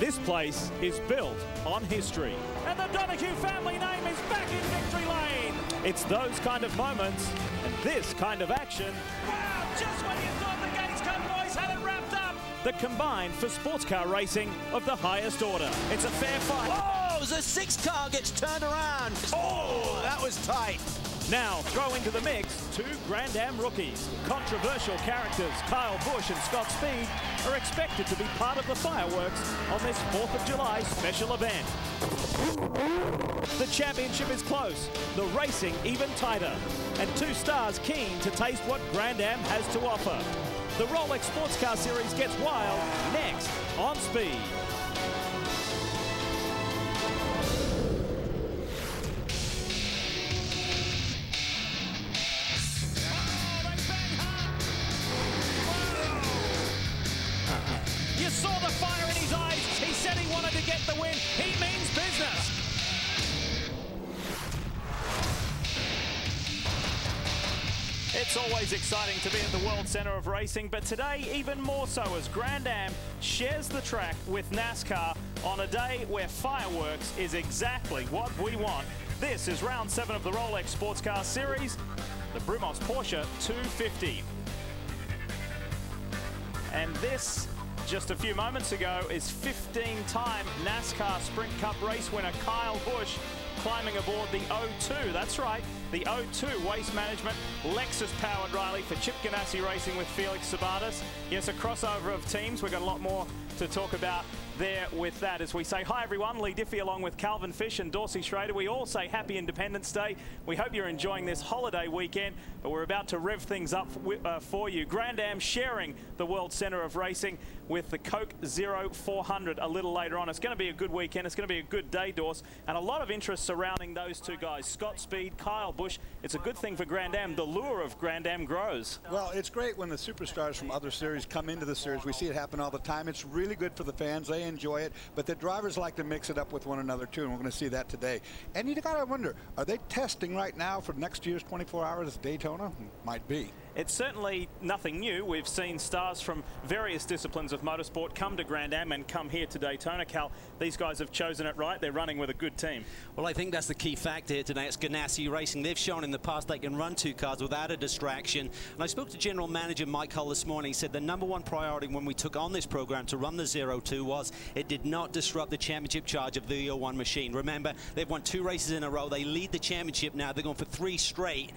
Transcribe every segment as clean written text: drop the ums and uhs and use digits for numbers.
This place is built on history. And the Donahue family name is back in victory lane. It's those kind of moments and this kind of action. Wow, just when you thought the Gates Cup boys had it wrapped up. That combined for sports car racing of the highest order. It's a fair fight. Oh, the 6 car gets turned around. Oh, that was tight. Now throw into the mix 2 Grand Am rookies. Controversial characters Kyle Busch and Scott Speed are expected to be part of the fireworks on this 4th of July special event. The championship is close, the racing even tighter, and 2 stars keen to taste what Grand Am has to offer. The Rolex Sports Car Series gets wild next on Speed. You saw the fire in his eyes. He said he wanted to get the win. He means business. It's always exciting to be at the World Center of Racing, but today even more so as Grand Am shares the track with NASCAR on a day where fireworks is exactly what we want. This is round 7 of the Rolex Sports Car Series, the Brumos Porsche 250. And this, just a few moments ago, is 15-time NASCAR Sprint Cup race winner Kyle Busch climbing aboard the 02. That's right, the 02 Waste Management Lexus-powered Riley for Chip Ganassi Racing with Felix Sabates. Yes, a crossover of teams. We've got a lot more to talk about there with that. As we say hi everyone, Lee Diffie along with Calvin Fish and Dorsey Schrader. We all say happy Independence Day. We hope you're enjoying this holiday weekend, but we're about to rev things up for you. Grand Am sharing the World Center of Racing with the Coke 0400 a little later on. It's going to be a good weekend. It's going to be a good day, Dors, and a lot of interest surrounding those 2 guys, Scott Speed, Kyle Busch. It's a good thing for Grand Am. The lure of Grand Am grows. Well, it's great when the superstars from other series come into the series. We see it happen all the time. It's really good for the fans. They enjoy it, but the drivers like to mix it up with one another too, and we're going to see that today. And you got to wonder, are they testing right now for next year's 24 Hours Daytona? Might be. It's certainly nothing new. We've seen stars from various disciplines of motorsport come to Grand Am and come here to Daytona. Cal, these guys have chosen it right. They're running with a good team. Well, I think that's the key factor here today. It's Ganassi Racing. They've shown in the past they can run 2 cars without a distraction. And I spoke to General Manager Mike Hull this morning. He said the #1 priority when we took on this program to run the 02 was it did not disrupt the championship charge of the 01 machine. Remember, they've won 2 races in a row. They lead the championship now. They're going for 3 straight.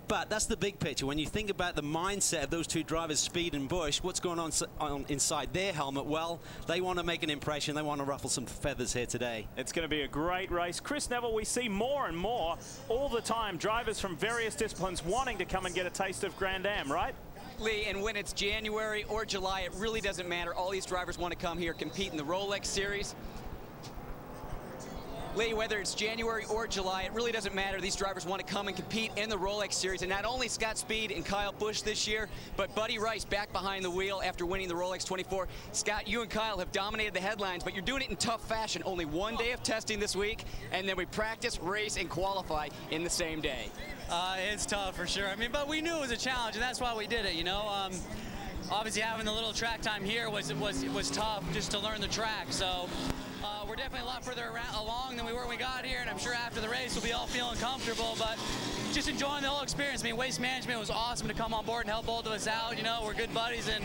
But that's the big picture. When you think about the mindset of those 2 drivers, Speed and Busch, what's going on inside their helmet? Well, they want to make an impression. They want to ruffle some feathers here today. It's going to be a great race. Chris Neville, we see more and more all the time, drivers from various disciplines wanting to come and get a taste of Grand Am, right? Lee, and when it's January or July, it really doesn't matter. All these drivers want to come here, compete in the Rolex Series. Lee, whether it's January or July, it really doesn't matter. These drivers want to come and compete in the Rolex Series. And not only Scott Speed and Kyle Busch this year, but Buddy Rice back behind the wheel after winning the Rolex 24. Scott, you and Kyle have dominated the headlines, but you're doing it in tough fashion. Only 1 day of testing this week, and then we practice, race, and qualify in the same day. It's tough for sure. I mean, but we knew it was a challenge, and that's why we did it, you know. Obviously, having the little track time here was tough just to learn the track. So we're definitely a lot further along than we were when we got here, and I'm sure after the race we'll be all feeling comfortable, but just enjoying the whole experience. I mean, Waste Management was awesome to come on board and help both of us out. You know, we're good buddies, and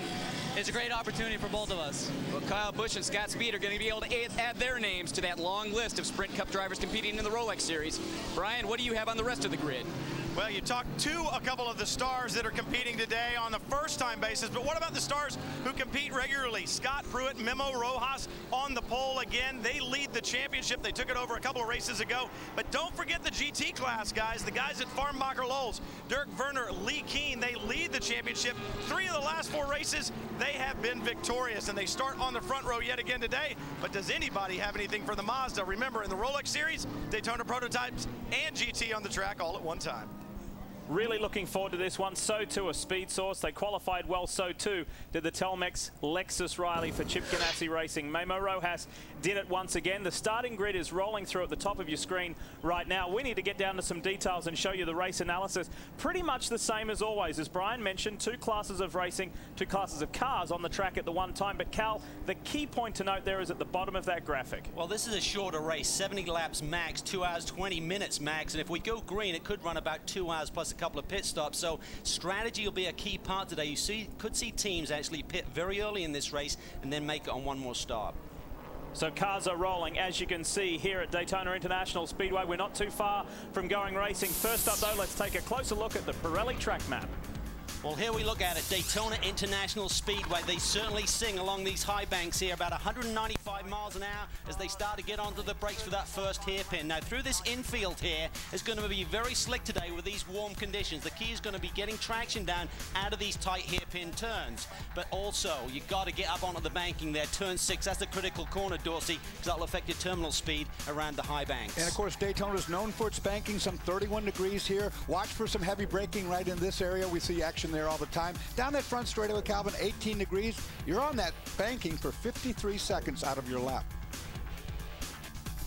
it's a great opportunity for both of us. Well, Kyle Busch and Scott Speed are going to be able to add their names to that long list of Sprint Cup drivers competing in the Rolex Series. Brian, what do you have on the rest of the grid? Well, you talked to a couple of the stars that are competing today on the first-time basis, but what about the stars who compete regularly? Scott Pruitt, Memo Rojas on the pole again. They lead the championship. They took it over a couple of races ago. But don't forget the GT class, guys. The guys at Farnbacher Lowell, Dirk Werner, Lee Keen, they lead the championship. 3 of the last 4 races, they have been victorious, and they start on the front row yet again today. But does anybody have anything for the Mazda? Remember, in the Rolex Series, Daytona prototypes and GT on the track all at one time. Really looking forward to this one. So too a Speed Source. They qualified well. So too did the Telmex Lexus Riley for Chip Ganassi Racing. Memo Rojas did it once again. The starting grid is rolling through at the top of your screen right now. We need to get down to some details and show you the race analysis. Pretty much the same as always. As Brian mentioned, two classes of racing, two classes of cars on the track at the one time. But Cal, the key point to note there is at the bottom of that graphic. Well, this is a shorter race, 70 laps max, 2 hours 20 minutes max, and if we go green it could run about 2 hours plus a couple of pit stops. So strategy will be a key part today. You could see teams actually pit very early in this race and then make it on one more stop. So cars are rolling, as you can see here at Daytona International Speedway. We're not too far from going racing. First up though, let's take a closer look at the Pirelli track map. Well, here we look at it, Daytona International Speedway. They certainly sing along these high banks here, about 195 miles an hour as they start to get onto the brakes for that first hairpin. Now, through this infield here, it's going to be very slick today with these warm conditions. The key is going to be getting traction down out of these tight hairpin turns. But also, you've got to get up onto the banking there. Turn 6, that's the critical corner, Dorsey, because that'll affect your terminal speed around the high banks. And, of course, Daytona is known for its banking, some 31 degrees here. Watch for some heavy braking right in this area. We see action there all the time. Down that front straightaway, Calvin, 18 degrees. You're on that banking for 53 seconds out of your lap.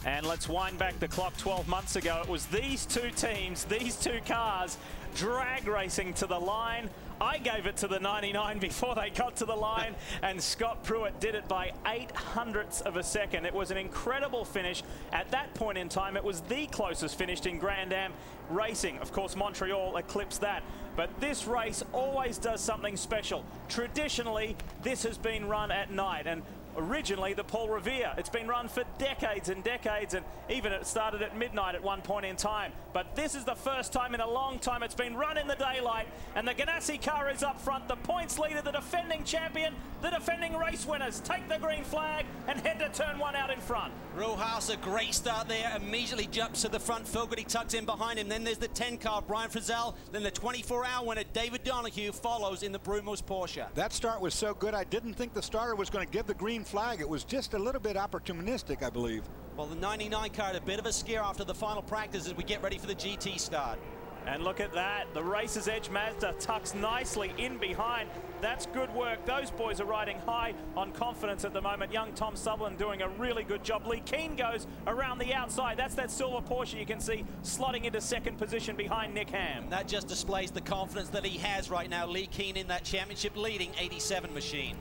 And let's wind back the clock 12 months ago. It was these two teams, these two cars, drag racing to the line. I gave it to the 99 before they got to the line, and Scott Pruitt did it by 0.08 of a second. It was an incredible finish. At that point in time, it was the closest finish in Grand Am racing. Of course, Montreal eclipsed that. But this race always does something special. Traditionally, this has been run at night, and originally the Paul Revere. It's been run for decades and decades, and even it started at midnight at one point in time. But this is the first time in a long time it's been run in the daylight, and the Ganassi car is up front. The points leader, the defending champion, the defending race winners take the green flag and head to turn 1 out in front. Rojas, a great start there, immediately jumps to the front. Fogarty tucks in behind him. Then there's the 10 car, Brian Frizzell. Then the 24-hour winner, David Donahue, follows in the Brumos Porsche. That start was so good, I didn't think the starter was going to give the green flag. It was just a little bit opportunistic, I believe. Well, the 99 car had a bit of a scare after the final practice as we get ready for the GT start. And look at that, the Racer's Edge Mazda tucks nicely in behind. That's good work. Those boys are riding high on confidence at the moment. Young Tom Sutherland doing a really good job. Lee Keane goes around the outside. That's that silver Porsche you can see slotting into second position behind Nick Ham. That just displays the confidence that he has right now. Lee Keane in that championship leading 87 machine.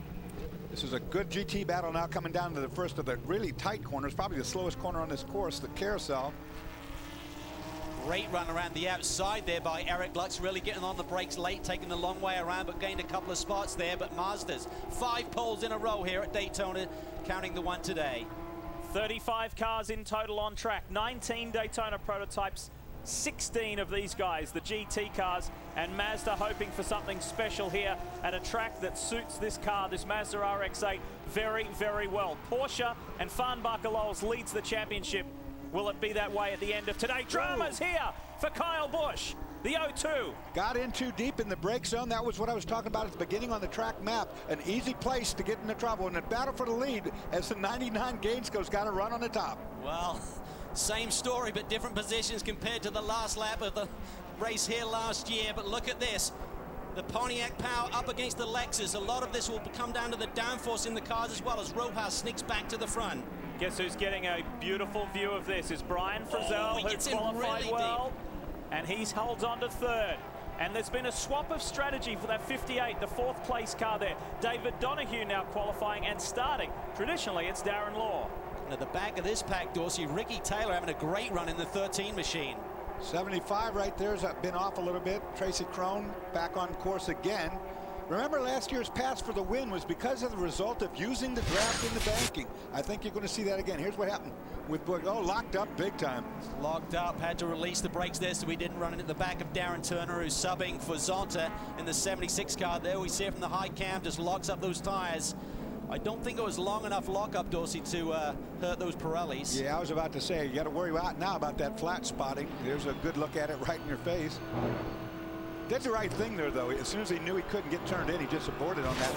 This is a good GT battle now coming down to the first of the really tight corners, probably the slowest corner on this course, the carousel. Great run around the outside there by Eric Lux, really getting on the brakes late, taking the long way around, but gained a couple of spots there. But Mazda's 5 poles in a row here at Daytona, counting the one today. 35 cars in total on track, 19 Daytona prototypes, 16 of these guys, the GT cars, and Mazda hoping for something special here at a track that suits this car, this Mazda RX-8, very, very well. Porsche and Farnbacher Lowe's leads the championship. Will it be that way at the end of today? Dramas here for Kyle Busch, the 0-2. Got in too deep in the brake zone. That was what I was talking about at the beginning on the track map. An easy place to get into trouble. And the battle for the lead as the 99 Gainsco's got to run on the top. Well, same story, but different positions compared to the last lap of the race here last year. But look at this. The Pontiac Power up against the Lexus. A lot of this will come down to the downforce in the cars as well as Rojas sneaks back to the front. Guess who's getting a beautiful view of this is Brian Frizzell, who qualified really well, deep. and he's holds on to third. And there's been a swap of strategy for that 58, the 4th place car there. David Donahue now qualifying and starting. Traditionally, it's Darren Law. And at the back of this pack, Dorsey, Ricky Taylor having a great run in the 13 machine. 75 right there's been off a little bit. Tracy Crone back on course again. Remember, last year's pass for the win was because of the result of using the draft in the banking. I think you're going to see that again. Here's what happened with Busch. Oh, locked up big time. Locked up, had to release the brakes there so we didn't run it at the back of Darren Turner, who's subbing for Zonta in the 76 car there. We see it from the high cam, just locks up those tires. I don't think it was long enough lockup, Dorsey, to hurt those Pirellis. Yeah, I was about to say, you got to worry now about that flat spotting. There's a good look at it right in your face. Did the right thing there, though. As soon as he knew he couldn't get turned in, he just aborted on that,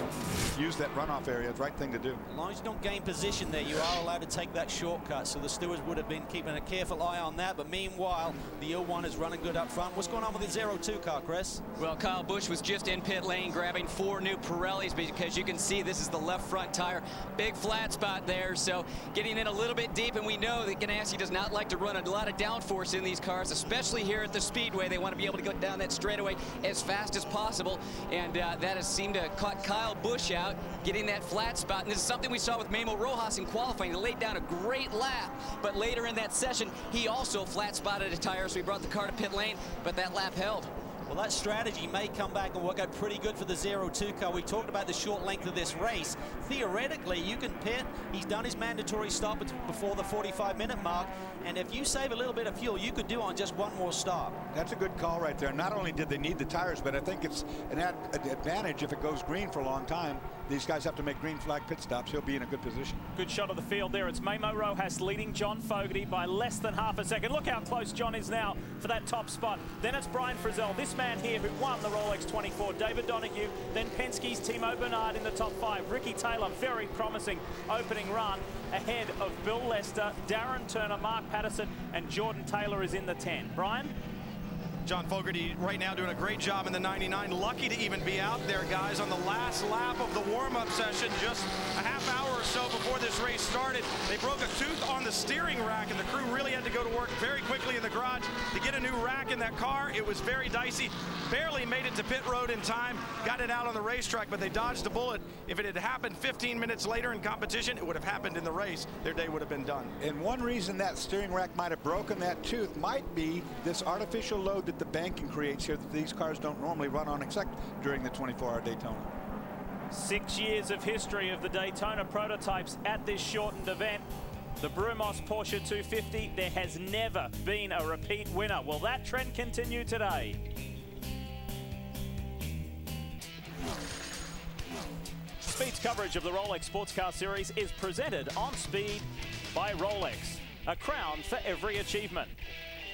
used that runoff area. It's the right thing to do. As long as you don't gain position there, you are allowed to take that shortcut. So the stewards would have been keeping a careful eye on that. But meanwhile, the 01 is running good up front. What's going on with the 02 car, Chris? Well, Kyle Busch was just in pit lane grabbing 4 new Pirellis, because you can see this is the left front tire. Big flat spot there, so getting in a little bit deep, and we know that Ganassi does not like to run a lot of downforce in these cars, especially here at the Speedway. They want to be able to go down that straightaway as fast as possible, and that has seemed to have caught Kyle Busch out, getting that flat spot. And this is something we saw with Memo Rojas in qualifying. He laid down a great lap, but later in that session, he also flat spotted a tire, so he brought the car to pit lane, but that lap held. Well, that strategy may come back and work out pretty good for the 02 car. We talked about the short length of this race. Theoretically, you can pit. He's done his mandatory stop before the 45-minute mark. And if you save a little bit of fuel, you could do on just one more stop. That's a good call right there. Not only did they need the tires, but I think it's an advantage if it goes green for a long time. These guys have to make green flag pit stops. He'll be in a good position. Good shot of the field there. It's Memo Rojas leading John Fogarty by less than half a second. Look how close John is now for that top spot. Then it's Brian Frizzell, this man here who won the Rolex 24. David Donahue, then Penske's Timo Bernard in the top 5. Ricky Taylor, very promising opening run ahead of Bill Lester, Darren Turner, Mark Patterson, and Jordan Taylor is in the 10. Brian? John Fogarty right now doing a great job in the 99. Lucky to even be out there, guys, on the last lap of the warm-up session. Just a half hour or so before this race started, they broke a tooth on the steering rack, and the crew really had to go to work very quickly in the garage to get a new rack in that car. It was very dicey. Barely made it to pit road in time. Got it out on the racetrack, but they dodged a bullet. If it had happened 15 minutes later in competition, it would have happened in the race. Their day would have been done. And one reason that steering rack might have broken that tooth might be this artificial load that the banking creates here that these cars don't normally run on except during the 24-hour Daytona. 6 years of history of the Daytona prototypes at this shortened event. The Brumos Porsche 250, there has never been a repeat winner. Will that trend continue today? Speed's coverage of the Rolex Sports Car Series is presented on Speed by Rolex. A crown for every achievement.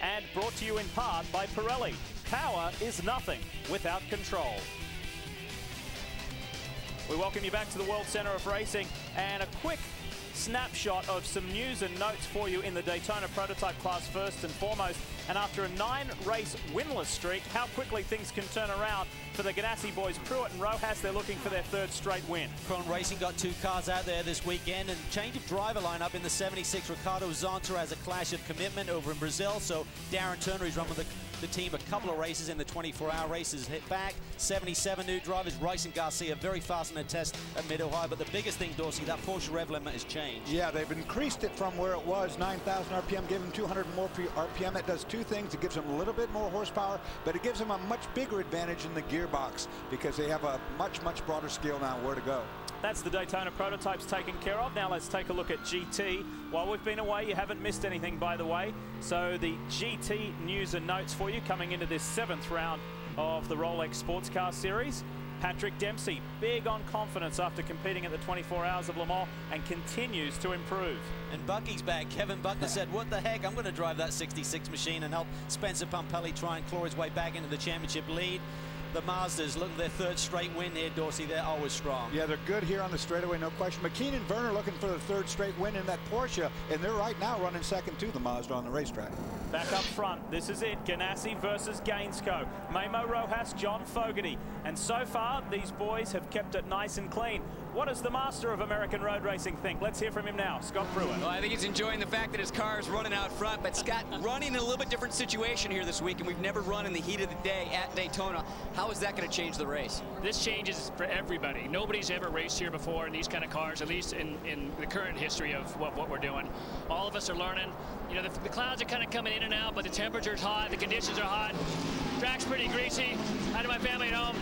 And brought to you in part by Pirelli. Power is nothing without control. We welcome you back to the World Center of Racing, and a quick snapshot of some news and notes for you in the Daytona prototype class first and foremost. And after a 9-race winless streak, how quickly things can turn around for the Ganassi boys. Pruitt and Rojas, they're looking for their 3rd straight win. Chrome Racing got 2 cars out there this weekend, and change of driver lineup in the 76. Ricardo Zonta has a clash of commitment over in Brazil, so Darren Turner, who's run with the team a couple of races in the 24-hour races, hit back. 77 new drivers. Rice and Garcia very fast in the test at Mid-Ohio, but the biggest thing, Dorsey, that Porsche rev limit has changed. Yeah, they've increased it from where it was 9,000 RPM, give them 200 more RPM. It does 2 things. It gives them a little bit more horsepower, but it gives them a much bigger advantage in the gearbox because they have a much broader scale now where to go. That's the Daytona prototypes taken care of. Now let's take a look at GT. While we've been away, you haven't missed anything, by the way. So the GT news and notes for you coming into this 7th round of the Rolex Sports Car Series. Patrick Dempsey, big on confidence after competing at the 24 Hours of Le Mans, and continues to improve. And Bucky's back. Kevin Buckner said, what the heck, I'm going to drive that 66 machine and help Spencer Pumpelly try and claw his way back into the championship lead. The Mazdas looking their 3rd straight win here, Dorsey. They're always strong. Yeah, they're good here on the straightaway, no question. McKean and Werner looking for the 3rd straight win in that Porsche, and they're right now running second to the Mazda on the racetrack. Back up front, this is it. Ganassi versus Gainsco. Memo Rojas, John Fogarty. And so far, these boys have kept it nice and clean. What does the master of American road racing think? Let's hear from him now, Scott Pruitt. Well, I think he's enjoying the fact that his car is running out front, but Scott, running in a little bit different situation here this week, and we've never run in the heat of the day at Daytona. How is that going to change the race? This changes for everybody. Nobody's ever raced here before in these kind of cars, at least in the current history of what we're doing. All of us are learning. You know, the clouds are kind of coming in and out, but the temperature's hot, the conditions are hot. Track's pretty greasy. How did my family at home?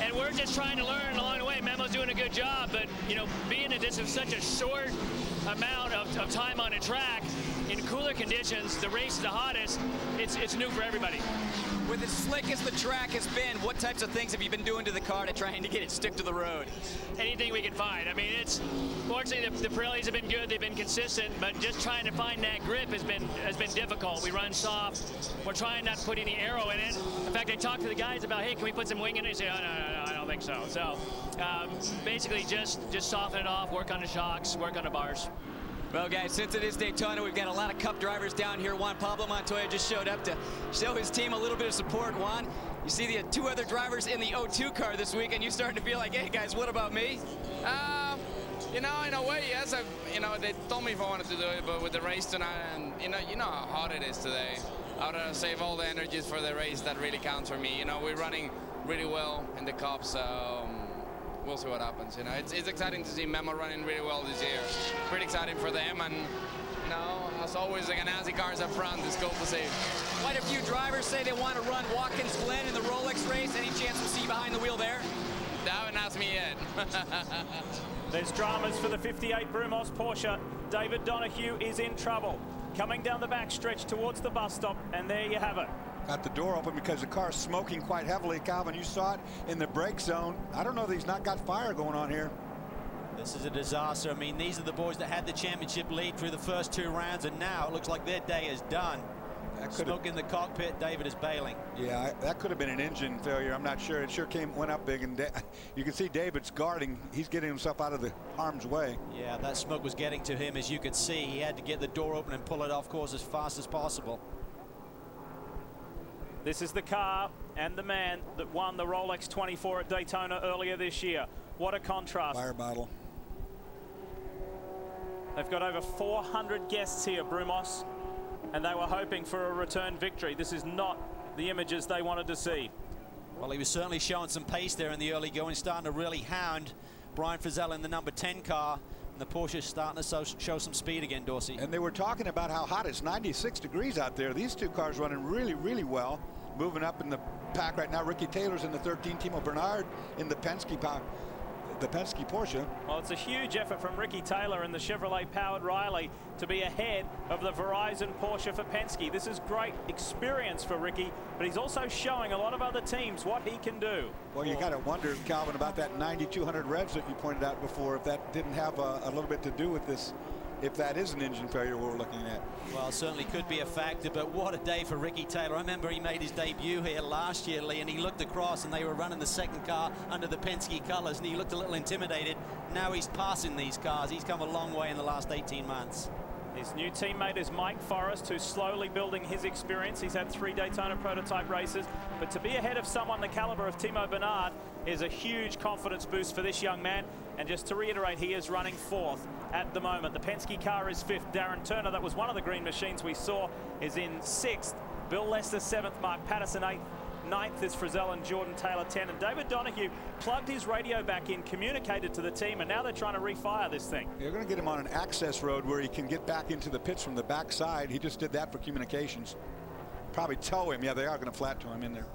And we're just trying to learn along the way. Memo's doing a good job, but you know, being that this is such a short amount of time on a track, in cooler conditions, the race is the hottest, it's new for everybody. With as slick as the track has been, what types of things have you been doing to the car to trying to get it stick to the road? Anything we can find. I mean, fortunately the Pirellis have been good, they've been consistent, but just trying to find that grip has been difficult. We run soft. We're trying not to put any aero in it. In fact, I talked to the guys about, hey, can we put some wing in it? They say, oh, no, I don't think so. So basically just soften it off, work on the shocks, work on the bars. Well, guys, since it is Daytona, we've got a lot of Cup drivers down here. Juan Pablo Montoya just showed up to show his team a little bit of support. Juan, you see the two other drivers in the O2 car this week, and you starting to feel like, hey, guys, what about me? You know, in a way, yes. You know, they told me if I wanted to do it, but with the race tonight, and you know how hot it is today. I would save all the energies for the race. That really counts for me. You know, we're running really well in the Cup, so we'll see what happens. You know, it's exciting to see Memo running really well this year. Pretty exciting for them, and you know, as always, the Ganassi cars up front is cool to see. Quite a few drivers say they want to run Watkins Glen in the Rolex race. Any chance we'll see you behind the wheel there? They haven't asked me yet. There's dramas for the 58 Brumos Porsche. David Donahue is in trouble. Coming down the back stretch towards the bus stop, and there you have it. Got the door open because the car's smoking quite heavily. Calvin, you saw it in the brake zone. I don't know that he's not got fire going on here. This is a disaster. I mean, these are the boys that had the championship lead through the first two rounds, and now it looks like their day is done. Smoke in the cockpit. David is bailing. Yeah, that could have been an engine failure. I'm not sure. It sure went up big, and you can see David's guarding. He's getting himself out of the harm's way. Yeah, that smoke was getting to him, as you could see. He had to get the door open and pull it off course as fast as possible. This is the car and the man that won the Rolex 24 at Daytona earlier this year. What a contrast. Fire bottle. They've got over 400 guests here, Brumos, and they were hoping for a return victory. This is not the images they wanted to see. Well, he was certainly showing some pace there in the early going, starting to really hound Brian Frizell in the number 10 car. And the Porsche starting to show some speed again, Dorsey. And they were talking about how hot it's 96 degrees out there. These two cars running really, really well. Moving up in the pack right now. Ricky Taylor's in the 13, Timo Bernard in the Penske Porsche. Well, it's a huge effort from Ricky Taylor and the Chevrolet-powered Riley to be ahead of the Verizon Porsche for Penske. This is great experience for Ricky, but he's also showing a lot of other teams what he can do. Well, you got to wonder, Calvin, about that 9,200 revs that you pointed out before, if that didn't have a little bit to do with this, if that is an engine failure we're looking at. Well, certainly could be a factor, but what a day for Ricky Taylor. I remember he made his debut here last year, Lee, and he looked across and they were running the second car under the Penske colors, and he looked a little intimidated. Now he's passing these cars. He's come a long way in the last 18 months. His new teammate is Mike Forrest, who's slowly building his experience. He's had 3 Daytona prototype races, but to be ahead of someone the caliber of Timo Bernard is a huge confidence boost for this young man. And just to reiterate, he is running 4th at the moment. The Penske car is 5th. Darren Turner, that was one of the green machines we saw, is in 6th. Bill Lester 7th, Mark Patterson 8th. 9th is Frizell and Jordan Taylor 10. And David Donahue plugged his radio back in, communicated to the team, and now they're trying to refire this thing. You're going to get him on an access road where he can get back into the pits from the backside. He just did that for communications. Probably tow him. Yeah, they are going to flat tow him in there.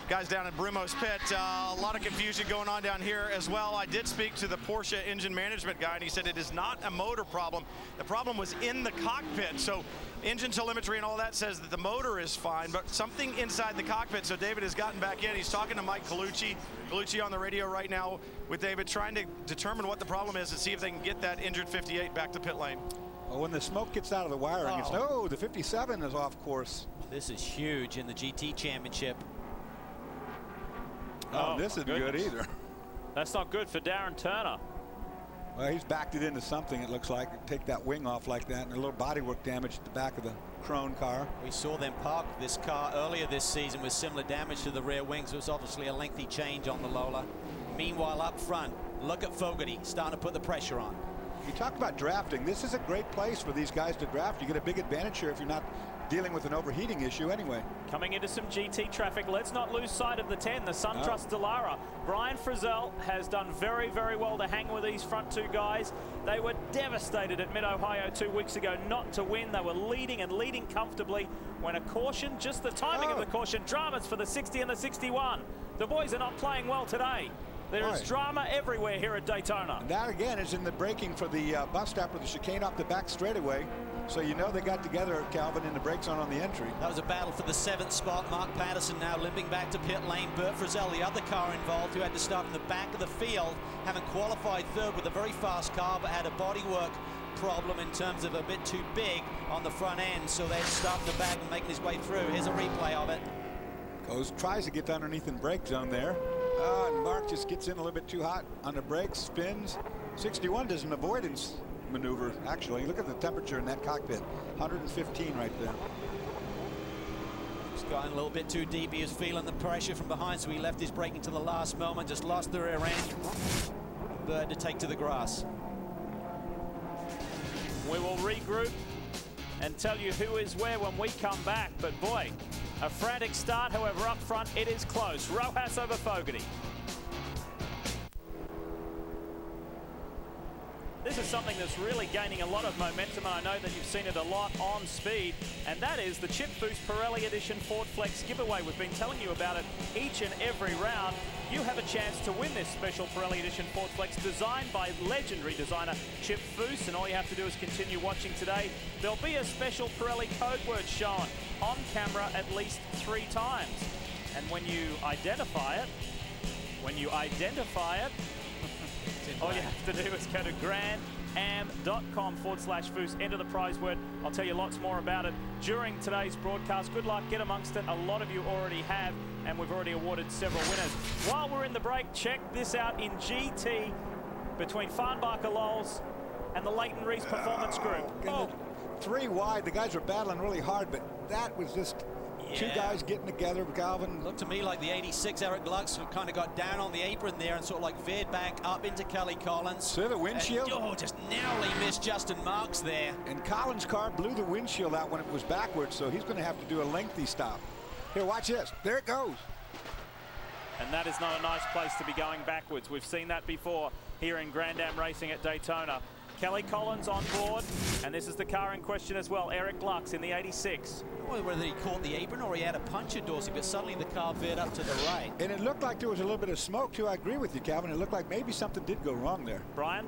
Guys down at Brumos pit, a lot of confusion going on down here as well. I did speak to the Porsche engine management guy, and he said it is not a motor problem. The problem was in the cockpit. So engine telemetry and all that says that the motor is fine, but something inside the cockpit. So David has gotten back in. He's talking to Mike Colucci. Colucci on the radio right now with David, trying to determine what the problem is and see if they can get that injured 58 back to pit lane. Well, when the smoke gets out of the wiring, it's, the 57 is off course. This is huge in the GT Championship. Oh, this isn't good either. That's not good for Darren Turner. Well, he's backed it into something, it looks like. Take that wing off like that, and a little bodywork damage at the back of the Krone car. We saw them park this car earlier this season with similar damage to the rear wings. It was obviously a lengthy change on the Lola. Meanwhile, up front, look at Fogarty starting to put the pressure on. You talk about drafting. This is a great place for these guys to draft. You get a big advantage here if you're not dealing with an overheating issue anyway. Coming into some GT traffic, let's not lose sight of the 10, the SunTrust Dallara. Brian Frizzell has done very, very well to hang with these front two guys. They were devastated at Mid-Ohio 2 weeks ago not to win. They were leading and leading comfortably when a caution, just the timing of the caution, dramas for the 60 and the 61. The boys are not playing well today. There is drama everywhere here at Daytona. And that again is in the braking for the bus stop with the chicane off the back straightaway. So you know they got together, Calvin, in the brake zone on the entry. That was a battle for the 7th spot. Mark Patterson now limping back to pit lane. Burt Frizzell, the other car involved, who had to start in the back of the field, having qualified third with a very fast car, but had a bodywork problem in terms of a bit too big on the front end. So they're starting the back and making his way through. Here's a replay of it. Tries to get underneath in brake zone there. And Mark just gets in a little bit too hot on the brakes, spins. 61 does an avoidance maneuver, actually. Look at the temperature in that cockpit. 115 right there. He's gotten a little bit too deep. He was feeling the pressure from behind, so he left his braking to the last moment, just lost the rear end. Bird to take to the grass. We will regroup and tell you who is where when we come back. But boy, a frantic start. However, up front, it is close. Rojas over Fogarty. This is something that's really gaining a lot of momentum, and I know that you've seen it a lot on Speed, and that is the Chip Foose Pirelli Edition Ford Flex giveaway. We've been telling you about it each and every round. You have a chance to win this special Pirelli Edition Ford Flex designed by legendary designer Chip Foose, and all you have to do is continue watching today. There'll be a special Pirelli code word shown on camera at least 3 times. And when you identify it, all you have to do is go to grandam.com/Foose, enter the prize word. I'll tell you lots more about it during today's broadcast. Good luck, get amongst it. A lot of you already have, and we've already awarded several winners. While we're in the break, check this out in GT between Farnbacher Lowles and the Leighton Reese Performance Group. 3 wide, the guys were battling really hard, but that was just two guys getting together. Calvin, looked to me like the 86 Eric Lux kind of got down on the apron there and sort of like veered back up into Kelly Collins. To the windshield. And, just narrowly missed Justin Marks there. And Collins' car blew the windshield out when it was backwards, so he's going to have to do a lengthy stop. Here, watch this. There it goes. And that is not a nice place to be going backwards. We've seen that before here in Grand Am Racing at Daytona. Kelly Collins on board, and this is the car in question as well, Eric Lux in the 86. Whether he caught the apron or he had a puncher, Dorsey, but suddenly the car veered up to the right. And it looked like there was a little bit of smoke, too. I agree with you, Calvin. It looked like maybe something did go wrong there. Brian?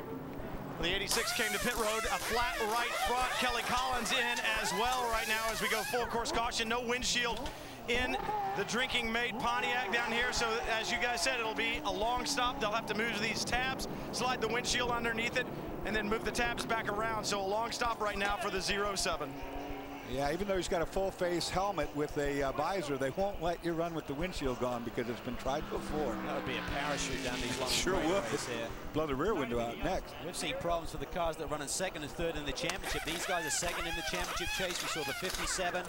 The 86 came to pit road, a flat right front. Kelly Collins in as well right now as we go full course caution. No windshield in the drinking made Pontiac down here. So as you guys said, it'll be a long stop. They'll have to move these tabs, slide the windshield underneath it, and then move the tabs back around. So a long stop right now for the 07. Yeah, even though he's got a full face helmet with a visor, they won't let you run with the windshield gone because it's been tried before. That would be a parachute down these long straightaways here. Blow the rear window out next. We've seen problems for the cars that run in 2nd and 3rd in the championship. These guys are 2nd in the championship chase. We saw the 57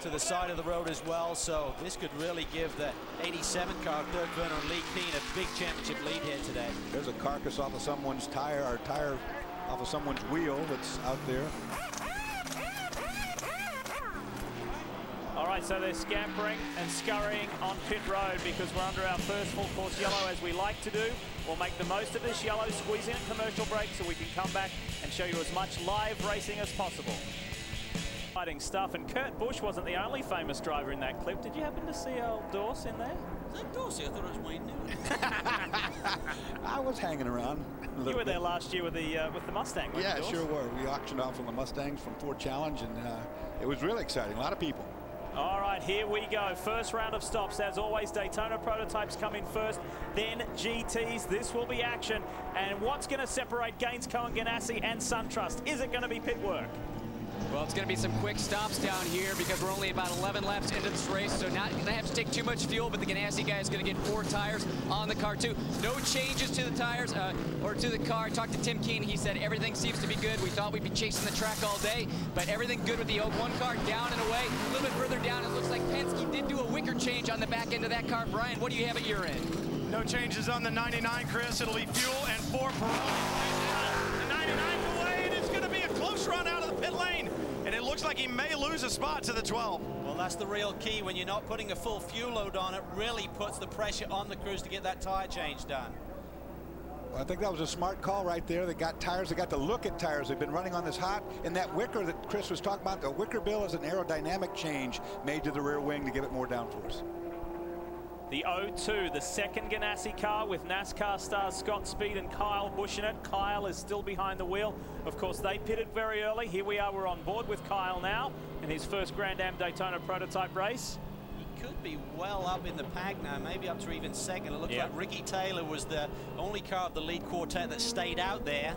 to the side of the road as well, so this could really give the 87 car, Dirk Werner and Lee Keen, a big championship lead here today. There's a carcass off of someone's tire, or tire off of someone's wheel that's out there. All right, so they're scampering and scurrying on pit road because we're under our first full course yellow, as we like to do. We'll make the most of this yellow, squeeze in a commercial break so we can come back and show you as much live racing as possible. Exciting stuff, and Kurt Busch wasn't the only famous driver in that clip. Did you happen to see old Dorse in there? Is that Dorsey? I thought it was Wayne Newman. I was hanging around. You were there last year with the Mustang, weren't you, Dorse? Sure were. We auctioned off on the Mustangs from Ford Challenge, and it was really exciting. A lot of people. All right, here we go. First round of stops. As always, Daytona prototypes come in first, then GTs. This will be action. And what's going to separate Gaines, Cohen, Ganassi, and SunTrust? Is it going to be pit work? Well, it's going to be some quick stops down here because we're only about 11 laps into this race, so not going to have to take too much fuel, but the Ganassi guy is going to get 4 tires on the car too. No changes to the tires or to the car. I talked to Tim Keene. He said everything seems to be good. We thought we'd be chasing the track all day, but everything good with the 01 car, down and away. A little bit further down, it looks like Penske did do a wicker change on the back end of that car. Brian, what do you have at your end? No changes on the 99, Chris. It'll be fuel and 4 Pirelli right now. The 99 like he may lose a spot to the 12. Well, that's the real key. When you're not putting a full fuel load on, it really puts the pressure on the crews to get that tire change done. Well, I think that was a smart call right there. They got tires. They got to look at tires. They've been running on this hot. And that wicker that Chris was talking about, the wicker bill is an aerodynamic change made to the rear wing to give it more downforce. The 02, the second Ganassi car with NASCAR stars Scott Speed and Kyle Busch in it. Kyle is still behind the wheel. Of course, they pitted very early. Here we are, we're on board with Kyle now in his first Grand Am Daytona prototype race. He could be well up in the pack now, maybe up to even second. It looks like Ricky Taylor was the only car of the lead quartet that stayed out there.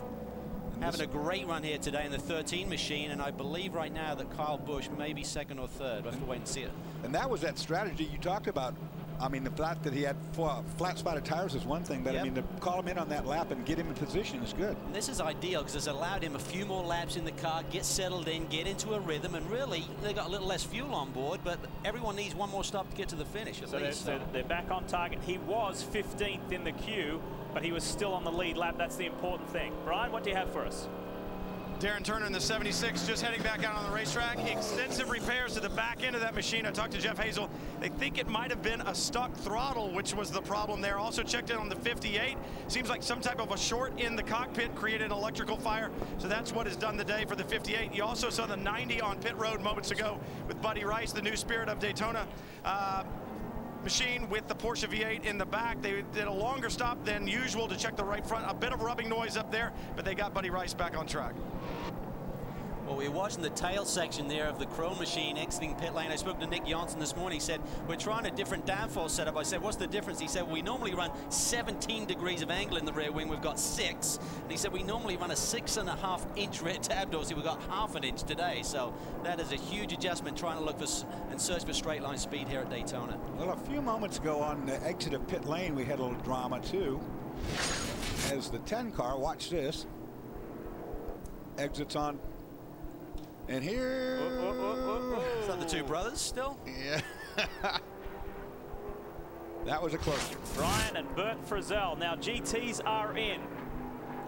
Having a great run here today in the 13 machine, and I believe right now that Kyle Busch may be second or third. We'll have to wait and see it. And that was that strategy you talked about. I mean, the fact that he had flat spotted tires is one thing, but I mean, to call him in on that lap and get him in position is good. And this is ideal because it's allowed him a few more laps in the car, get settled in, get into a rhythm, and really they got a little less fuel on board, but everyone needs one more stop to get to the finish at least. They're back on target. He was 15th in the queue, but he was still on the lead lap. That's the important thing. Brian, what do you have for us? Darren Turner in the 76 just heading back out on the racetrack. Extensive repairs to the back end of that machine. I talked to Jeff Hazel. They think it might have been a stuck throttle, which was the problem there. Also checked in on the 58. Seems like some type of a short in the cockpit created an electrical fire. So that's what has done the day for the 58. You also saw the 90 on pit road moments ago with Buddy Rice, the new spirit of Daytona. Machine with the Porsche V8 in the back. They did a longer stop than usual to check the right front. A bit of rubbing noise up there, but they got Buddy Rice back on track. Well, we were watching the tail section there of the Chrome machine exiting pit lane. I spoke to Nick Johnson this morning. He said, we're trying a different downforce setup. I said, what's the difference? He said, well, we normally run 17 degrees of angle in the rear wing. We've got 6. And he said, we normally run a 6.5-inch rear tab door. So we've got ½ an inch today. So that is a huge adjustment trying to look for and search for straight line speed here at Daytona. Well, a few moments ago on the exit of pit lane, we had a little drama too. As the 10 car, watch this, exits on. And here... Is that the two brothers still? Yeah. That was a close one. Brian and Bert Frizzell. Now GTs are in.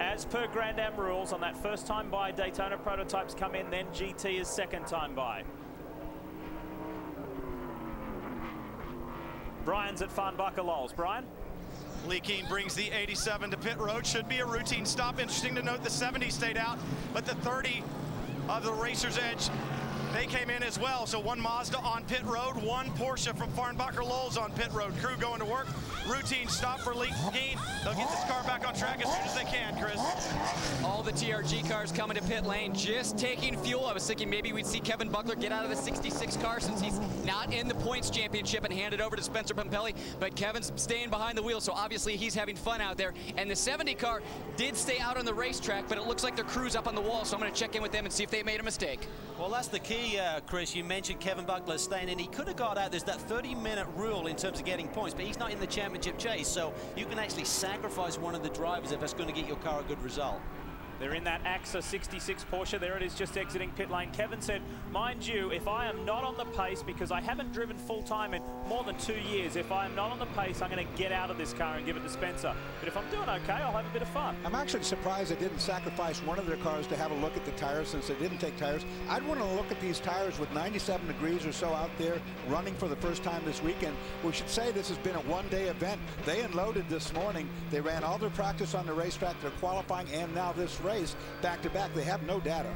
As per Grand Am rules, on that first time by, Daytona prototypes come in, then GT is second time by. Brian's at Farnbacher Lowell. Brian? Lee Keen brings the 87 to pit road. Should be a routine stop. Interesting to note the 70 stayed out, but the 30 of the Racer's Edge, they came in as well. So one Mazda on pit road, one Porsche from Farnbacher Lowell's on pit road. Crew going to work. Routine stop for Lee Keen. They'll get this car back on track as soon as they can, Chris. All the TRG cars coming to pit lane, just taking fuel. I was thinking maybe we'd see Kevin Buckler get out of the 66 car since he's not in the points championship and hand it over to Spencer Pumpelly, but Kevin's staying behind the wheel, so obviously he's having fun out there. And the 70 car did stay out on the racetrack, but it looks like their crew's up on the wall, so I'm going to check in with them and see if they made a mistake. Well, that's the key, Chris. You mentioned Kevin Buckler staying in. He could have got out. There's that 30-minute rule in terms of getting points, but he's not in the championship chase, so you can actually sacrifice one of the drivers if that's going to get your car a good result. They're in that AXA 66 Porsche. There it is, just exiting pit lane. Kevin said, mind you, if I am not on the pace, because I haven't driven full-time in more than 2 years, if I am not on the pace, I'm going to get out of this car and give it to Spencer. But if I'm doing okay, I'll have a bit of fun. I'm actually surprised they didn't sacrifice one of their cars to have a look at the tires since they didn't take tires. I'd want to look at these tires with 97 degrees or so out there running for the first time this weekend. We should say this has been a one-day event. They unloaded this morning. They ran all their practice on the racetrack, their qualifying, and now this race back-to-back. They have no data.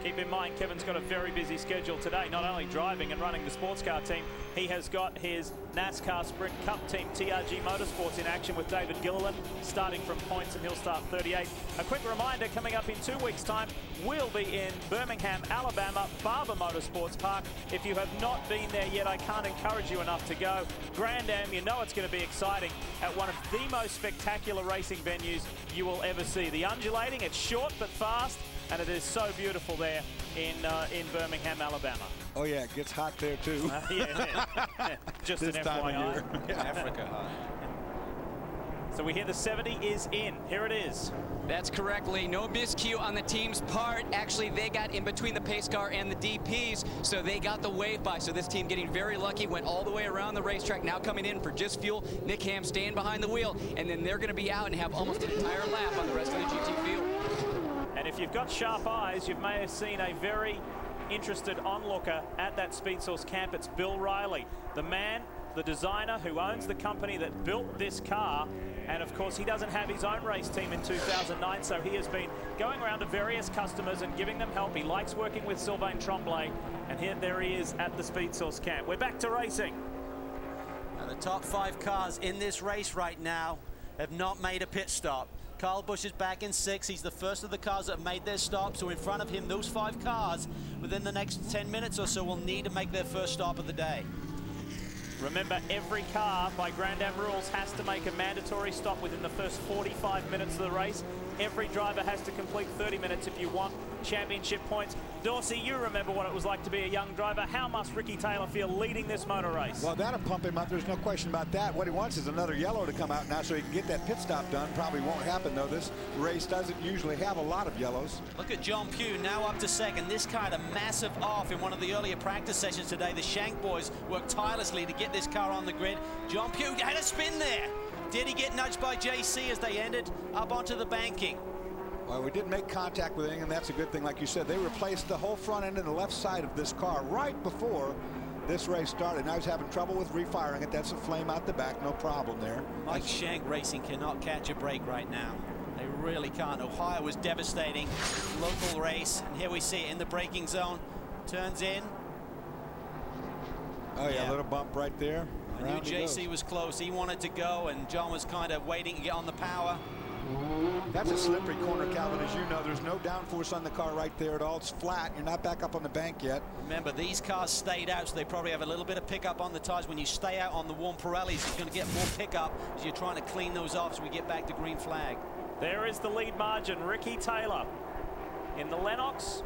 Keep in mind, Kevin's got a very busy schedule today, not only driving and running the sports car team, he has got his NASCAR Sprint Cup team, TRG Motorsports, in action with David Gilliland, starting from points, and he'll start 38. A quick reminder, coming up in 2 weeks' time, we'll be in Birmingham, Alabama, Barber Motorsports Park. If you have not been there yet, I can't encourage you enough to go. Grand Am, you know it's going to be exciting at one of the most spectacular racing venues you will ever see. The undulating, it's short but fast, and it is so beautiful there in Birmingham, Alabama. Oh yeah, it gets hot there too. Yeah. Just this an time FYI. of year. Africa hot. So we hear the 70 is in. Here it is. That's correct, Lee. No miscue on the team's part. Actually, they got in between the pace car and the DPs, so they got the wave by. So this team getting very lucky, went all the way around the racetrack, now coming in for just fuel. Nick Ham staying behind the wheel, and then they're going to be out and have almost an entire lap on the rest of the GT field. And if you've got sharp eyes, you may have seen a very interested onlooker at that Speed Source camp, it's Bill Riley, the man, the designer who owns the company that built this car. And of course, he doesn't have his own race team in 2009, so he has been going around to various customers and giving them help. He likes working with Sylvain Tremblay, and there he is at the Speed Source camp. We're back to racing. And the top 5 cars in this race right now have not made a pit stop. Kyle Busch is back in 6th. He's the first of the cars that have made their stop. So in front of him, those 5 cars within the next 10 minutes or so will need to make their first stop of the day. Remember, every car by Grand Am rules has to make a mandatory stop within the first 45 minutes of the race. Every driver has to complete 30 minutes if you want championship points. Dorsey, you remember what it was like to be a young driver. How must Ricky Taylor feel leading this motor race? Well, that'll pump him up. There's no question about that. What he wants is another yellow to come out now so he can get that pit stop done. Probably won't happen, though. This race doesn't usually have a lot of yellows. Look at John Pugh now up to 2nd. This car had a massive off in one of the earlier practice sessions today. The Shank boys worked tirelessly to get this car on the grid. John Pugh had a spin there. Did he get nudged by JC as they ended up onto the banking? Well, we did make contact with him, and that's a good thing. Like you said, they replaced the whole front end and the left side of this car right before this race started. Now he's having trouble with refiring it. That's a flame out the back, no problem there. Mike Shank Racing cannot catch a break right now. They really can't. Ohio was devastating. Local race, and here we see it in the braking zone. Turns in. Oh yeah, a little bump right there. I knew JC was close. He wanted to go, and John was kind of waiting to get on the power. That's a slippery corner, Calvin, as you know. There's no downforce on the car right there at all. It's flat. You're not back up on the bank yet. Remember, these cars stayed out, so they probably have a little bit of pickup on the tires. When you stay out on the warm Pirellis, you're going to get more pickup as you're trying to clean those off as we get back to green flag. There is the lead margin. Ricky Taylor in the Lennox.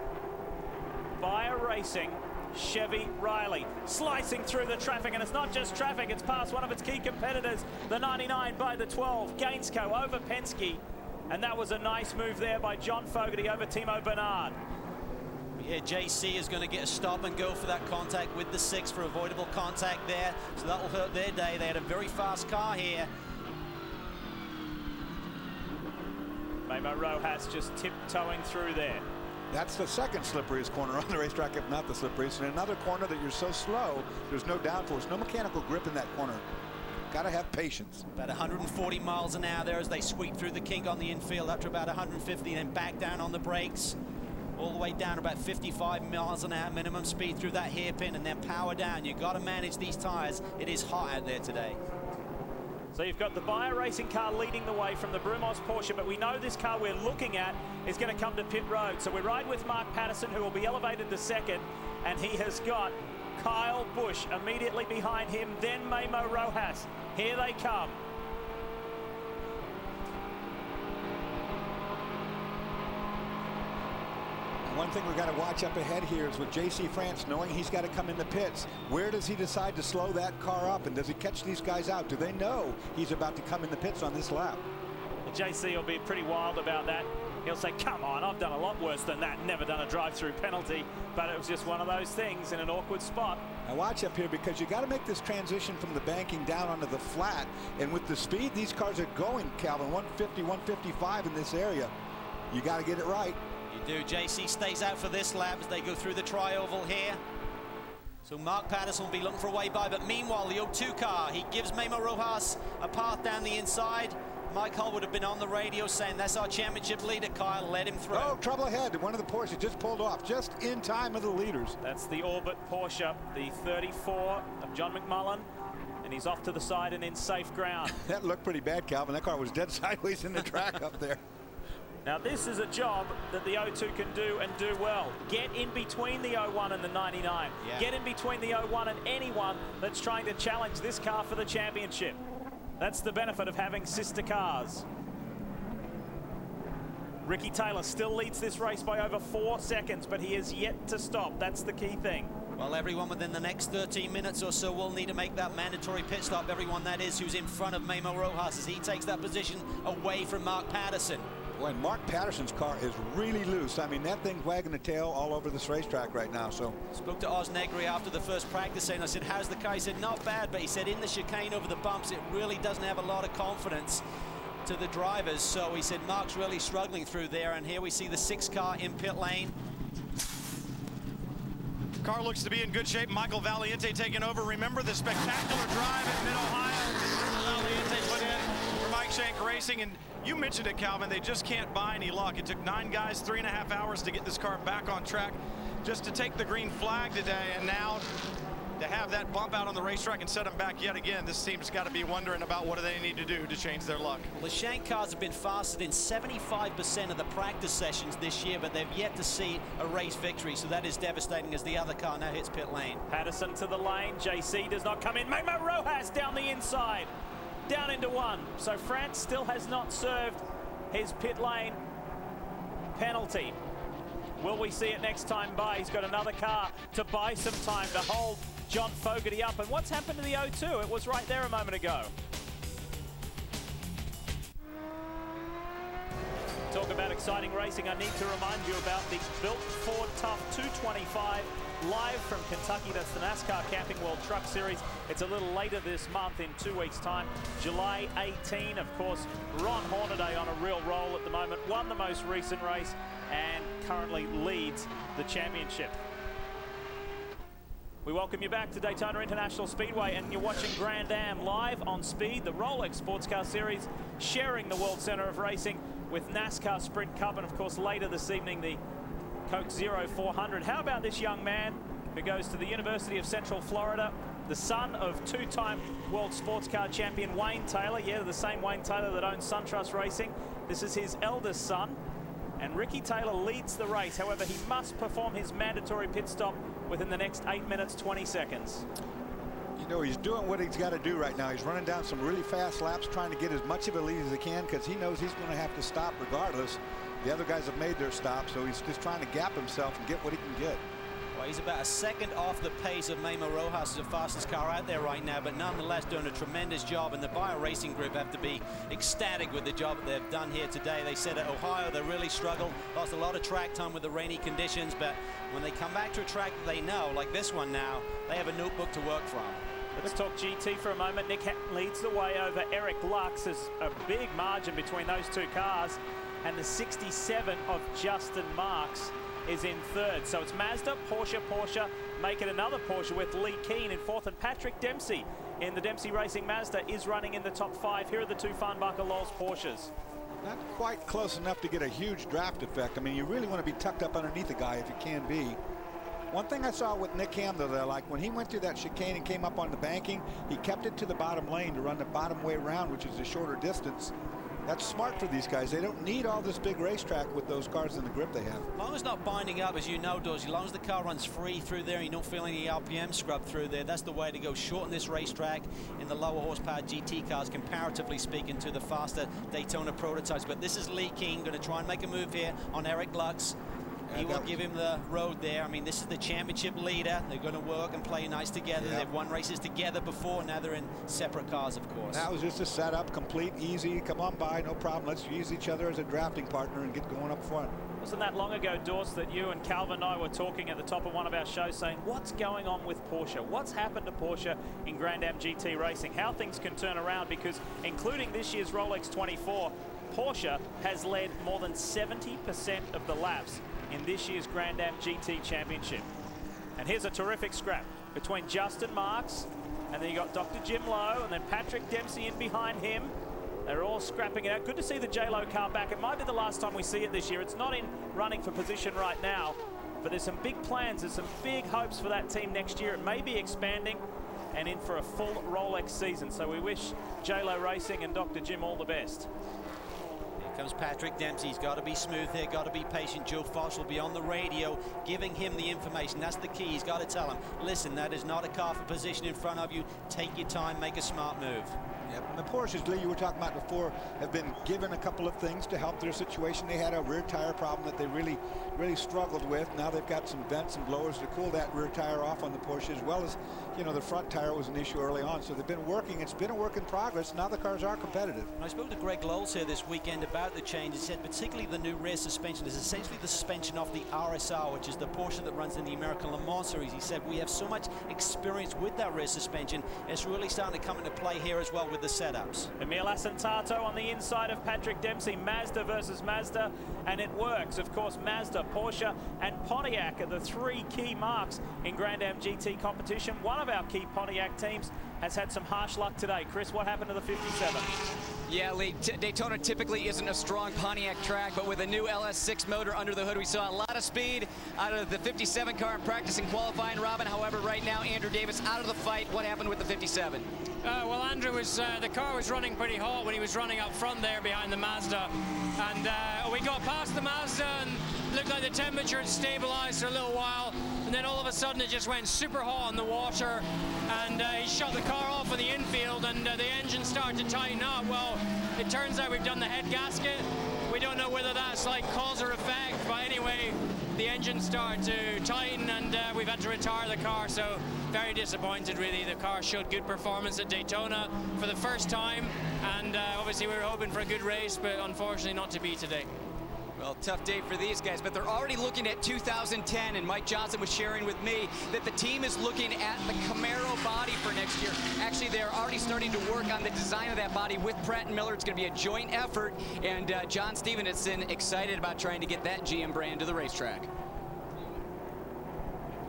Bayer Racing. Chevy Riley slicing through the traffic, and it's not just traffic, it's past one of its key competitors, the 99 by the 12, Gainsco over Penske, and that was a nice move there by John Fogarty over Timo Bernard. Yeah, JC is going to get a stop and go for that contact with the 6 for avoidable contact there, so that will hurt their day. They had a very fast car here. Memo Rojas just tiptoeing through there. That's the second slipperiest corner on the racetrack, if not the slipperiest. And another corner that you're so slow, there's no downforce, no mechanical grip in that corner. Got to have patience. About 140 miles an hour there as they sweep through the kink on the infield up to about 150, then back down on the brakes. All the way down to about 55 miles an hour minimum speed through that hairpin, and then power down. You've got to manage these tires. It is hot out there today. So you've got the Bayer Racing car leading the way from the Brumos Porsche, but we know this car we're looking at is going to come to pit road. So we're riding with Mark Patterson, who will be elevated to 2nd, and he has got Kyle Busch immediately behind him, then Memo Rojas. Here they come. One thing we've got to watch up ahead here is with JC France knowing he's got to come in the pits. Where does he decide to slow that car up, and does he catch these guys out? Do they know he's about to come in the pits on this lap? JC will be pretty wild about that. He'll say, come on, I've done a lot worse than that, never done a drive-through penalty, but it was just one of those things in an awkward spot. Now watch up here, because you got to make this transition from the banking down onto the flat, and with the speed these cars are going, Calvin, 150, 155 in this area, you got to get it right. You do. JC stays out for this lap as they go through the tri-oval here. So Mark Patterson will be looking for a way by, but meanwhile the 02 car, he gives Memo Rojas a path down the inside. Mike Hull would have been on the radio saying, that's our championship leader, Kyle, let him through. Oh, trouble ahead. One of the Porsche just pulled off, just in time of the leaders. That's the Orbit Porsche, the 34 of John McMullen, and he's off to the side and in safe ground. That looked pretty bad, Calvin. That car was dead sideways in the track up there. Now this is a job that the 02 can do and do well. Get in between the 01 and the 99. Yeah. Get in between the 01 and anyone that's trying to challenge this car for the championship. That's the benefit of having sister cars. Ricky Taylor still leads this race by over 4 seconds, but he is yet to stop. That's the key thing. Well, everyone within the next 13 minutes or so will need to make that mandatory pit stop. Everyone, that is, who's in front of Memo Rojas as he takes that position away from Mark Patterson. Boy, Mark Patterson's car is really loose. I mean, that thing's wagging the tail all over this racetrack right now. So spoke to Oz Negri after the first practice, and I said, how's the car? He said, not bad, but he said in the chicane over the bumps, it really doesn't have a lot of confidence to the drivers. So he said Mark's really struggling through there, and here we see the 6 car in pit lane. Car looks to be in good shape. Michael Valiente taking over. Remember the spectacular drive at Mid-Ohio Valiente put in for Mike Shank Racing. And you mentioned it, Calvin. They just can't buy any luck. It took 9 guys 3.5 hours to get this car back on track, just to take the green flag today, and now to have that bump out on the racetrack and set them back yet again. This team's got to be wondering about what do they need to do to change their luck. Well, the Shank cars have been faster in 75% of the practice sessions this year, but they've yet to see a race victory, so that is devastating as the other car now hits pit lane. Patterson to the lane. JC does not come in. Memo Rojas down the inside, down into 1. So France still has not served his pit lane penalty. Will we see it next time by? He's got another car to buy some time to hold John Fogarty up. And what's happened to the 0-2? It was right there a moment ago. Talk about exciting racing. I need to remind you about the Built Ford Tough 225 live from Kentucky. That's the NASCAR Camping World Truck Series. It's a little later this month in 2 weeks' time. July 18, of course, Ron Hornaday on a real roll at the moment. Won the most recent race and currently leads the championship. We welcome you back to Daytona International Speedway, and you're watching Grand Am live on Speed, the Rolex Sports Car Series, sharing the World Center of Racing with NASCAR Sprint Cup, and of course later this evening the Coke Zero 400. How about this young man who goes to the University of Central Florida, the son of 2-time World Sports Car Champion Wayne Taylor, the same Wayne Taylor that owns SunTrust Racing. This is his eldest son, and Ricky Taylor leads the race. However, he must perform his mandatory pit stop within the next 8 minutes, 20 seconds. You know, he's doing what he's got to do right now. He's running down some really fast laps, trying to get as much of a lead as he can, because he knows he's going to have to stop regardless. The other guys have made their stop, so he's just trying to gap himself and get what he can get. Well, he's about a second off the pace of Memo Rojas, the fastest car out there right now, but nonetheless doing a tremendous job, and the Bio Racing Group have to be ecstatic with the job that they've done here today. They said at Ohio they really struggled, lost a lot of track time with the rainy conditions, but when they come back to a track that they know, like this one now, they have a notebook to work from. Let's talk GT for a moment. Nick Hatton leads the way over Eric Lux. There's a big margin between those two cars, and the 67 of Justin Marks is in third. So it's Mazda, Porsche, make it another Porsche with Lee Keen in fourth, and Patrick Dempsey in the Dempsey Racing Mazda is running in the top 5. Here are the two Farnbacher Lowe's Porsches. Not quite close enough to get a huge draft effect. I mean, you really want to be tucked up underneath a guy if you can be. One thing I saw with Nick Ham, though, like when he went through that chicane and came up on the banking, he kept it to the bottom lane to run the bottom way around, which is a shorter distance. That's smart for these guys. They don't need all this big racetrack with those cars in the grip they have. As long as not binding up, as you know, Dorsey, as long as the car runs free through there and you don't feel any RPM scrub through there, that's the way to go. Shorten this racetrack in the lower horsepower GT cars, comparatively speaking, to the faster Daytona prototypes. But this is Lee King going to try and make a move here on Eric Lux. He will give him the road there. I mean, this is the championship leader. They're going to work and play nice together. Yep. They've won races together before. Now they're in separate cars, of course. That was just a setup, complete, easy. Come on by, no problem. Let's use each other as a drafting partner and get going up front. Wasn't that long ago, Dorse, that you and Calvin and I were talking at the top of one of our shows saying, what's going on with Porsche? What's happened to Porsche in Grand Am GT racing? How things can turn around, because including this year's Rolex 24, Porsche has led more than 70% of the laps in this year's Grand Am GT Championship. And here's a terrific scrap between Justin Marks, and then you got Dr. Jim Lowe, and then Patrick Dempsey in behind him. They're all scrapping it out. Good to see the J-Lo car back. It might be the last time we see it this year. It's not in running for position right now, but there's some big plans. There's some big hopes for that team next year. It may be expanding and in for a full Rolex season. So we wish J-Lo Racing and Dr. Jim all the best. Comes Patrick Dempsey. He's got to be smooth here, got to be patient. Joe Fox will be on the radio giving him the information. That's the key. He's got to tell him, listen, that is not a car for position in front of you. Take your time, make a smart move. Yep. And the Porsches, Lee, you were talking about before, have been given a couple of things to help their situation. They had a rear tire problem that they really struggled with. Now they've got some vents and blowers to cool that rear tire off on the Porsche, as well as, you know, the front tire was an issue early on. So they've been working. It's been a work in progress. Now the cars are competitive. I spoke to Greg Lowles here this weekend about about the change. He said particularly the new rear suspension is essentially the suspension of the RSR, which is the Porsche that runs in the American Le Mans Series. He said we have so much experience with that rear suspension, it's really starting to come into play here as well with the setups. Emil Asentato on the inside of Patrick Dempsey. Mazda versus Mazda, and it works. Of course, Mazda, Porsche and Pontiac are the three key marks in Grand Am GT competition. One of our key Pontiac teams has had some harsh luck today. Chris, what happened to the 57? Yeah, Lee, Daytona typically isn't a strong Pontiac track, but with a new LS6 motor under the hood, we saw a lot of speed out of the 57 car in practice and qualifying, Robin. However, right now, Andrew Davis out of the fight. What happened with the 57? Well, Andrew was, the car was running pretty hot when he was running up front there behind the Mazda. And we got past the Mazda and looked like the temperature had stabilized for a little while. And then all of a sudden it just went super hot on the water. And he shut the car off in the infield and the engine started to tighten up. Well, it turns out we've done the head gasket. We don't know whether that's like cause or effect, but anyway, the engine started to tighten and we've had to retire the car. So very disappointed, really. The car showed good performance at Daytona for the first time, and obviously we were hoping for a good race, but unfortunately not to be today. Well, tough day for these guys, but they're already looking at 2010, and Mike Johnson was sharing with me that the team is looking at the Camaro body for next year. Actually, they're already starting to work on the design of that body with Pratt & Miller. It's going to be a joint effort, and John Stevenson excited about trying to get that GM brand to the racetrack.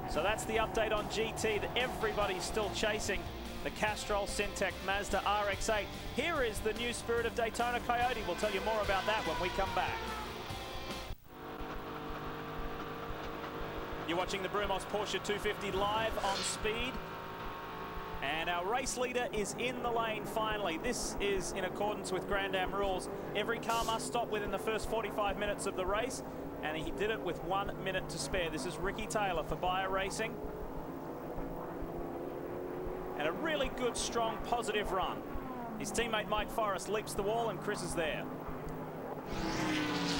So that's the update on GT that everybody's still chasing. The Castrol Syntec Mazda RX-8. Here is the new Spirit of Daytona Coyote. We'll tell you more about that when we come back. You're watching the Brumos Porsche 250 live on Speed. And our race leader is in the lane finally. This is in accordance with Grand Am rules. Every car must stop within the first 45 minutes of the race, and he did it with 1 minute to spare. This is Ricky Taylor for Bayer Racing. And a really good, strong, positive run. His teammate Mike Forrest leaps the wall, and Chris is there.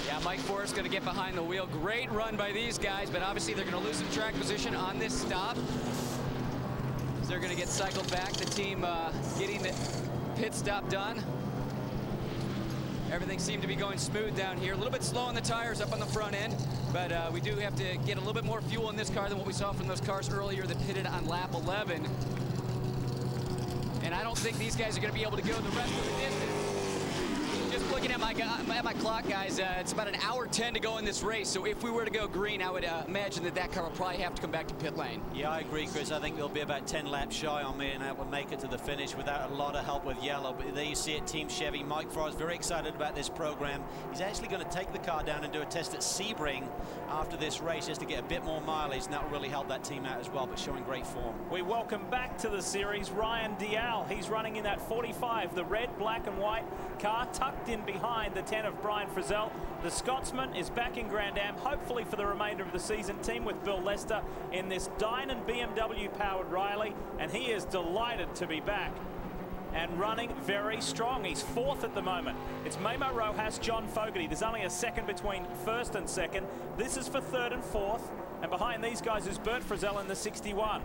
Yeah, Mike Forrest going to get behind the wheel. Great run by these guys, but obviously they're going to lose some track position on this stop. So they're going to get cycled back. The team getting the pit stop done. Everything seemed to be going smooth down here. A little bit slow on the tires up on the front end, but we do have to get a little bit more fuel in this car than what we saw from those cars earlier that pitted on lap 11. And I don't think these guys are going to be able to go the rest of the distance. Just looking at my clock, guys, it's about 1:10 to go in this race. So if we were to go green, I would imagine that car will probably have to come back to pit lane. Yeah, I agree, Chris. I think they'll be about 10 laps shy on me, and that will make it to the finish without a lot of help with yellow. But there you see it, Team Chevy. Mike Forrest very excited about this program. He's actually going to take the car down and do a test at Sebring after this race just to get a bit more mileage, and that will really help that team out as well, but showing great form. We welcome back to the series Ryan Dial. He's running in that 45, the red, black and white car tucked in behind the 10 of Brian Frizzell. The Scotsman is back in Grand Am, hopefully for the remainder of the season. Team with Bill Lester in this Dynon BMW powered Riley, and he is delighted to be back and running very strong. He's fourth at the moment. It's Memo Rojas, John Fogarty. There's only a second between first and second. This is for third and fourth, and behind these guys is Bert Frizzell in the 61.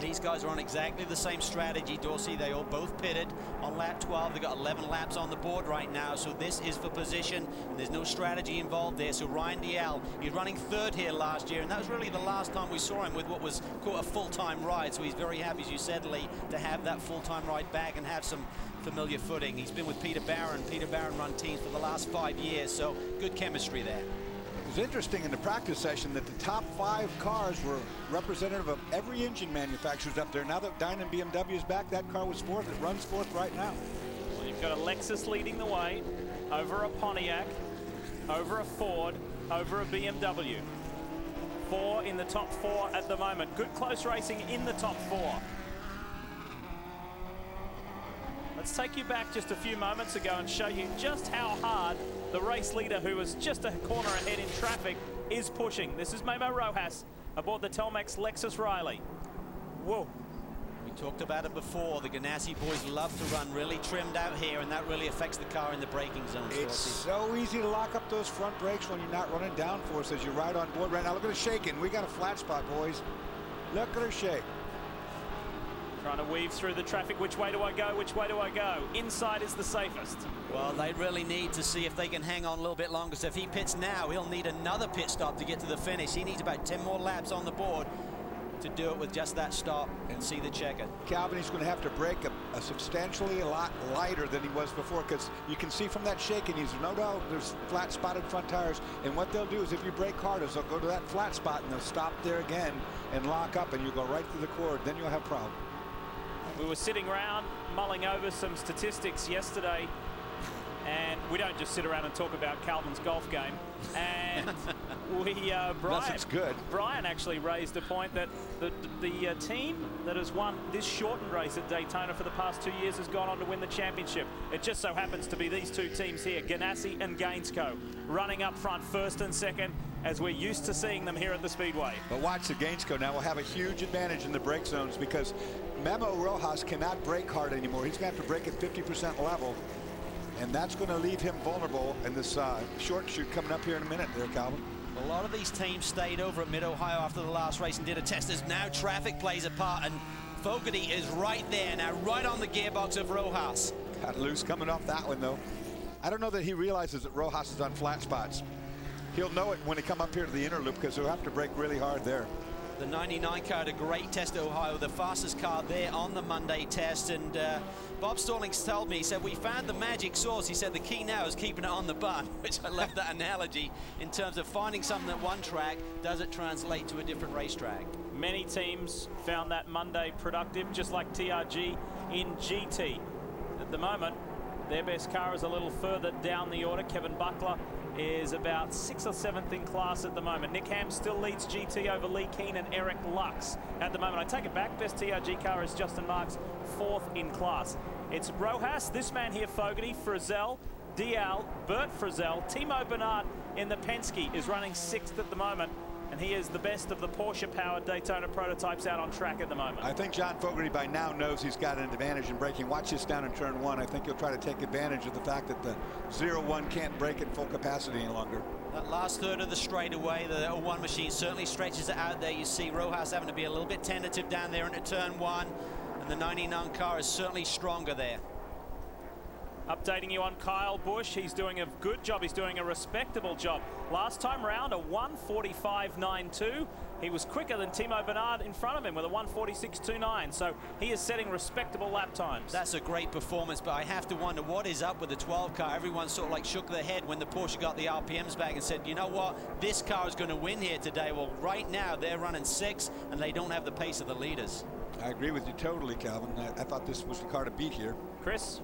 These guys are on exactly the same strategy, Dorsey. They all both pitted on lap 12. They've got 11 laps on the board right now, so this is for position, and there's no strategy involved there. So Ryan Dial, he's running third here last year, and that was really the last time we saw him with what was quite a full-time ride. So he's very happy, as you said, Lee, to have that full-time ride back and have some familiar footing. He's been with Peter Barron. Peter Barron run teams for the last 5 years, so good chemistry there. It was interesting in the practice session that the top 5 cars were representative of every engine manufacturer's up there. Now that Dynon BMW is back, that car was fourth. It runs fourth right now. Well, you've got a Lexus leading the way, over a Pontiac, over a Ford, over a BMW. 4 in the top 4 at the moment. Good close racing in the top 4. Let's take you back just a few moments ago and show you just how hard the race leader, who was just a corner ahead in traffic, is pushing. This is Memo Rojas aboard the Telmex Lexus Riley. Whoa. We talked about it before. The Ganassi boys love to run really trimmed out here, and that really affects the car in the braking zone. It's so easy to lock up those front brakes when you're not running downforce as you ride on board right now. Look at her shaking. We got a flat spot, boys. Look at her shake. Trying to weave through the traffic. Which way do I go? Which way do I go? Inside is the safest. Well, they really need to see if they can hang on a little bit longer. So if he pits now, he'll need another pit stop to get to the finish. He needs about 10 more laps on the board to do it with just that stop and see the checker. Calvin, he's going to have to brake a substantially a lot lighter than he was before, because you can see from that shaking, he's no doubt there's flat spotted front tires, and what they'll do is if you brake hard is they'll go to that flat spot and they'll stop there again and lock up, and you go right through the cord. Then you'll have a problem. We were sitting around mulling over some statistics yesterday, and we don't just sit around and talk about Calvin's golf game. And Nothing's good. Brian actually raised a point that the team that has won this shortened race at Daytona for the past 2 years has gone on to win the championship. It just so happens to be these two teams here, Ganassi and Gainesco, running up front first and second, as we're used to seeing them here at the Speedway. But watch the Gainesco now will have a huge advantage in the brake zones, because Memo Rojas cannot brake hard anymore. He's going to have to brake at 50% level, and that's going to leave him vulnerable in this short shoot coming up here in a minute there, Calvin. A lot of these teams stayed over at Mid-Ohio after the last race and did a test. As now traffic plays a part, and Fogarty is right there now, right on the gearbox of Rojas. Got loose coming off that one, though. I don't know that he realizes that Rojas is on flat spots. He'll know it when he come up here to the inner loop, because he'll have to brake really hard there. The 99 car had a great test at Ohio, the fastest car there on the Monday test, and Bob Stallings told me, he said, we found the magic sauce. He said the key now is keeping it on the bun, which I love that analogy in terms of finding something at one track, does it translate to a different racetrack? Many teams found that Monday productive, just like TRG in GT. At the moment, their best car is a little further down the order. Kevin Buckler is about 6th or 7th in class at the moment. Nick Ham still leads GT over Lee Keen and Eric Lux at the moment. I take it back, best TRG car is Justin Marks, 4th in class. It's Rojas, this man here, Fogarty, Frizzell, Dial, Bert Frizzell, Timo Bernard in the Penske is running 6th at the moment, and he is the best of the Porsche-powered Daytona prototypes out on track at the moment. I think John Fogarty by now knows he's got an advantage in braking. Watch this down in turn 1. I think he'll try to take advantage of the fact that the 0-1 can't brake at full capacity any longer. That last third of the straightaway, the 01 machine certainly stretches it out there. You see Rojas having to be a little bit tentative down there into turn 1, and the 99 car is certainly stronger there. Updating you on Kyle Busch, he's doing a good job, he's doing a respectable job. Last time round, a 1:45.92. He was quicker than Timo Bernard in front of him with a 1:46.29, so he is setting respectable lap times. That's a great performance, but I have to wonder what is up with the 12 car. Everyone sort of like shook their head when the Porsche got the RPMs back and said, you know what, this car is going to win here today. Well, right now they're running 6th and they don't have the pace of the leaders. I agree with you totally, Calvin. I thought this was the car to beat here. Chris?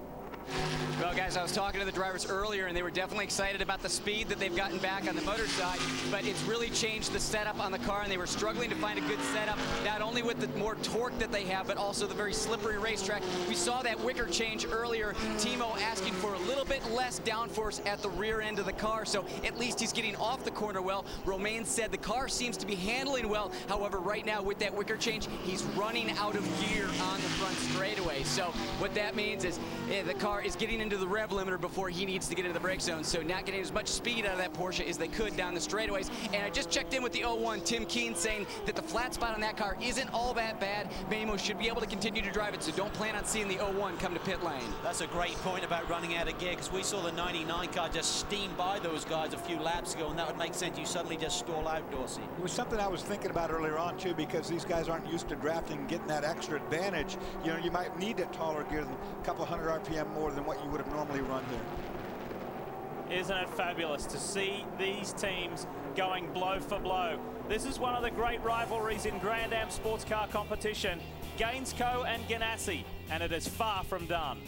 Well, guys, I was talking to the drivers earlier, and they were definitely excited about the speed that they've gotten back on the motor side, but it's really changed the setup on the car, and they were struggling to find a good setup, not only with the more torque that they have, but also the very slippery racetrack. We saw that wicker change earlier. Timo asking for a little bit less downforce at the rear end of the car, so at least he's getting off the corner well. Romain said the car seems to be handling well. However, right now with that wicker change, he's running out of gear on the front straightaway. So what that means is the car is getting into the rev limiter before he needs to get into the brake zone, so not getting as much speed out of that Porsche as they could down the straightaways. And I just checked in with the 01, Tim Keen, saying that the flat spot on that car isn't all that bad. Mamo should be able to continue to drive it, so don't plan on seeing the 01 come to pit lane. That's a great point about running out of gear, because we saw the 99 car just steam by those guys a few laps ago, and that would make sense. You suddenly just stall out, Dorsey. It was something I was thinking about earlier on, too, because these guys aren't used to drafting and getting that extra advantage. You know, you might need a taller gear than a couple hundred RPM more than what you would have normally run here. Isn't it fabulous to see these teams going blow for blow? This is one of the great rivalries in Grand Am sports car competition, Gainesco and Ganassi, and it is far from done.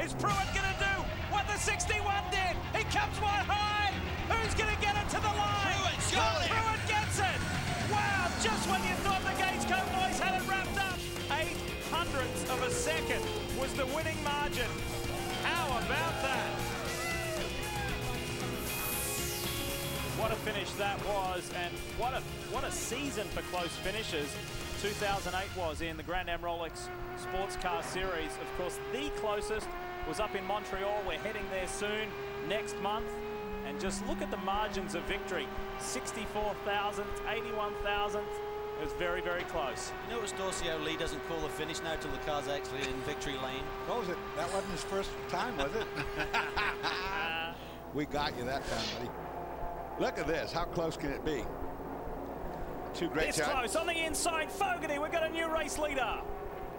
Is Pruitt going to do what the 61 did? He comes one high. Who's going to get it to the line? Pruitt gets it. Wow, just when you thought the Gainesco boys had it wrapped up. 0.08 of a second was the winning margin. How about that? What a finish that was, and what a season for close finishes 2008 was in the Grand Am Rolex Sports Car Series. Of course, the closest was up in Montreal. We're heading there soon next month. And just look at the margins of victory. 64,000, 81,000. It was very, very close. You notice Dorsey Lee doesn't call the finish now till the car's actually in victory lane. What was it? That wasn't his first time, was it? We got you that time, buddy. Look at this. How close can it be? Two great It's close on the inside. Fogarty, we've got a new race leader.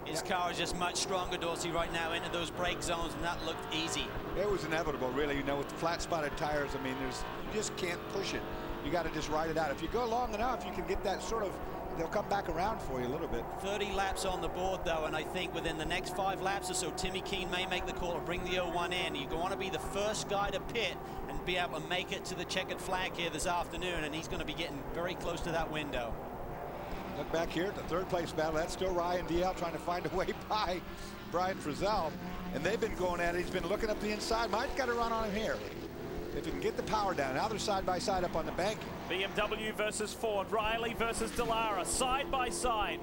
His car is just much stronger, Dorsey, right now into those brake zones, and that looked easy. It was inevitable, really. You know, with the flat-spotted tires, I mean, you just can't push it. You got to just ride it out. If you go long enough, you can get that sort of, they'll come back around for you a little bit. 30 laps on the board, though, and I think within the next 5 laps or so, Timmy Keane may make the call to bring the 01 in. You want to be the first guy to pit and be able to make it to the checkered flag here this afternoon, and he's going to be getting very close to that window. Look back here at the third place battle. That's still Ryan DL trying to find a way by Brian Frizzell. And they've been going at it. He's been looking up the inside. Mike's got to run on him here. If he can get the power down. Now they're side by side up on the bank. BMW versus Ford. Riley versus Dallara. Side by side.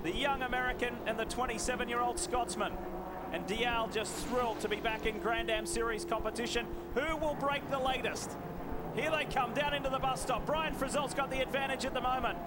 The young American and the 27-year-old Scotsman. And Dial just thrilled to be back in Grand Am Series competition. Who will break the latest? Here they come down into the bus stop. Brian Frizzell's got the advantage at the moment.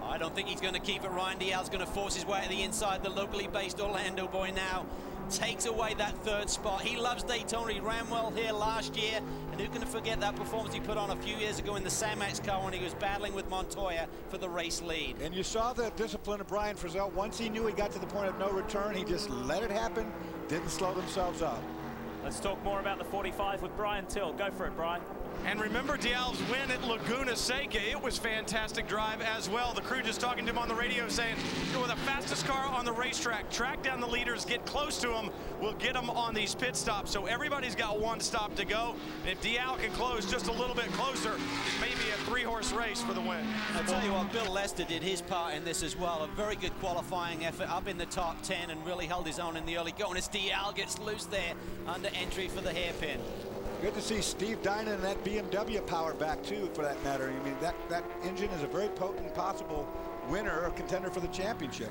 I don't think he's going to keep it. Ryan Dial's going to force his way to the inside. The locally based Orlando boy now takes away that third spot. He loves Daytona. He ran well here last year. And who can forget that performance he put on a few years ago in the Sam-Max car when he was battling with Montoya for the race lead. And you saw the discipline of Brian Frizzell. Once he knew he got to the point of no return, he just let it happen, didn't slow themselves up. Let's talk more about the 45 with Brian Till. Go for it, Brian. And remember Dial's win at Laguna Seca. It was fantastic drive as well. The crew just talking to him on the radio saying, you're the fastest car on the racetrack. Track down the leaders, get close to them. We'll get them on these pit stops. So everybody's got one stop to go. And if Dial can close just a little bit closer, it may be a 3-horse race for the win. I'll tell you what, Bill Lester did his part in this as well. A very good qualifying effort up in the top 10 and really held his own in the early going as Dial gets loose there under entry for the hairpin. Good to see Steve Dynan and that BMW power back too, for that matter. I mean, that engine is a very potent possible winner or contender for the championship.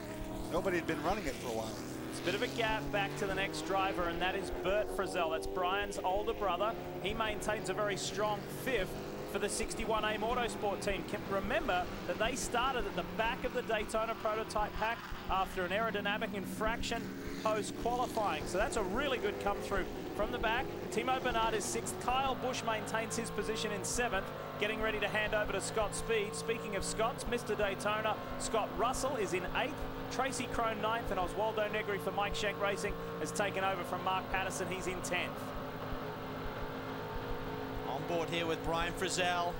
Nobody had been running it for a while. It's a bit of a gap back to the next driver, and that is Bert Frizzell. That's Brian's older brother. He maintains a very strong 5th for the 61A Motorsport team. Remember that they started at the back of the Daytona prototype pack after an aerodynamic infraction post-qualifying. So that's a really good come through from the back. Timo Bernard is 6th. Kyle Busch maintains his position in 7th, getting ready to hand over to Scott Speed. Speaking of Scots, Mr. Daytona, Scott Russell is in 8th. Tracy Crone 9th, and Oswaldo Negri for Mike Schenck Racing has taken over from Mark Patterson. He's in 10th. On board here with Brian Frizzell.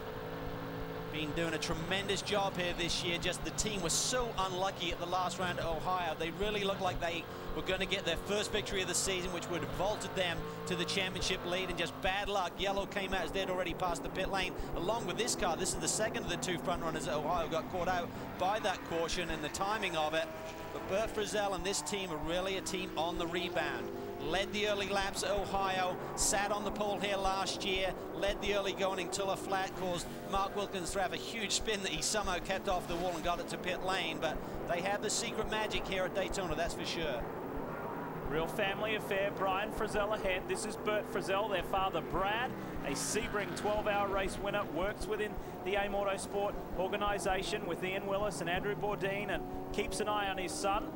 Been doing a tremendous job here this year. Just the team was so unlucky at the last round at Ohio. They really looked like they were going to get their first victory of the season, which would have vaulted them to the championship lead, and just bad luck. Yellow came out as they'd already passed the pit lane. Along with this car, this is the second of the 2 front runners at Ohio got caught out by that caution and the timing of it. But Bert Frizzell and this team are really a team on the rebound. Led the early laps at Ohio, sat on the pole here last year, led the early going until a flat caused Mark Wilkins to have a huge spin that he somehow kept off the wall and got it to pit lane. But they have the secret magic here at Daytona, that's for sure. Real family affair. Brian Frizzell ahead. This is Bert Frizzell, their father Brad, a Sebring 12-hour race winner, works within the A Motorsport organisation with Ian Willis and Andrew Bourdin, and keeps an eye on his son.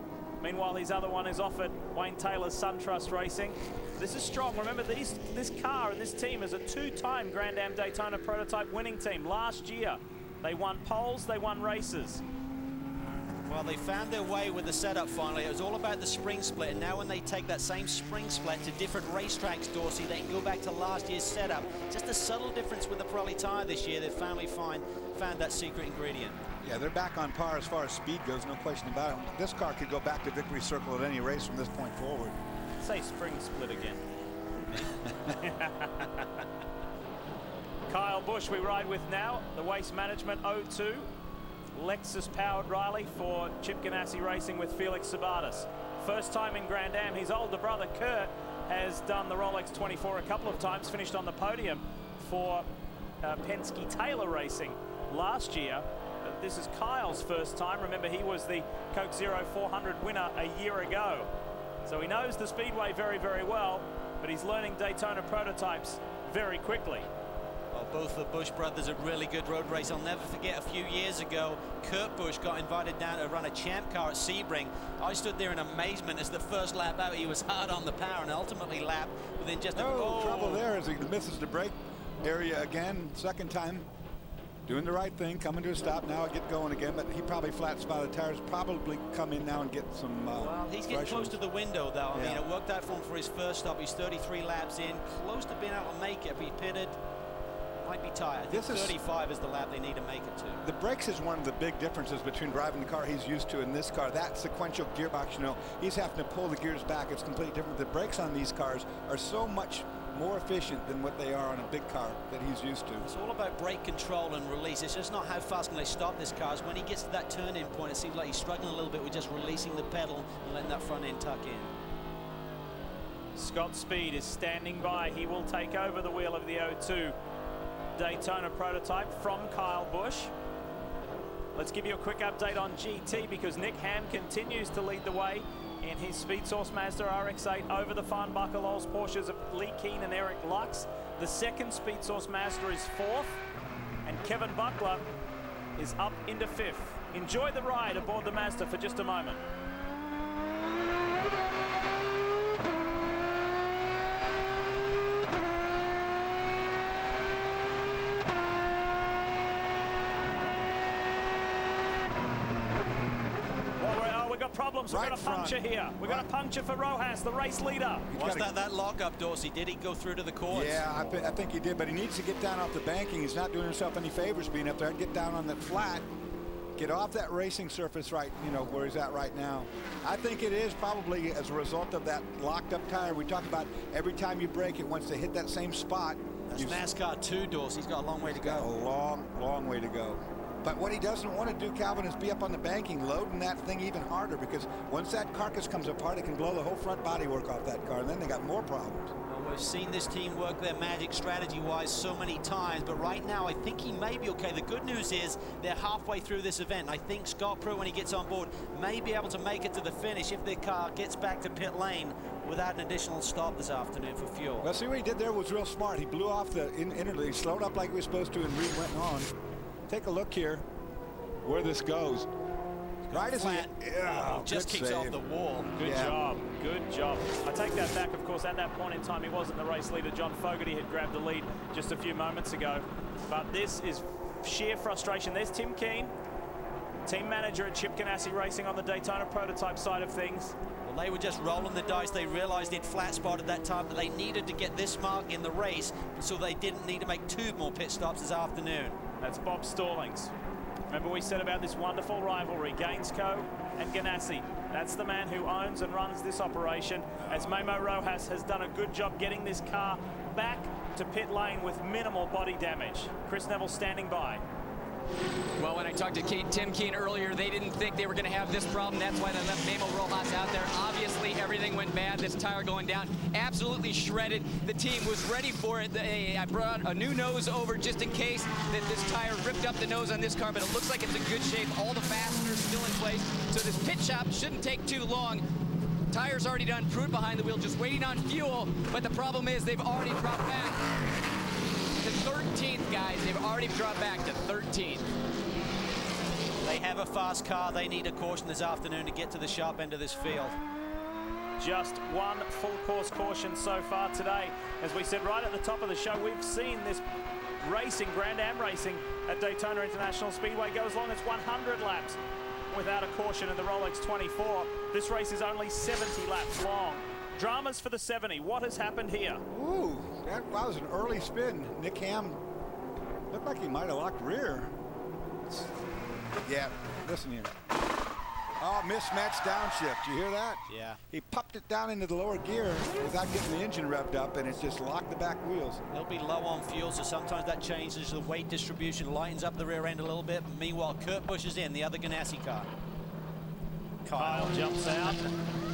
Meanwhile, his other one is off at Wayne Taylor's SunTrust Racing. This is strong. Remember, this car and this team is a 2-time Grand Am Daytona prototype winning team. Last year, they won poles, they won races. Well, they found their way with the setup finally. It was all about the spring split, and now when they take that same spring split to different racetracks, Dorsey, they can go back to last year's setup. Just a subtle difference with the Pirelli tire this year. They finally found that secret ingredient. Yeah, they're back on par as far as speed goes, no question about it. This car could go back to victory circle at any race from this point forward. Say spring split again. Kyle Busch we ride with now, the Waste Management 02. Lexus-powered Riley for Chip Ganassi Racing with Felix Sabates. First time in Grand Am. His older brother, Kurt, has done the Rolex 24 a couple of times, finished on the podium for Penske Taylor Racing last year. This is Kyle's first time. Remember, he was the Coke Zero 400 winner a year ago. So he knows the Speedway very, very well, but he's learning Daytona prototypes very quickly. Well, both the Busch brothers are really good road race. I'll never forget a few years ago, Kurt Busch got invited down to run a champ car at Sebring. I stood there in amazement as the first lap out, he was hard on the power and ultimately lapped within just trouble there as he misses the brake area again, second time. Doing the right thing, coming to a stop. Now I get going again, but he probably flat spotted tires. Probably come in now and get some. Well, he's getting close to the window, though. I mean, it worked out for him for his first stop. He's 33 laps in, close to being able to make it. If he pitted, might be tired. I think 35 is the lap they need to make it to. The brakes is one of the big differences between driving the car he's used to and this car. That sequential gearbox, you know, he's having to pull the gears back. It's completely different. The brakes on these cars are so much more efficient than what they are on a big car that he's used to. It's all about brake control and release. It's just not how fast can they stop this car. It's when he gets to that turn-in point, it seems like he's struggling a little bit with just releasing the pedal and letting that front end tuck in. Scott Speed is standing by. He will take over the wheel of the 02 Daytona prototype from Kyle Busch. Let's give you a quick update on GT because Nick Ham continues to lead the way in his Speed Source Mazda RX-8 over the Farnbacher Lowe's Porsches of Lee Keen and Eric Lux. The second Speed Source Mazda is fourth, and Kevin Buckler is up into fifth. Enjoy the ride aboard the Mazda for just a moment. Problems. We're going to puncture here. We're going to puncture for Rojas, the race leader. Was that lock-up, Dorsey? Did he go through to the courts? Yeah, I think he did, but he needs to get down off the banking. He's not doing himself any favors being up there. Get down on that flat, get off that racing surface right, you know, where he's at right now. I think it is probably as a result of that locked-up tire. We talk about every time you brake, it wants to hit that same spot. That's NASCAR 2, Dorsey. He's got a long way to go. A long, long way to go. But what he doesn't want to do, Calvin, is be up on the banking, loading that thing even harder, because once that carcass comes apart, it can blow the whole front body work off that car, and then they got more problems. Well, we've seen this team work their magic strategy-wise so many times, but right now I think he may be okay. The good news is they're halfway through this event. I think Scott Pruitt, when he gets on board, may be able to make it to the finish if their car gets back to pit lane without an additional stop this afternoon for fuel. Well, see what he did there was real smart. He blew off the interlude, he slowed up like he was supposed to, and Reed went on. Take a look here where this goes. Right as just kicks off the wall. Good job. Good job. I take that back, of course. At that point in time, he wasn't the race leader. John Fogarty had grabbed the lead just a few moments ago. But this is sheer frustration. There's Tim Keen, team manager at Chip Ganassi Racing on the Daytona prototype side of things. Well, they were just rolling the dice. They realized they'd flat spotted that time, that they needed to get this mark in the race, so they didn't need to make 2 more pit stops this afternoon. That's Bob Stallings. Remember we said about this wonderful rivalry, Gainsco and Ganassi. That's the man who owns and runs this operation, as Memo Rojas has done a good job getting this car back to pit lane with minimal body damage. Chris Neville standing by. Well, when I talked to Tim Keen earlier, they didn't think they were going to have this problem. That's why they left Memo Rojas out there. Obviously, everything went bad. This tire going down, absolutely shredded. The team was ready for it. I brought a new nose over just in case that this tire ripped up the nose on this car, but it looks like it's in good shape. All the fasteners still in place, so this pit shop shouldn't take too long. Tire's already done, Pruitt behind the wheel, just waiting on fuel, but the problem is they've already dropped back to 13th, guys. They've already dropped back to 13th. They have a fast car. They need a caution this afternoon to get to the sharp end of this field. Just one full course caution so far today. As we said right at the top of the show, we've seen this racing, Grand Am racing at Daytona International Speedway go as long as 100 laps without a caution in the Rolex 24. This race is only 70 laps long. Dramas for the 70. What has happened here? Ooh, that was an early spin. Nick Ham looked like he might have locked rear. Yeah, listen here. Oh, mismatched downshift. You hear that? Yeah. He popped it down into the lower gear without getting the engine revved up, and it's just locked the back wheels. They'll be low on fuel, so sometimes that changes the weight distribution, lightens up the rear end a little bit. Meanwhile, Kurt Busch is in, the other Ganassi car. Kyle jumps out.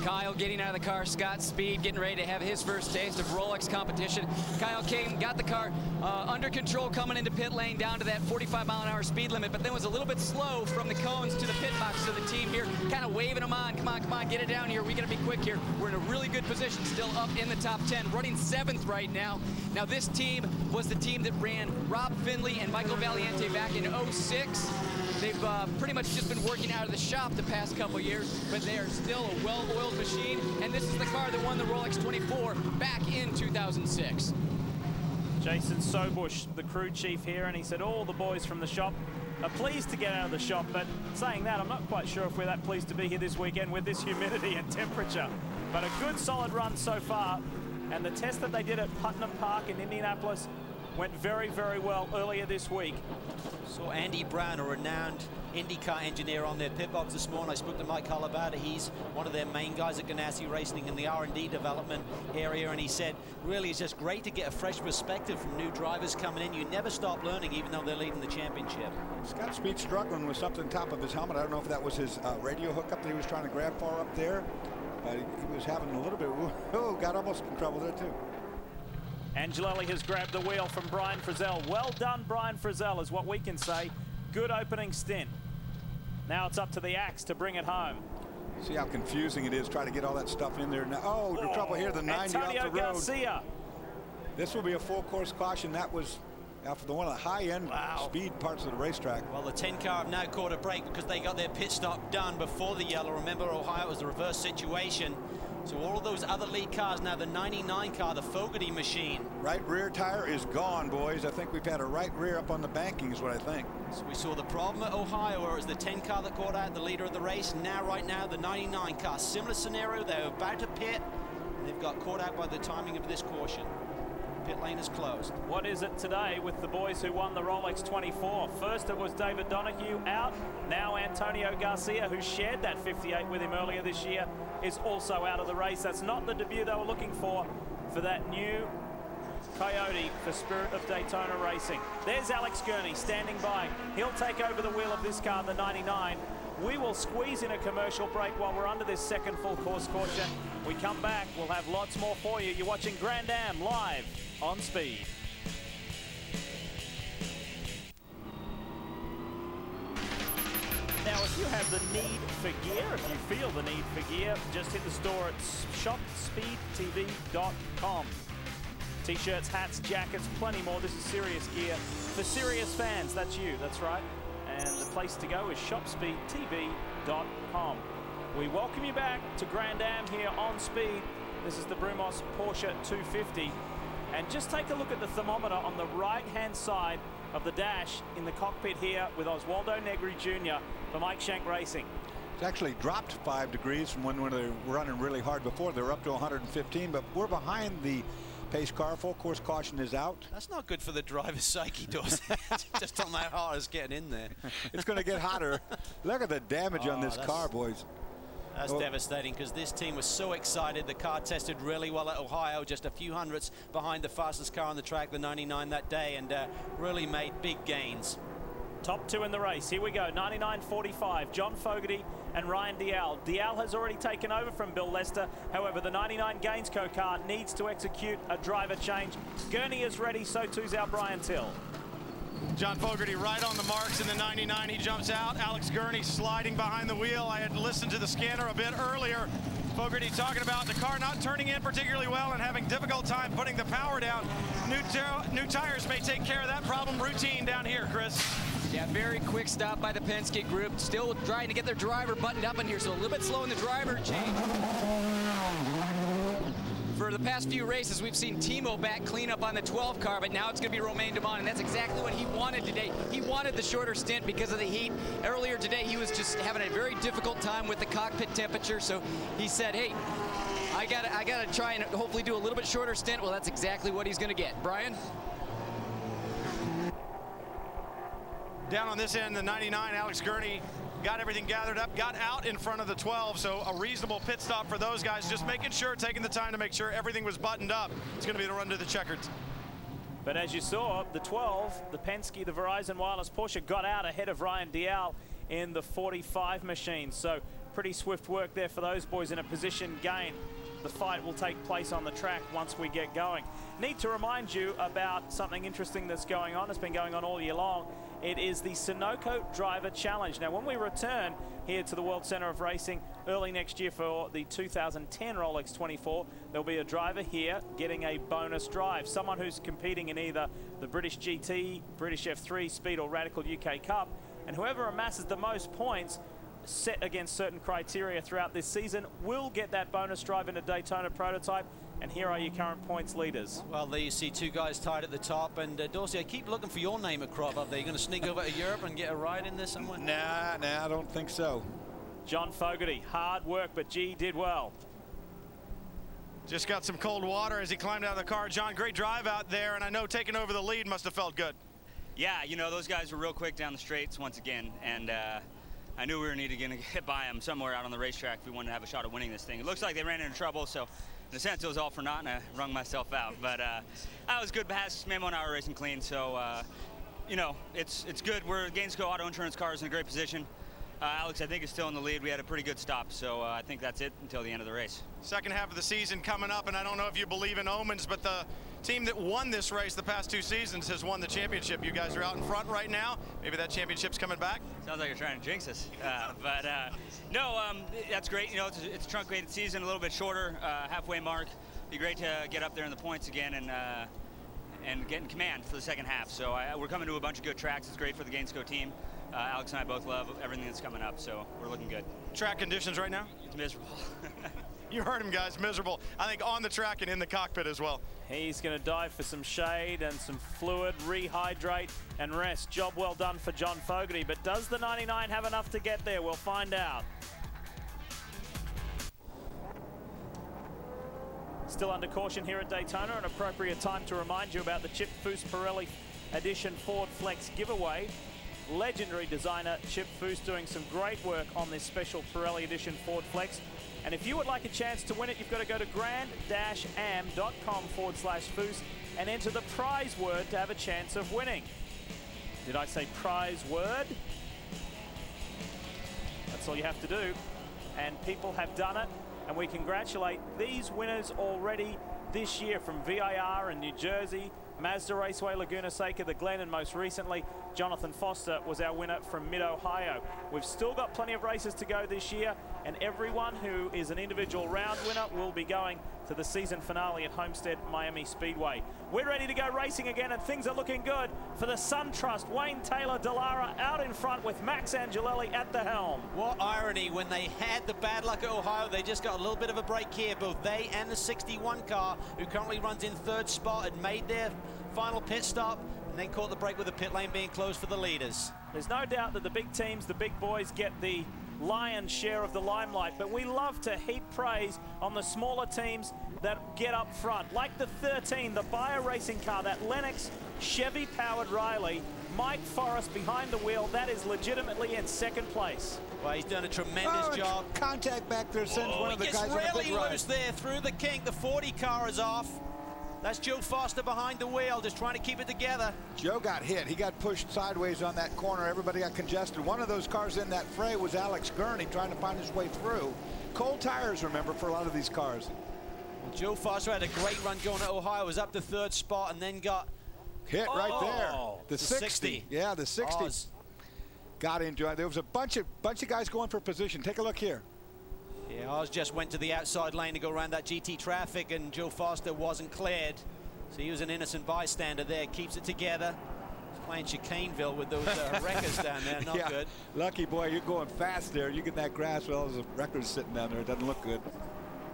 Kyle getting out of the car, Scott Speed getting ready to have his first taste of Rolex competition. Kyle came, got the car under control coming into pit lane down to that 45-mile-an-hour speed limit, but then was a little bit slow from the cones to the pit box. So the team here kind of waving them on. Come on, come on, get it down here. We got to be quick here. We're in a really good position, still up in the top 10, running 7th right now. Now this team was the team that ran Rob Finley and Michael Valiente back in 06. They've pretty much just been working out of the shop the past couple years, but they are still a well-oiled machine, and this is the car that won the Rolex 24 back in 2006. Jason Sobush, the crew chief here, and he said all the boys from the shop are pleased to get out of the shop, but saying that, I'm not quite sure if we're that pleased to be here this weekend with this humidity and temperature. But a good solid run so far, and the test that they did at Putnam Park in Indianapolis went very, very well earlier this week. Saw Andy Brown, a renowned IndyCar engineer, on their pit box this morning. I spoke to Mike Hull about it. He's one of their main guys at Ganassi Racing in the R&D development area, and he said really it's just great to get a fresh perspective from new drivers coming in. You never stop learning, even though they're leading the championship. Scott Speed struggling with something on top of his helmet. I don't know if that was his radio hookup that he was trying to grab far up there, but he was having a little bit, got almost in trouble there too. Angelelli has grabbed the wheel from Brian Frizzell. Well done, Brian Frizzell, is what we can say. Good opening stint. Now it's up to the Axe to bring it home. See how confusing it is trying to get all that stuff in there. Now, the trouble here, the 90 off the road. Garcia. This will be a full course caution. That was after the one of the high-end speed parts of the racetrack. Well, the 10 car have now caught a break because they got their pit stop done before the yellow. Remember, Ohio was the reverse situation. So all of those other lead cars, now the 99 car, the Fogarty machine. Right rear tire is gone, boys. I think we've had a right rear up on the banking is what I think. So we saw the problem at Ohio where it was the 10 car that caught out the leader of the race. Now, right now, the 99 car. Similar scenario, they're about to pit, and they've got caught out by the timing of this caution. Pit lane is closed. What is it today with the boys who won the Rolex 24? First it was David Donahue out. Now Antonio Garcia, who shared that 58 with him earlier this year, is also out of the race. That's not the debut they were looking for that new Coyote for Spirit of Daytona Racing. There's Alex Gurney standing by. He'll take over the wheel of this car, the 99. We will squeeze in a commercial break while we're under this second full course caution. We come back, we'll have lots more for you. You're watching Grand Am live on Speed. Now, if you have the need for gear, if you feel the need for gear, just hit the store at shopspeedtv.com. T-shirts, hats, jackets, plenty more. This is serious gear for serious fans. That's you, that's right. And the place to go is shopspeedtv.com. We welcome you back to Grand Am here on Speed. This is the Brumos Porsche 250. And just take a look at the thermometer on the right-hand side of the dash in the cockpit here with Oswaldo Negri Jr. for Mike Shank Racing. It's actually dropped 5 degrees from when they were running really hard before. They were up to 115, but we're behind the pace car. Full course caution is out. That's not good for the driver's psyche, Dawson. Just on my heart is getting in there. It's going to get hotter. Look at the damage on this car, boys. That's devastating because this team was so excited. The car tested really well at Ohio, just a few hundredths behind the fastest car on the track, the 99 that day, and really made big gains. Top 2 in the race. Here we go. 99.45. John Fogarty and Ryan Dial. Dial has already taken over from Bill Lester. However, the 99 Gainsco car needs to execute a driver change. Gurney is ready. So too's our Brian Till. John Fogarty right on the marks in the 99. He jumps out. Alex Gurney sliding behind the wheel. I had listened to the scanner a bit earlier. Fogarty talking about the car not turning in particularly well and having difficult time putting the power down. New tires may take care of that problem. Routine down here, Chris. Yeah, very quick stop by the Penske group. Still trying to get their driver buttoned up in here, so a little bit slow in the driver change. For the past few races, we've seen Timo back clean up on the 12 car, but now it's going to be Romain Dumont, and that's exactly what he wanted today. He wanted the shorter stint because of the heat. Earlier today, he was just having a very difficult time with the cockpit temperature, so he said, hey, I gotta try and hopefully do a little bit shorter stint. Well, that's exactly what he's going to get. Brian? Down on this end, the 99, Alex Gurney got everything gathered up, got out in front of the 12, so a reasonable pit stop for those guys, just making sure, taking the time to make sure everything was buttoned up. It's going to be the run to the checkered. But as you saw, the 12, the Penske, the Verizon Wireless Porsche got out ahead of Ryan Dial in the 45 machine. So Pretty swift work there for those boys in a position gain. The fight will take place on the track once we get going. Need to remind you about something interesting that's going on. It's been going on all year long. It is the Sunoco Driver Challenge. Now, when we return here to the World Center of Racing early next year for the 2010 Rolex 24, there'll be a driver here getting a bonus drive. Someone who's competing in either the British GT, British F3, Speed or Radical UK Cup. And whoever amasses the most points set against certain criteria throughout this season will get that bonus drive in a Daytona prototype. And here are your current points leaders. Well, there you see two guys tied at the top. And Dorsey, I keep looking for your name to crop up there. You're going to sneak over to Europe and get a ride in there somewhere? Nah, I don't think so. John Fogarty, hard work, but G did well. Just got some cold water as he climbed out of the car. John, great drive out there, and I know taking over the lead must have felt good. Yeah, you know, those guys were real quick down the straights once again, and I knew we were needing to get by them somewhere out on the racetrack if we wanted to have a shot at winning this thing. It looks like they ran into trouble, so in a sense it was all for naught, and I wrung myself out. But that was good pass. Memo and I were racing clean, so you know, it's good. We're Gainesco Auto Insurance cars in a great position. Alex, I think, is still in the lead. We had a pretty good stop, so I think that's it until the end of the race. Second half of the season coming up, and I don't know if you believe in omens, but the team that won this race the past 2 seasons has won the championship. You guys are out in front right now. Maybe that championship's coming back. Sounds like you're trying to jinx us. No, that's great. You know, it's a truncated season, a little bit shorter, halfway mark. Be great to get up there in the points again and get in command for the second half. So we're coming to a bunch of good tracks. It's great for the Gainesco team. Alex and I both love everything that's coming up, so we're looking good. Track conditions right now? It's miserable. You heard him, guys, miserable. I think on the track and in the cockpit as well. He's going to dive for some shade and some fluid, rehydrate and rest. Job well done for John Fogarty, but does the 99 have enough to get there? We'll find out. Still under caution here at Daytona, an appropriate time to remind you about the Chip Foose Pirelli Edition Ford Flex giveaway. Legendary designer Chip Foose doing some great work on this special Pirelli Edition Ford Flex. And if you would like a chance to win it, you've got to go to grand-am.com/Foose and enter the prize word to have a chance of winning. Did I say prize word? That's all you have to do. And people have done it. And we congratulate these winners already this year from VIR in New Jersey, Mazda Raceway, Laguna Seca, the Glen, and most recently, Jonathan Foster was our winner from Mid-Ohio. We've still got plenty of races to go this year, and everyone who is an individual round winner will be going to the season finale at Homestead Miami Speedway. We're ready to go racing again, and things are looking good for the SunTrust. Wayne Taylor Dallara out in front with Max Angelelli at the helm. What irony, when they had the bad luck at Ohio, they just got a little bit of a break here. Both they and the 61 car, who currently runs in third spot, had made their final pit stop and then caught the break with the pit lane being closed for the leaders. There's no doubt that the big teams, the big boys, get the lion's share of the limelight, but we love to heap praise on the smaller teams that get up front, like the 13, the Bayer racing car, that Lennox Chevy-powered Riley. Mike Forrest behind the wheel, that is legitimately in second place. Well, he's done a tremendous job. Contact back there sends one of the guys on a big really ride. loose there through the kink. The 40 car is off. That's Joe Foster behind the wheel, just trying to keep it together. Joe got hit. He got pushed sideways on that corner. Everybody got congested. One of those cars in that fray was Alex Gurney trying to find his way through. Cold tires, remember, for a lot of these cars. Well, Joe Foster had a great run going to Ohio, was up to third spot, and then got hit right there. The 60. Yeah, the 60. Oz. Got into it. There was a bunch of guys going for position. Take a look here. Yeah, Oz just went to the outside lane to go around that GT traffic, and Joe Foster wasn't cleared. So he was an innocent bystander there, keeps it together. He's playing Chicaneville with those wreckers down there, not good. Lucky boy, you're going fast there. You get that grass, well, there's a wreckers sitting down there. It doesn't look good.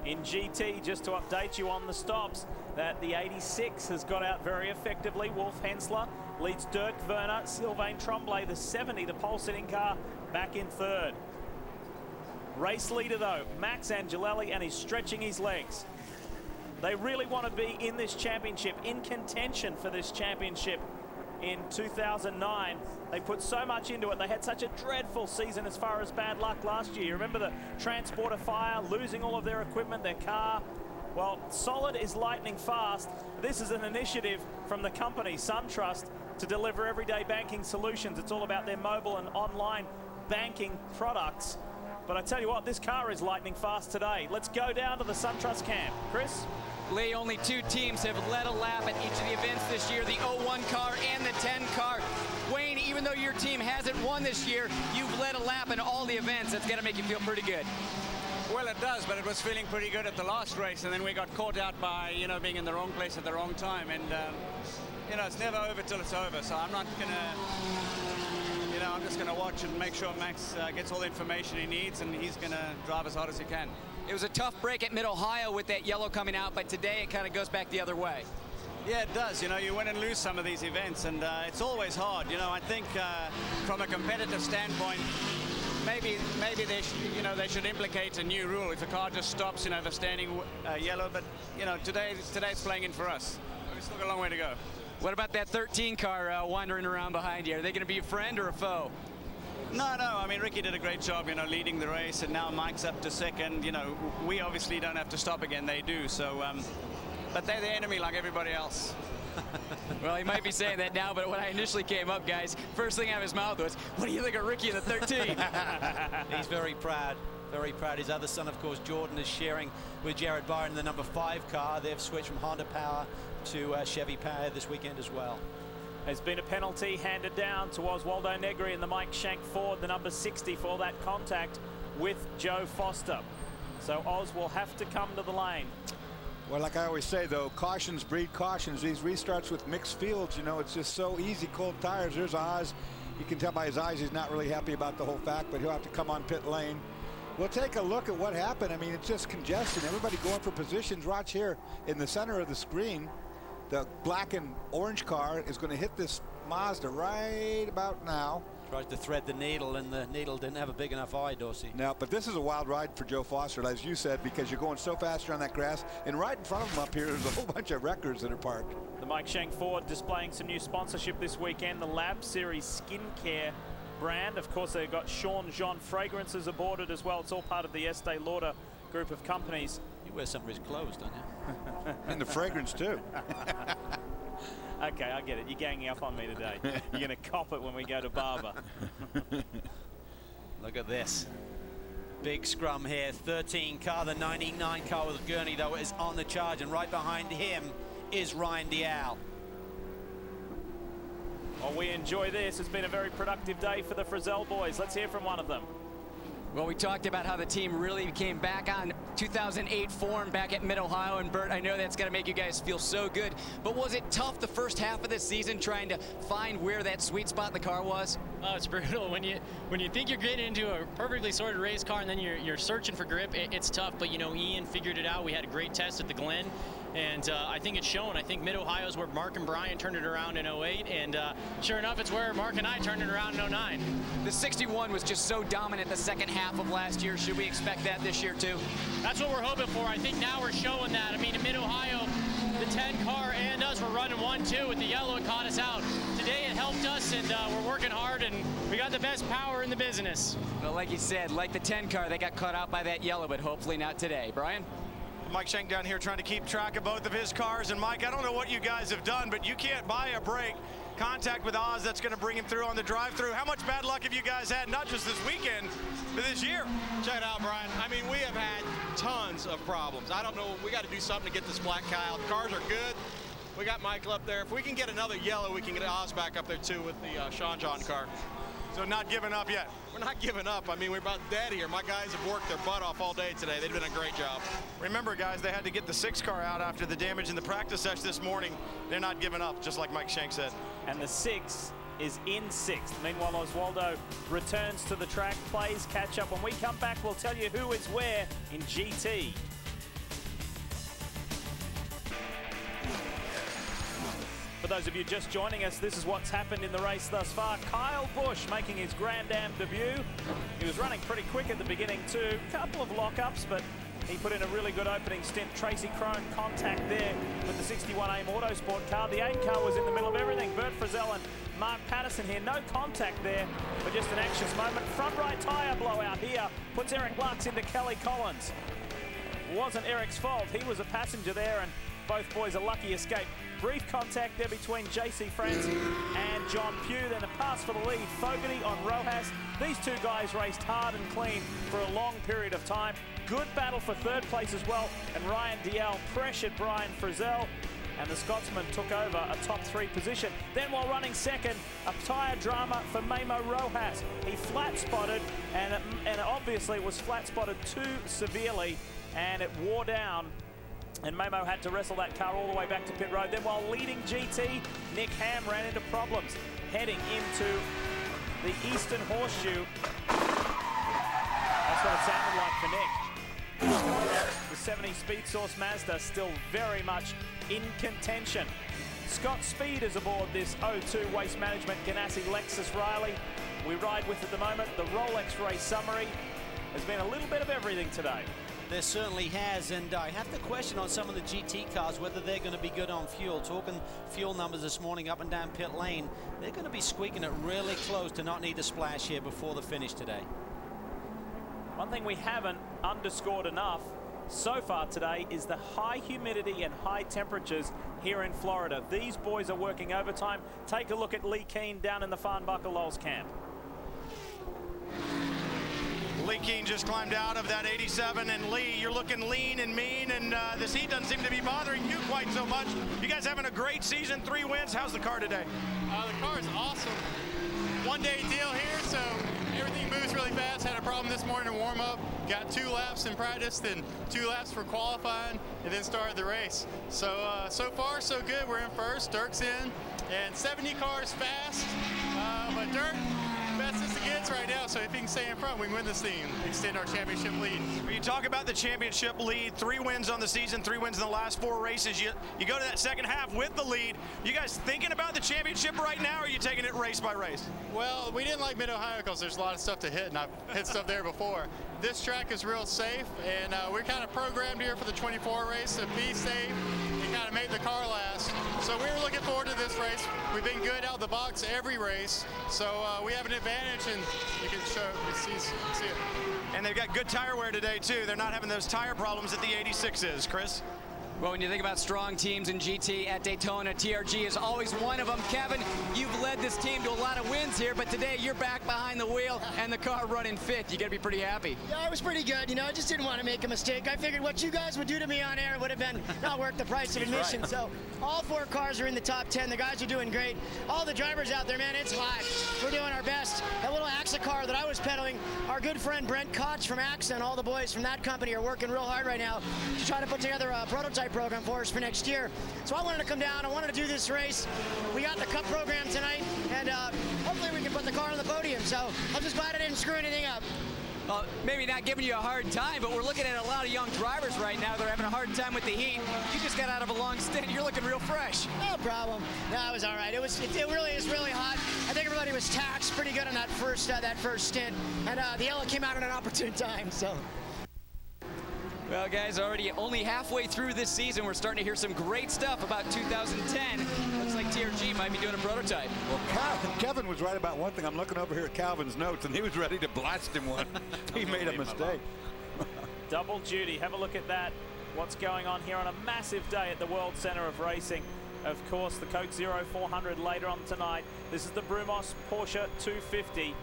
In GT, just to update you on the stops, that the 86 has got out very effectively. Wolf Hensler leads Dirk Werner, Sylvain Tremblay, the 70, the pole-sitting car, back in third. Race leader, though, Max Angelelli, and he's stretching his legs. They really want to be in this championship, in contention for this championship in 2009. They put so much into it. They had such a dreadful season as far as bad luck last year. You remember the transporter fire, losing all of their equipment, their car. Well, solid is lightning fast. This is an initiative from the company, SunTrust, to deliver everyday banking solutions. It's all about their mobile and online banking products. But I tell you what, this car is lightning fast today. Let's go down to the SunTrust camp. Chris? Lee, only 2 teams have led a lap at each of the events this year, the 01 car and the 10 car. Wayne, even though your team hasn't won this year, you've led a lap in all the events. That's got to make you feel pretty good. Well, it does, but it was feeling pretty good at the last race, and then we got caught out by, being in the wrong place at the wrong time. And, it's never over till it's over, so I'm not going to, I'm just going to watch and make sure Max gets all the information he needs, and he's going to drive as hard as he can. It was a tough break at Mid-Ohio with that yellow coming out, but today it kind of goes back the other way. Yeah, it does. You win and lose some of these events, and it's always hard. I think from a competitive standpoint, maybe they should implicate a new rule. If a car just stops, for standing yellow, but today it's playing in for us. We've still got a long way to go. What about that 13 car wandering around behind you? Are they going to be a friend or a foe? No. I mean, Ricky did a great job, leading the race, and now Mike's up to second. We obviously don't have to stop again. They do. So, but they're the enemy like everybody else. Well, he might be saying that now, but when I initially came up, guys, first thing out of his mouth was, what do you think of Ricky in the 13? He's very proud. Very proud. His other son, of course, Jordan, is sharing with Jared Byron in the number 5 car. They've switched from Honda Power to Chevy Power this weekend as well. There's been a penalty handed down to Oswaldo Negri in the Mike Shank Ford, the number 60, for that contact with Joe Foster. So Oz will have to come to the lane. Well, like I always say, though, cautions breed cautions. These restarts with mixed fields, it's just so easy. Cold tires. There's Oz. You can tell by his eyes he's not really happy about the whole fact, but he'll have to come on pit lane. We'll take a look at what happened. I mean, it's just congestion. Everybody going for positions. Watch here in the center of the screen. The black and orange car is going to hit this Mazda right about now. Tries to thread the needle, and the needle didn't have a big enough eye, Dorsey. No, but this is a wild ride for Joe Foster, as you said, because you're going so fast around that grass. And right in front of him up here, there's a whole bunch of records that are parked. The Mike Shank Ford displaying some new sponsorship this weekend. The Lab Series skincare brand. Of course, they've got Sean Jean fragrances aboard it as well. It's all part of the Estee Lauder group of companies. You wear some of his clothes, don't you? And the fragrance, too. Okay, I get it. You're ganging up on me today. You're going to cop it when we go to Barber. Look at this. Big scrum here. 13 car, the 99 car with Gurney, though, is on the charge. And right behind him is Ryan Dial. Well, we enjoy this. It's been a very productive day for the Frizzell boys. Let's hear from one of them. Well, we talked about how the team really came back on 2008 form back at Mid-Ohio, and Bert, I know that's got to make you guys feel so good, but was it tough the first half of this season trying to find where that sweet spot in the car was? Oh, it's brutal. When you think you're getting into a perfectly sorted race car and then you're searching for grip, it's tough, but Ian figured it out. We had a great test at the Glen, and I think it's shown. I think Mid-Ohio is where Mark and Brian turned it around in 08, and sure enough, it's where Mark and I turned it around in 09. The 61 was just so dominant the second half of last year. Should we expect that this year too? That's what we're hoping for. I think now we're showing that. I mean, in Mid-Ohio, the 10 car and us were running 1-2 with the yellow. It caught us out. Today it helped us, and we're working hard, and we got the best power in the business. Well, like you said, like the 10 car, they got caught out by that yellow, but hopefully not today. Brian? Mike Shank down here trying to keep track of both of his cars. And Mike, I don't know what you guys have done, but you can't buy a break. Contact with Oz, that's going to bring him through on the drive-through. How much bad luck have you guys had, not just this weekend, but this year? Check it out, Brian. I mean, we have had tons of problems. I don't know. We got to do something to get this black guy out. The cars are good. We got Michael up there. If we can get another yellow, we can get Oz back up there, too, with the Sean John car. So not giving up yet? We're not giving up. I mean, we're about dead here. My guys have worked their butt off all day today. They've done a great job. Remember, guys, they had to get the 6 car out after the damage in the practice session this morning. They're not giving up, just like Mike Shank said. And the 6 is in 6th. Meanwhile, Oswaldo returns to the track, plays catch up. When we come back, we'll tell you who is where in GT. For those of you just joining us, this is what's happened in the race thus far. Kyle Busch making his Grand Am debut. He was running pretty quick at the beginning too. Couple of lockups, but he put in a really good opening stint. Tracy Crone contact there with the 61 AIM Autosport car. The 8 car was in the middle of everything. Bert Frizzell and Mark Patterson here. No contact there, but just an anxious moment. Front right tyre blowout here puts Eric Lux into Kelly Collins. Wasn't Eric's fault. He was a passenger there, and both boys a lucky escape Brief contact there between JC France and John Pugh. Then a pass for the lead. Fogarty on Rojas. These two guys raced hard and clean for a long period of time. Good battle for third place as well. And Ryan Diel pressured Brian Frizzell. And the Scotsman took over a top 3 position. Then while running second, a tyre drama for Memo Rojas. He flat spotted, and obviously was flat spotted too severely, and it wore down. And Memo had to wrestle that car all the way back to pit road. Then while leading GT, Nick Ham ran into problems heading into the Eastern Horseshoe. That's what it sounded like for Nick. The 70 Speed Source Mazda still very much in contention. Scott Speed is aboard this 02 Waste Management Ganassi Lexus Riley. We ride with at the moment. The Rolex race summary has been a little bit of everything today. There certainly has, and I have to question on some of the GT cars whether they're going to be good on fuel. Talking fuel numbers this morning up and down pit lane, they're going to be squeaking it really close to not need a splash here before the finish today. One thing we haven't underscored enough so far today is the high humidity and high temperatures here in Florida. These boys are working overtime. Take a look at Lee Keane down in the Farnbacher Lowes camp. Lee Keane just climbed out of that 87, and Lee, you're looking lean and mean, and this heat doesn't seem to be bothering you quite so much. You guys having a great season, 3 wins. How's the car today? The car is awesome. One-day deal here, so everything moves really fast. Had a problem this morning in warm-up. Got 2 laps in practice, then 2 laps for qualifying, and then started the race. So so far, so good. We're in first. Dirk's in, and 70 cars fast, but Dirk, best as it gets right now, so if he can stay in front, we can win this thing, extend our championship lead. When you talk about the championship lead, 3 wins on the season, 3 wins in the last 4 races. You go to that second half with the lead. You guys thinking about the championship right now, or are you taking it race by race? Well, we didn't like Mid-Ohio because there's a lot of stuff to hit, and I've hit stuff there before. This track is real safe, and we're kind of programmed here for the 24 race to be safe and kind of make the car last. So we're looking forward to this race. We've been good out the box every race, so we have an advantage, and you can see it. And they've got good tire wear today, too. They're not having those tire problems that the 86 is, Chris. Well, when you think about strong teams in GT at Daytona, TRG is always one of them. Kevin, you've led this team to a lot of wins here, but today you're back behind the wheel and the car running fit. You got to be pretty happy. Yeah, I was pretty good. You know, I just didn't want to make a mistake. I figured what you guys would do to me on air would have been not worth the price of admission. Right. So all 4 cars are in the top 10. The guys are doing great. All the drivers out there, man, it's hot. We're doing our best. That little AXA car that I was pedaling, our good friend Brent Koch from AXA and all the boys from that company are working real hard right now to try to put together a prototype program for us for next year. So I wanted to come down. I wanted to do this race. We got the Cup program tonight, and hopefully we can put the car on the podium. So I'm just glad I didn't screw anything up. Well, maybe not giving you a hard time, but we're looking at a lot of young drivers right now. They're having a hard time with the heat. You just got out of a long stint. You're looking real fresh. No problem. No, it was all right. It really is really hot. I think everybody was taxed pretty good on that first stint, and the yellow came out at an opportune time. So. Well, guys, already only halfway through this season, we're starting to hear some great stuff about 2010. Looks like TRG might be doing a prototype. Well, Kevin was right about one thing. I'm looking over here at Calvin's notes, and he was ready to blast him one. He made a mistake. Double duty. Have a look at that. What's going on here on a massive day at the World Center of Racing. Of course, the Coke 0400 later on tonight. This is the Brumos Porsche 250.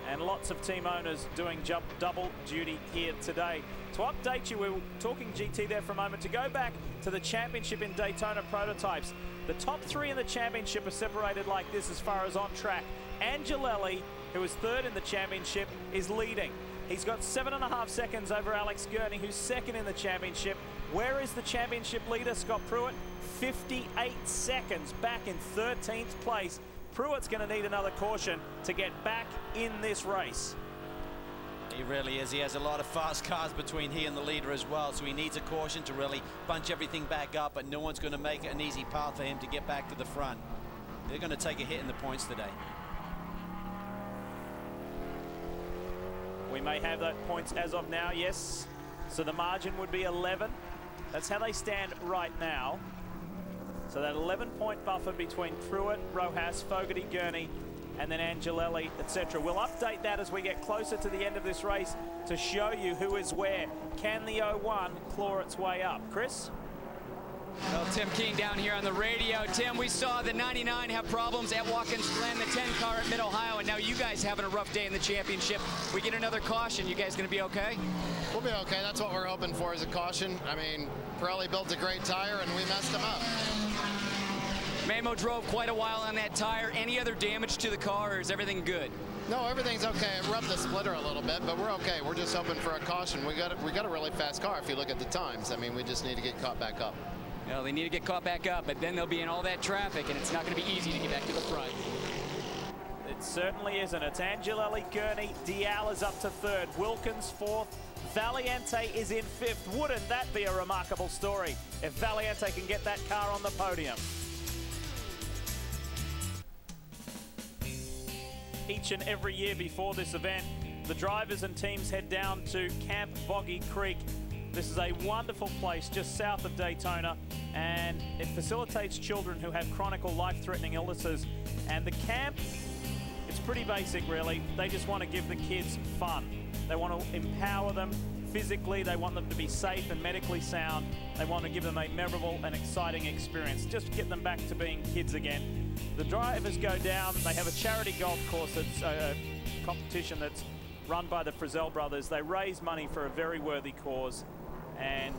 And lots of team owners doing double duty here today. To update you, we were talking GT there for a moment. To go back to the championship in Daytona prototypes, the top 3 in the championship are separated like this as far as on track. Angelelli, who is 3rd in the championship, is leading. He's got 7.5 seconds over Alex Gurney, who's 2nd in the championship. Where is the championship leader, Scott Pruitt? 58 seconds back in 13th place. Pruitt's going to need another caution to get back in this race. He really is. He has a lot of fast cars between he and the leader as well, so he needs a caution to really bunch everything back up, but no one's going to make it an easy path for him to get back to the front. They're going to take a hit in the points today. We may have that points as of now, yes. So the margin would be 11. That's how they stand right now. So that 11-point buffer between Pruitt, Rojas, Fogarty, Gurney, and then Angelelli, etc. We'll update that as we get closer to the end of this race to show you who is where. Can the 01 claw its way up? Chris? Well, Tim King down here on the radio. Tim, we saw the 99 have problems at Watkins Glen, the 10 car at Mid-Ohio, and now you guys having a rough day in the championship. We get another caution. You guys going to be okay? We'll be okay. That's what we're hoping for, is a caution. I mean, Pirelli built a great tire, and we messed them up. Mamo drove quite a while on that tire. Any other damage to the car, or is everything good? No, everything's okay. It rubbed the splitter a little bit, but we're okay. We're just hoping for a caution. We got a really fast car if you look at the times. I mean, we just need to get caught back up. Well, they need to get caught back up, but then they'll be in all that traffic, and it's not going to be easy to get back to the front. It certainly isn't. It's Angelelli, Gurney, Dial is up to third, Wilkins fourth, Valiente is in fifth. Wouldn't that be a remarkable story if Valiente can get that car on the podium? Each and every year before this event, the drivers and teams head down to Camp Boggy Creek. This is a wonderful place just south of Daytona, and it facilitates children who have chronic or life-threatening illnesses. And the camp, it's pretty basic really. They just want to give the kids fun. They want to empower them physically. They want them to be safe and medically sound. They want to give them a memorable and exciting experience. Just get them back to being kids again. The drivers go down. They have a charity golf course. It's a competition that's run by the Frizzell brothers. They raise money for a very worthy cause, and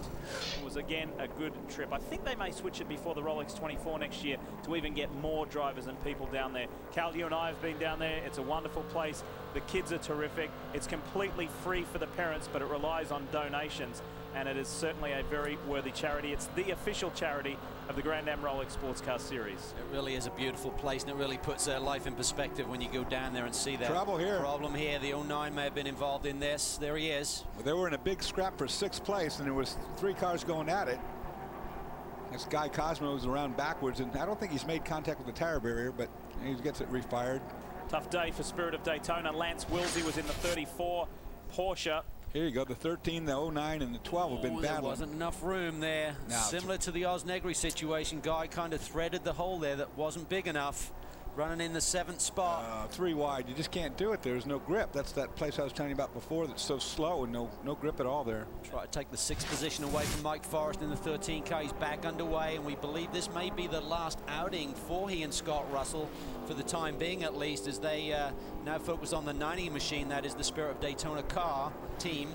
it was again a good trip. I think they may switch it before the Rolex 24 next year to even get more drivers and people down there. Cal, you and I have been down there. It's a wonderful place. The kids are terrific. It's completely free for the parents, but it relies on donations, and it is certainly a very worthy charity. It's the official charity of the Grand Am Rolex Sports Car Series. It really is a beautiful place, and it really puts their life in perspective when you go down there and see that. Trouble here. Problem here. The 09 may have been involved in this. There he is. Well, they were in a big scrap for 6th place, and there was 3 cars going at it. This guy Cosmo was around backwards, and I don't think he's made contact with the tire barrier, but he gets it refired. Tough day for Spirit of Daytona. Lance Wilsey was in the 34 Porsche. Here you go, the 13, the 09, and the 12 have been battling. There wasn't enough room there. No, similar to the Oz Negri situation. Guy kind of threaded the hole there that wasn't big enough. Running in the 7th spot. 3 wide. You just can't do it. There's no grip. That's that place I was telling you about before that's so slow and no grip at all there. Try to take the 6th position away from Mike Forrest in the 13 car. He's back underway, and we believe this may be the last outing for he and Scott Russell, for the time being at least, as they now focus on the 90 machine. That is the Spirit of Daytona car team.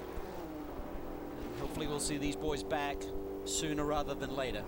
Hopefully we'll see these boys back sooner rather than later.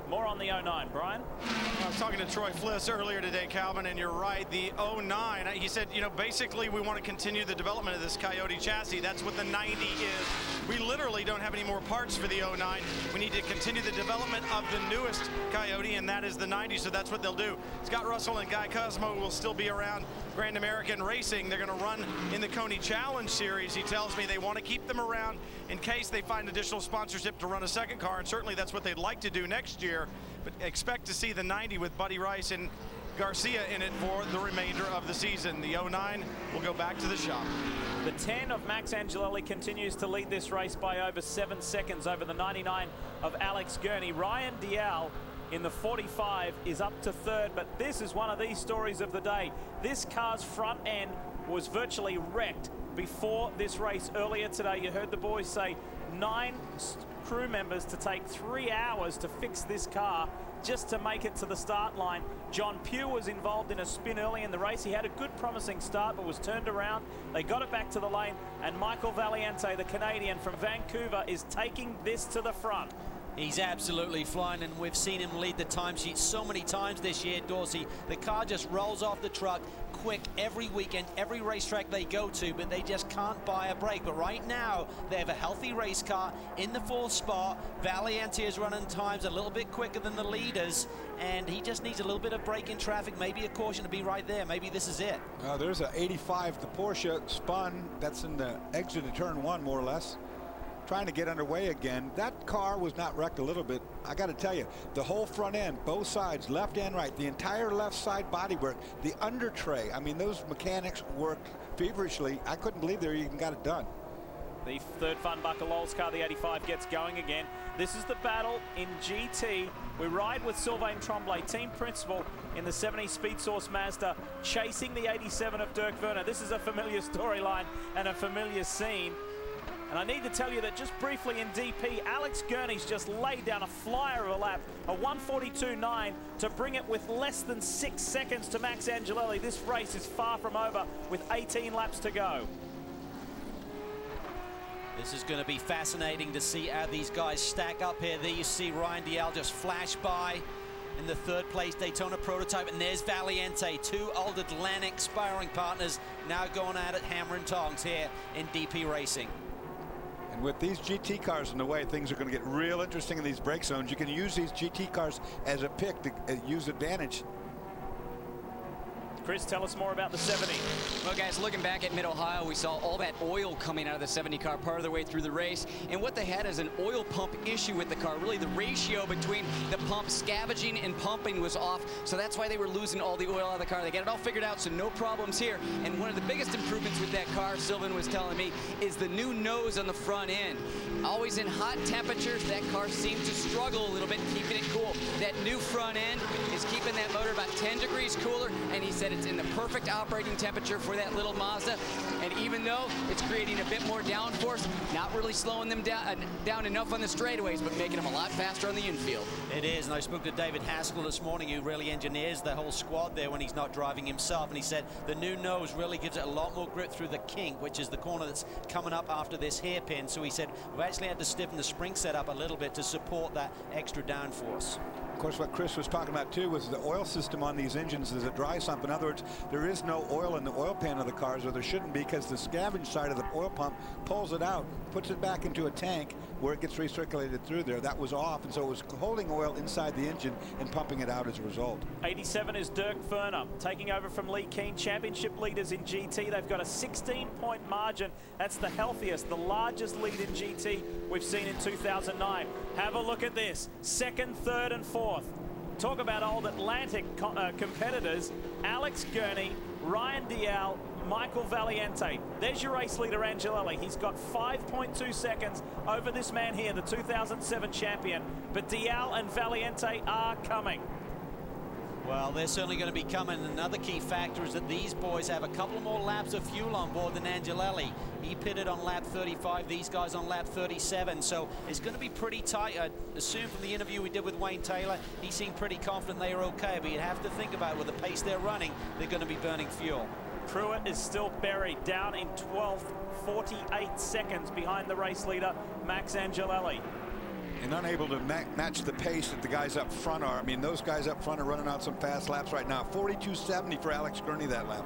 More on the 09, Brian. I was talking to Troy Fliss earlier today, Calvin, and you're right. The 09, he said, you know, basically we want to continue the development of this Coyote chassis. That's what the 90 is. We literally don't have any more parts for the 09. We need to continue the development of the newest Coyote, and that is the 90. So that's what they'll do. Scott Russell and Guy Cosmo will still be around Grand American Racing. They're going to run in the Coney Challenge Series. He tells me they want to keep them around in case they find additional sponsorship to run a second car, and certainly that's what they'd like to do next year. But expect to see the 90 with Buddy Rice and Garcia in it for the remainder of the season. The 09 will go back to the shop. The 10 of Max Angelelli continues to lead this race by over 7 seconds over the 99 of Alex Gurney. Ryan Dial in the 45 is up to third, but this is one of these stories of the day. This car's front end was virtually wrecked before this race earlier today. You heard the boys say 9 crew members to take 3 hours to fix this car just to make it to the start line. John Pugh was involved in a spin early in the race. He had a good promising start but was turned around. They got it back to the lane, and Michael Valiente, the Canadian from Vancouver, is taking this to the front. He's absolutely flying, and we've seen him lead the timesheet so many times this year, Dorsey. The car just rolls off the truck quick every weekend, every racetrack they go to, but they just can't buy a break. But right now, they have a healthy race car in the 4th spot. Valiente is running times a little bit quicker than the leaders, and he just needs a little bit of break in traffic, maybe a caution to be right there. Maybe this is it. There's a 85, the Porsche spun. That's in the exit of turn 1, more or less. Trying to get underway again. That car was not wrecked a little bit. I got to tell you, the whole front end, both sides, left and right, the entire left side bodywork, the under tray. I mean, those mechanics worked feverishly. I couldn't believe they even got it done. The 3rd Fun Buckle Lowell's car, the 85, gets going again. This is the battle in GT. We ride with Sylvain Tremblay, team principal in the 70 Speed Source Mazda, chasing the 87 of Dirk Werner. This is a familiar storyline and a familiar scene. And I need to tell you that just briefly in DP, Alex Gurney's just laid down a flyer of a lap, a 1:42.9, to bring it with less than 6 seconds to Max Angelelli. This race is far from over with 18 laps to go. This is going to be fascinating to see how these guys stack up here. There you see Ryan Dial just flash by in the third place Daytona prototype, and there's Valiente, two old Atlantic sparring partners now going at it hammer and tongs here in DP Racing. And with these GT cars in the way, things are going to get real interesting in these brake zones. You can use these GT cars as a pick to use advantage. Chris, tell us more about the 70. Well, guys, looking back at Mid-Ohio, we saw all that oil coming out of the 70 car part of the way through the race. And what they had is an oil pump issue with the car. Really, the ratio between the pump scavenging and pumping was off. So that's why they were losing all the oil out of the car. They got it all figured out, so no problems here. And one of the biggest improvements with that car, Sylvan was telling me, is the new nose on the front end. Always in hot temperatures, that car seemed to struggle a little bit keeping it cool. That new front end is keeping that motor about 10 degrees cooler, and he said it's in the perfect operating temperature for that little Mazda. And even though it's creating a bit more downforce, not really slowing them down enough on the straightaways, but making them a lot faster on the infield. It is, and I spoke to David Haskell this morning, who really engineers the whole squad there when he's not driving himself, and he said the new nose really gives it a lot more grip through the kink, which is the corner that's coming up after this hairpin. So he said we've actually had to stiffen the spring setup a little bit to support that extra downforce. Of course, what Chris was talking about too was the oil system on these engines is a dry sump. In other words, there is no oil in the oil pan of the cars, or there shouldn't be, because the scavenge side of the oil pump pulls it out, puts it back into a tank where it gets recirculated through there. That was off, and so it was holding oil inside the engine and pumping it out as a result. 87 is Dirk Ferner, taking over from Lee Keane, championship leaders in GT. They've got a 16-point margin. That's the healthiest, the largest lead in GT we've seen in 2009. Have a look at this. Second, third, and fourth. Talk about old Atlantic competitors. Alex Gurney, Ryan Dial, Michael Valiente. There's your race leader, Angelelli. He's got 5.2 seconds over this man here, the 2007 champion. But Dial and Valiente are coming. Well, they're certainly going to be coming. Another key factor is that these boys have a couple more laps of fuel on board than Angelelli. He pitted on lap 35, these guys on lap 37, so it's going to be pretty tight. I assume from the interview we did with Wayne Taylor, he seemed pretty confident they were okay, but you have to think about it, with the pace they're running, they're going to be burning fuel. Pruitt is still buried down in 12th, 48 seconds behind the race leader, Max Angelelli. And unable to match the pace that the guys up front are. I mean, those guys up front are running out some fast laps right now. 42.70 for Alex Gurney that lap.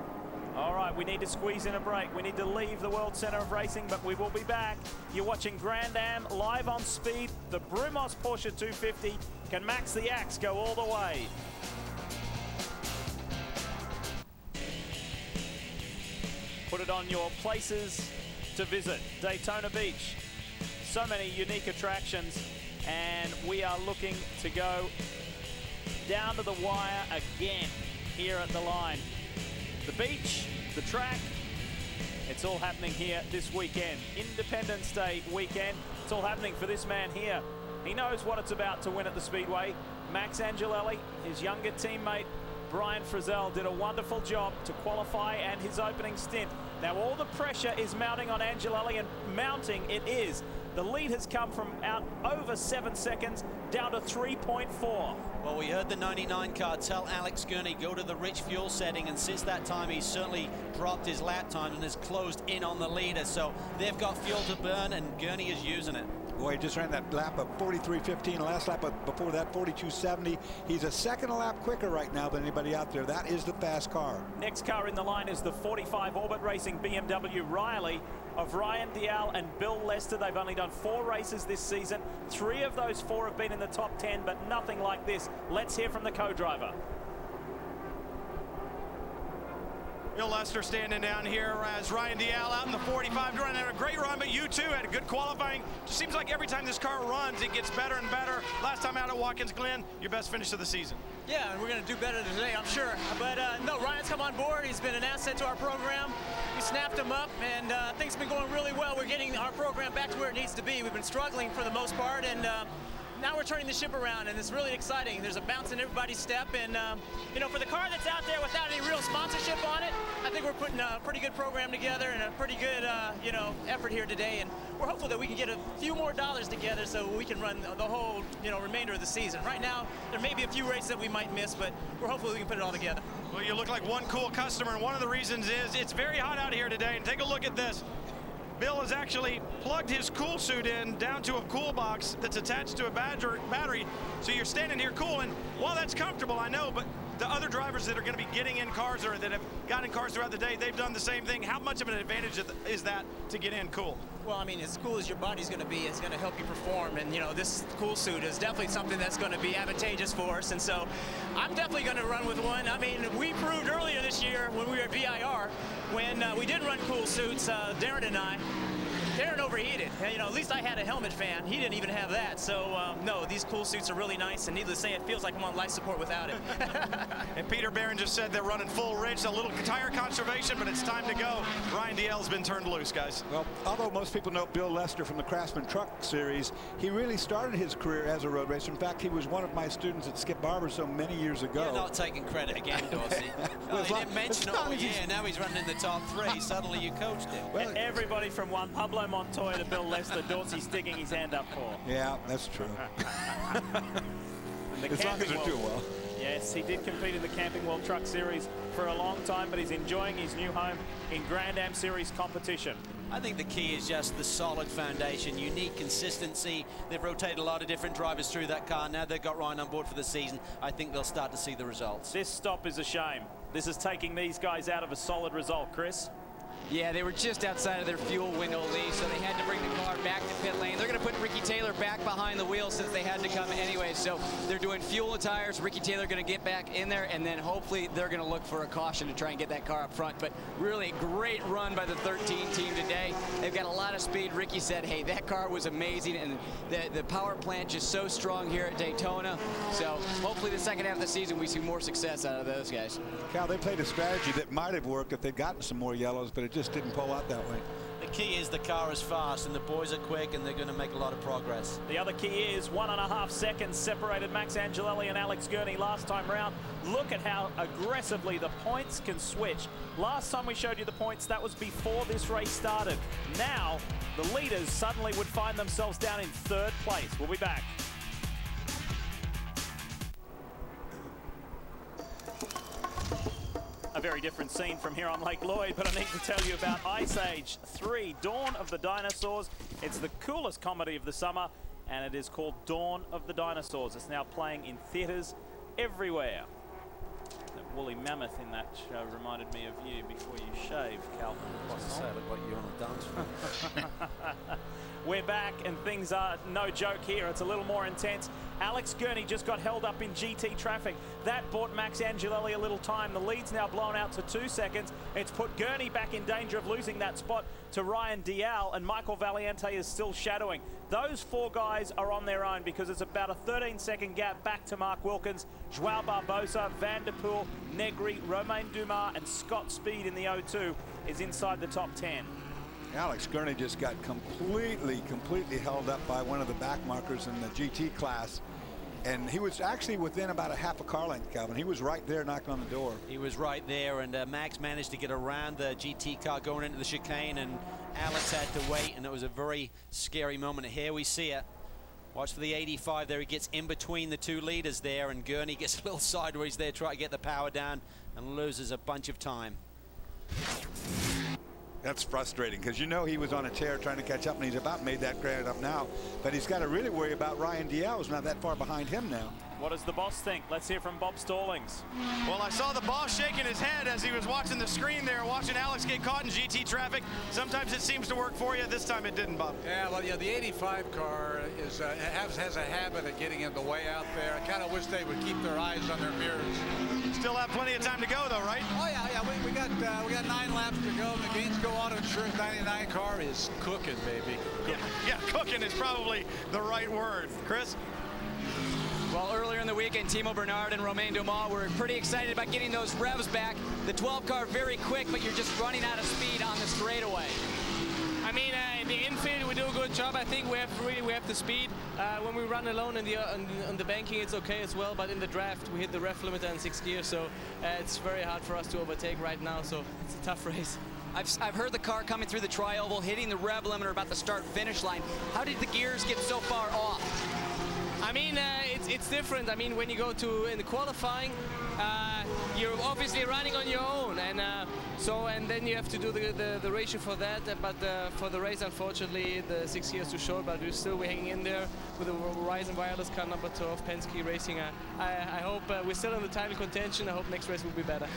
All right, we need to squeeze in a break. We need to leave the World Center of Racing, but we will be back. You're watching Grand Am live on Speed. The Brumos Porsche 250. Can Max the Axe go all the way? Put it on your places to visit. Daytona Beach. So many unique attractions, and we are looking to go down to the wire again here at the line. The beach, the track, it's all happening here this weekend. Independence Day weekend. It's all happening for this man here. He knows what it's about to win at the Speedway. Max Angelelli, his younger teammate, Brian Frizzell, did a wonderful job to qualify and his opening stint. Now all the pressure is mounting on Angelelli, and mounting it is. The lead has come from out over 7 seconds down to 3.4. Well, we heard the 99 car tell Alex Gurney go to the rich fuel setting, and since that time he's certainly dropped his lap time and has closed in on the leader. So they've got fuel to burn, and Gurney is using it. Boy, he just ran that lap of 43.15. Last lap before that, 42.70. He's a second a lap quicker right now than anybody out there. That is the fast car. Next car in the line is the 45 Orbit Racing BMW Riley of Ryan Dial and Bill Lester. They've only done 4 races this season. 3 of those 4 have been in the top 10, but nothing like this. Let's hear from the co-driver. Bill Lester standing down here as Ryan Dial out in the 45, running a great run, but you too had a good qualifying. Just seems like every time this car runs, it gets better and better. Last time out at Watkins Glen, your best finish of the season. Yeah, and we're going to do better today, I'm sure. But no, Ryan's come on board. He's been an asset to our program. We snapped him up, and things have been going really well. We're getting our program back to where it needs to be. We've been struggling for the most part, and now we're turning the ship around, and it's really exciting. There's a bounce in everybody's step, and you know, for the car that's out there without any real sponsorship on it, I think we're putting a pretty good program together and a pretty good you know, effort here today, and we're hopeful that we can get a few more dollars together so we can run the whole, you know, remainder of the season. Right now, there may be a few races that we might miss, but we're hopeful we can put it all together. Well, you look like one cool customer, and one of the reasons is it's very hot out here today. And take a look at this. Bill has actually plugged his cool suit in down to a cool box that's attached to a battery, so you're standing here cool. And while that's comfortable, I know, but the other drivers that are going to be getting in cars or that have gotten in cars throughout the day, they've done the same thing. How much of an advantage is that to get in cool? Well, I mean, as cool as your body's going to be, it's going to help you perform. And, you know, this cool suit is definitely something that's going to be advantageous for us. And so I'm definitely going to run with one. I mean, we proved earlier this year when we were at VIR, when we did run cool suits, Darren and I, Darren overheated. And, you know, at least I had a helmet fan. He didn't even have that. So, no, these cool suits are really nice. And needless to say, it feels like I'm on life support without it. And Peter Barron just said they're running full rich. A little tire conservation, but it's time to go. Ryan Dalziel's been turned loose, guys. Well, although most people know Bill Lester from the Craftsman Truck Series, he really started his career as a road racer. In fact, he was one of my students at Skip Barber so many years ago. You're not taking credit again, Dorsey. Well, he didn't mention it all year. Now he's running in the top 3. Suddenly you coached him. Well, everybody from one Pablo Montoya to Bill Lester, Dorsey sticking his hand up for. Yeah, that's true. As long as they're doing well. Yes, he did compete in the Camping World Truck Series for a long time, but he's enjoying his new home in Grand Am Series competition. I think the key is just the solid foundation, unique consistency. They've rotated a lot of different drivers through that car. Now they've got Ryan on board for the season. I think they'll start to see the results. This stop is a shame. This is taking these guys out of a solid result, Chris. Yeah, they were just outside of their fuel window, Lee, so they had to bring the car back to pit lane. They're going to put Ricky Taylor back behind the wheel since they had to come anyway. So they're doing fuel and tires. Ricky Taylor going to get back in there, and then hopefully they're going to look for a caution to try and get that car up front. But really great run by the 13 team today. They've got a lot of speed. Ricky said, hey, that car was amazing, and the power plant just so strong here at Daytona. So hopefully the second half of the season we see more success out of those guys. Cal, they played a strategy that might have worked if they'd gotten some more yellows, but it just didn't pull out that way. The key is the car is fast and the boys are quick and they're going to make a lot of progress. The other key is 1.5 seconds separated Max Angelelli and Alex Gurney last time round. Look at how aggressively the points can switch. Last time we showed you the points, that was before this race started. Now the leaders suddenly would find themselves down in 3rd place. We'll be back. A very different scene from here on Lake Lloyd, but I need to tell you about Ice Age 3, Dawn of the Dinosaurs. It's the coolest comedy of the summer, and it is called Dawn of the Dinosaurs. It's now playing in theaters everywhere. That woolly mammoth in that show reminded me of you before you shaved, Calvin. I look like you're on a dance floor. We're back, and things are no joke here. It's a little more intense. Alex Gurney just got held up in GT traffic. That bought Max Angelelli a little time. The lead's now blown out to 2 seconds. It's put Gurney back in danger of losing that spot to Ryan Dalziel, and Michael Valiente is still shadowing. Those 4 guys are on their own because it's about a 13-second gap back to Mark Wilkins, Joao Barbosa, Van der Poel, Negri, Romain Dumas, and Scott Speed in the 0-2 is inside the top 10. Alex Gurney just got completely held up by one of the back markers in the GT class. And he was actually within about a half a car length, Calvin. He was right there knocking on the door. He was right there, and Max managed to get around the GT car going into the chicane, and Alex had to wait, and it was a very scary moment. Here we see it. Watch for the 85 there. He gets in between the 2 leaders there, and Gurney gets a little sideways there, trying to get the power down, and loses a bunch of time. That's frustrating because you know he was on a tear trying to catch up, and he's about made that ground up now. But he's got to really worry about Ryan Dalziel, who's not that far behind him now. What does the boss think? Let's hear from Bob Stallings. Well, I saw the boss shaking his head as he was watching the screen there, watching Alex get caught in GT traffic. Sometimes it seems to work for you. This time it didn't, Bob. Yeah, well, the 85 car is has a habit of getting in the way out there. I kind of wish they would keep their eyes on their mirrors. Still have plenty of time to go, though, right? Oh yeah. We got 9 laps to go. The Gainesville Auto Insurance 99 car is cooking, baby. Yeah, cooking is probably the right word. Chris? Well, earlier in the weekend, Timo Bernard and Romain Dumas were pretty excited about getting those revs back. The 12 car very quick, but you're just running out of speed on the straightaway. I I mean, in the infield we do a good job. I think we have the speed. When we run alone on the banking, it's okay as well. But in the draft, we hit the ref limiter in 6th gear, so it's very hard for us to overtake right now. So it's a tough race. I've heard the car coming through the tri-oval, hitting the rev limiter about the start-finish line. How did the gears get so far off? I mean, it's different. I mean, when you go to in the qualifying, you're obviously running on your own, and then you have to do the ratio for that. But for the race, unfortunately, the 6 years too short. But we're hanging in there with the Verizon Wireless car number 12, Penske Racing. I hope we're still in the title contention. I hope next race will be better.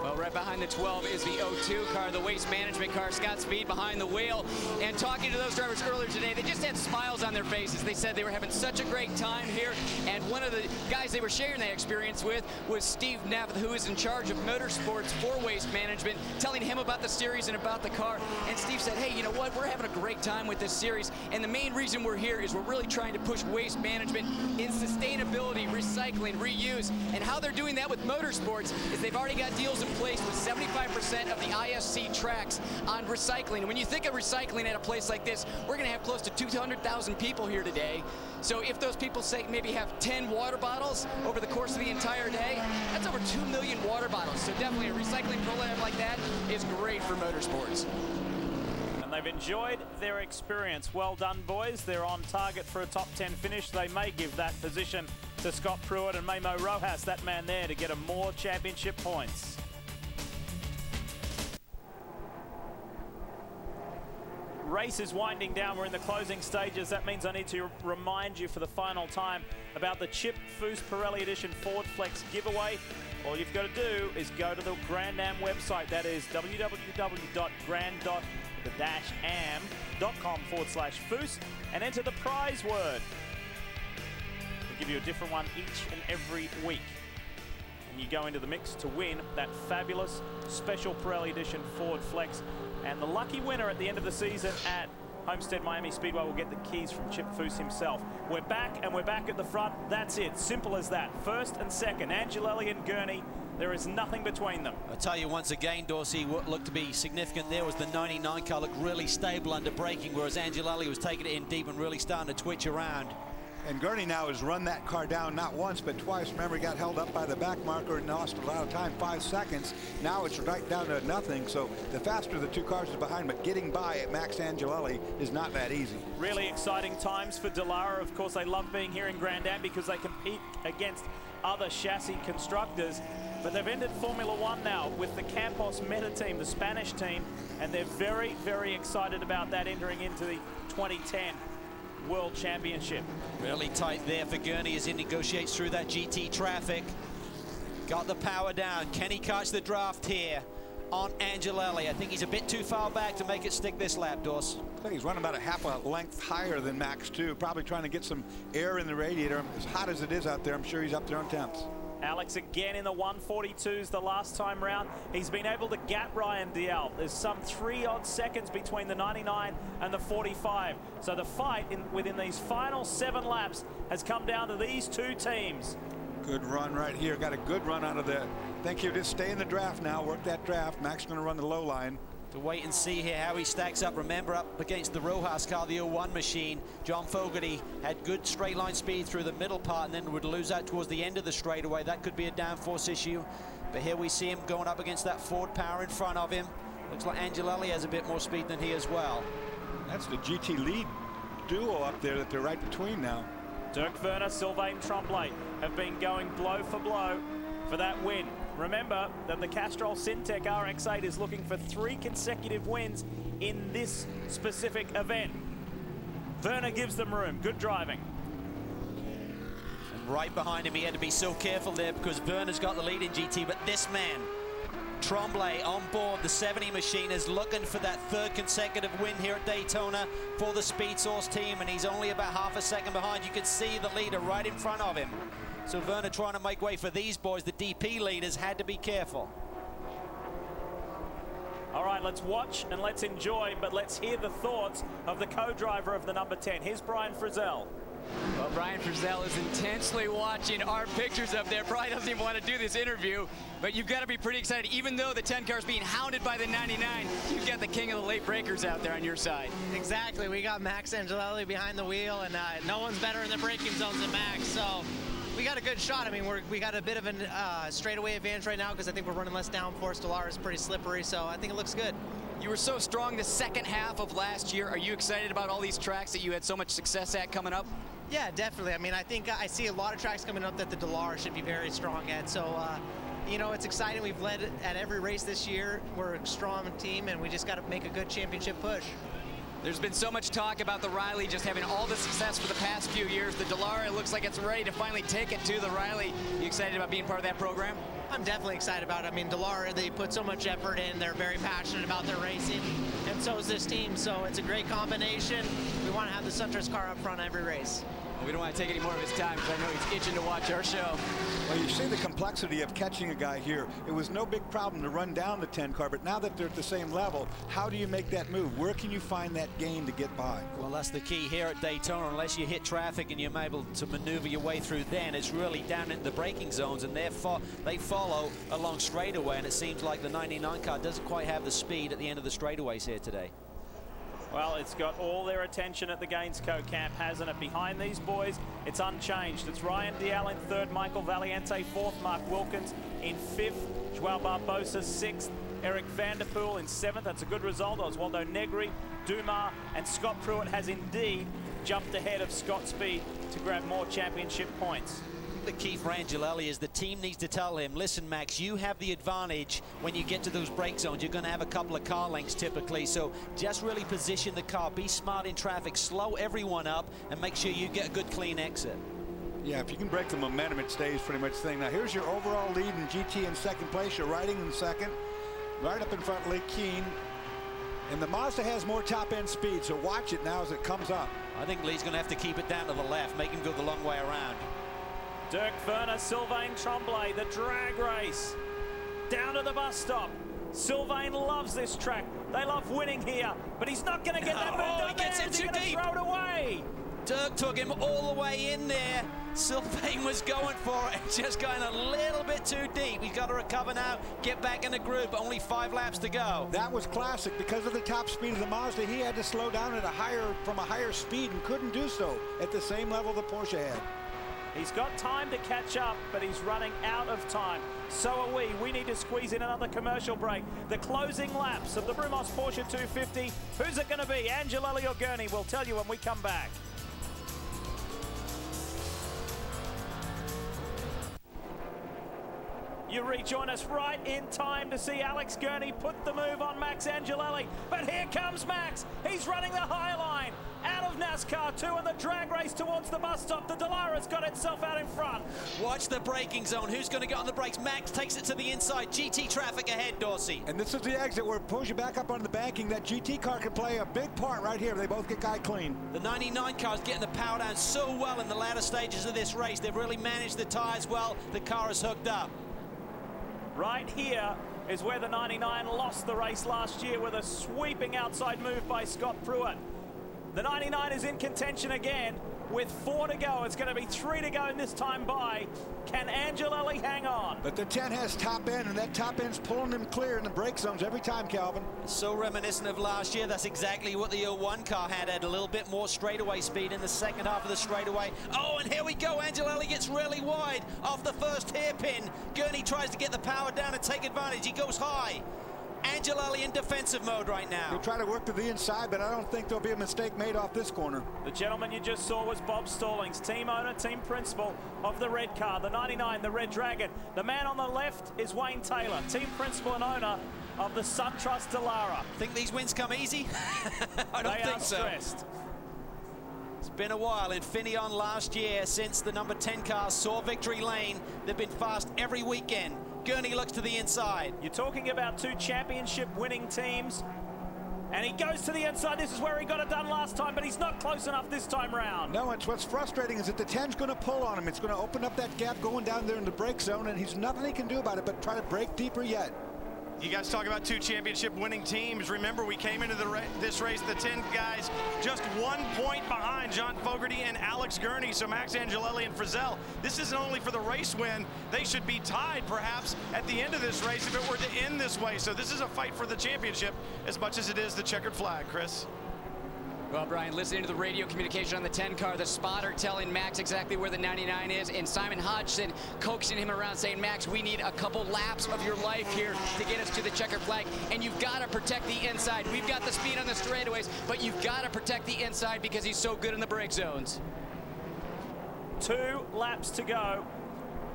Well, right behind the 12 is the O2 car, the waste management car. Scott Speed behind the wheel. And talking to those drivers earlier today, they just had smiles on their faces. They said they were having such a great time here. And one of the guys they were sharing that experience with was Steve Neff, who is in charge of motorsports for waste management, telling him about the series and about the car. And Steve said, hey, you know what? We're having a great time with this series. And the main reason we're here is we're really trying to push waste management in sustainability, recycling, reuse. And how they're doing that with motorsports is they've already got deals in place with 75% of the ISC tracks on recycling. And when you think of recycling at a place like this, we're going to have close to 200,000 people here today. So if those people say maybe have 10 water bottles over the course of the entire day, that's over 2 million water bottles. So definitely a recycling program like that is great for motorsports. And they've enjoyed their experience. Well done, boys. They're on target for a top 10 finish. They may give that position to Scott Pruitt and Memo Rojas, that man there, to get him more championship points. Race is winding down. We're in the closing stages. That means I need to remind you for the final time about the Chip Foose Pirelli Edition Ford Flex giveaway. All you've got to do is go to the Grand Am website. That is www.grand-am.com/Foose and enter the prize word. We'll give you a different one each and every week. And you go into the mix to win that fabulous special Pirelli Edition Ford Flex. And the lucky winner at the end of the season at Homestead Miami Speedway will get the keys from Chip Foose himself. We're back, and we're back at the front. That's it. Simple as that. First and second, Angelelli and Gurney. There is nothing between them. I'll tell you once again, Dorsey, what looked to be significant there was the 99 car looked really stable under braking, whereas Angelelli was taking it in deep and really starting to twitch around. And Gurney now has run that car down not once but twice. Remember, he got held up by the back marker and lost a lot of time, 5 seconds. Now it's right down to nothing. So the faster the two cars is behind, but getting by at Max Angelelli is not that easy. Really exciting times for Dallara. Of course, they love being here in Grand Am because they compete against other chassis constructors. But they've entered Formula One now with the Campos Meta team, the Spanish team, and they're very, very excited about that entering into the 2010 World Championship. Really tight there for Gurney as he negotiates through that GT traffic. Got the power down. Can he catch the draft here on Angelelli? I think he's a bit too far back to make it stick this lap, Dors. I think he's running about a half a length higher than Max, too. Probably trying to get some air in the radiator. As hot as it is out there, I'm sure he's up there on temps. Alex again in the 142s the last time round. He's been able to gap Ryan Dial. There's some 3 odd seconds between the 99 and the 45. So the fight within these final 7 laps has come down to these two teams. Good run right here. Got a good run out of there. Think he'll just stay in the draft now, work that draft. Max going to run the low line. To wait and see here how he stacks up. Remember, up against the Rojas car, the 01 machine, John Fogerty had good straight line speed through the middle part and then would lose out towards the end of the straightaway. That could be a downforce issue. But here we see him going up against that Ford Power in front of him. Looks like Angelelli has a bit more speed than he as well. That's the GT lead duo up there that they're right between now. Dirk Werner, Sylvain Tremblay have been going blow for blow for that win. Remember that the Castrol Syntec RX-8 is looking for 3 consecutive wins in this specific event. Werner gives them room. Good driving. And right behind him, he had to be so careful there because Werner's got the lead in GT, but this man, Tremblay, on board the 70 machine, is looking for that 3rd consecutive win here at Daytona for the Speed Source team, and he's only about half a second behind. You can see the leader right in front of him. So Werner trying to make way for these boys. The DP leaders had to be careful. All right, let's watch and let's enjoy, but let's hear the thoughts of the co-driver of the number 10. Here's Brian Frizzell. Well, Brian Frizzell is intensely watching our pictures up there. Probably doesn't even want to do this interview, but you've got to be pretty excited. Even though the 10 car is being hounded by the 99, you've got the king of the late breakers out there on your side. Exactly. We got Max Angelelli behind the wheel, and no one's better in the braking zones than Max. So we got a good shot. I mean, we got a bit of a straightaway advantage right now because I think we're running less downforce. Dallara is pretty slippery, so I think it looks good. You were so strong the second half of last year. Are you excited about all these tracks that you had so much success at coming up? Yeah, definitely. I mean, I think I see a lot of tracks coming up that the Dallara should be very strong at. So, you know, it's exciting. We've led at every race this year. We're a strong team, and we just got to make a good championship push. There's been so much talk about the Riley just having all the success for the past few years. The Dallara looks like it's ready to finally take it to the Riley. You excited about being part of that program? I'm definitely excited about it. I mean, Dallara, they put so much effort in. They're very passionate about their racing, and so is this team. So it's a great combination. We want to have the SunTrust car up front every race. We don't want to take any more of his time because I know he's itching to watch our show. Well, you see the complexity of catching a guy here. It was no big problem to run down the 10 car, but now that they're at the same level, how do you make that move? Where can you find that gain to get by? Well, that's the key here at Daytona. Unless you hit traffic and you're able to maneuver your way through, then it's really down into the braking zones, and they follow along straightaway, and it seems like the 99 car doesn't quite have the speed at the end of the straightaways here today. Well, it's got all their attention at the Gainesco camp, hasn't it? Behind these boys, it's unchanged. It's Ryan Dial in third, Michael Valiente fourth, Mark Wilkins in fifth, Joao Barbosa sixth, Eric Vanderpool in seventh. That's a good result. Oswaldo Negri, Dumas, and Scott Pruitt has indeed jumped ahead of Scott Speed to grab more championship points. The key for Angelelli is the team needs to tell him, listen, Max, you have the advantage when you get to those brake zones. You're going to have a couple of car lengths typically, so just really position the car, be smart in traffic, slow everyone up, and make sure you get a good clean exit. Yeah, if you can break the momentum, it stays pretty much the thing. Now, here's your overall lead in GT in second place. You're riding in second, right up in front, Lee Keen. And the Mazda has more top-end speed, so watch it now as it comes up. I think Lee's going to have to keep it down to the left, make him go the long way around. Dirk Werner, Sylvain Tremblay, the drag race. Down to the bus stop. Sylvain loves this track. They love winning here, but he's not going to get that move done. He gets there. it too deep. Throw it away. Dirk took him all the way in there. Sylvain was going for it, just going a little bit too deep. He's got to recover now, get back in the group. Only 5 laps to go. That was classic. Because of the top speed of the Mazda, he had to slow down at from a higher speed and couldn't do so at the same level the Porsche had. He's got time to catch up, but he's running out of time. So are we. We need to squeeze in another commercial break. The closing laps of the Brumos Porsche 250. Who's it going to be, Angelelli or Gurney? We'll tell you when we come back. You rejoin us right in time to see Alex Gurney put the move on Max Angelelli. But here comes Max. He's running the high line. Out of NASCAR 2 and the drag race towards the bus stop. The Dallara's got itself out in front. Watch the braking zone. Who's going to get on the brakes? Max takes it to the inside. GT traffic ahead, Dorsey. And this is the exit where it pulls you back up onto the banking. That GT car can play a big part right here. They both get guy clean. The 99 car's getting the power down so well in the latter stages of this race. They've really managed the tires well. The car is hooked up. Right here is where the 99 lost the race last year with a sweeping outside move by Scott Pruitt. The 99 is in contention again with 4 to go. It's going to be 3 to go in this time by. Can Angelelli hang on? But the 10 has top end, and that top end's pulling them clear in the brake zones every time, Calvin. So reminiscent of last year. That's exactly what the 01 car had a little bit more straightaway speed in the second half of the straightaway. Oh, and here we go. Angelelli gets really wide off the first hairpin. Gurney tries to get the power down and take advantage. He goes high. Angelelli in defensive mode right now. He'll try to work to the inside, but I don't think there'll be a mistake made off this corner. The gentleman you just saw was Bob Stallings, team owner, team principal of the red car, the 99, the Red Dragon. The man on the left is Wayne Taylor, team principal and owner of the SunTrust Dallara. Think these wins come easy? I don't think so. Stressed. It's been a while. Infineon last year, since the number 10 car saw victory lane, they've been fast every weekend. Gurney looks to the inside. You're talking about 2 championship winning teams. And he goes to the inside. This is where he got it done last time, but he's not close enough this time round. No, it's what's frustrating is that the 10's going to pull on him. It's going to open up that gap going down there in the brake zone, and he's nothing he can do about it but try to brake deeper yet. You guys talk about 2 championship winning teams. Remember, we came into this race, the 10 guys, just 1 point behind John Fogerty and Alex Gurney. So Max Angelelli and Frizzell, this isn't only for the race win. They should be tied, perhaps, at the end of this race if it were to end this way. So this is a fight for the championship as much as it is the checkered flag, Chris. Well, Brian, listening to the radio communication on the 10 car, the spotter telling Max exactly where the 99 is, and Simon Hodgson coaxing him around saying, Max, we need a couple laps of your life here to get us to the checkered flag, and you've got to protect the inside. We've got the speed on the straightaways, but you've got to protect the inside because he's so good in the brake zones. 2 laps to go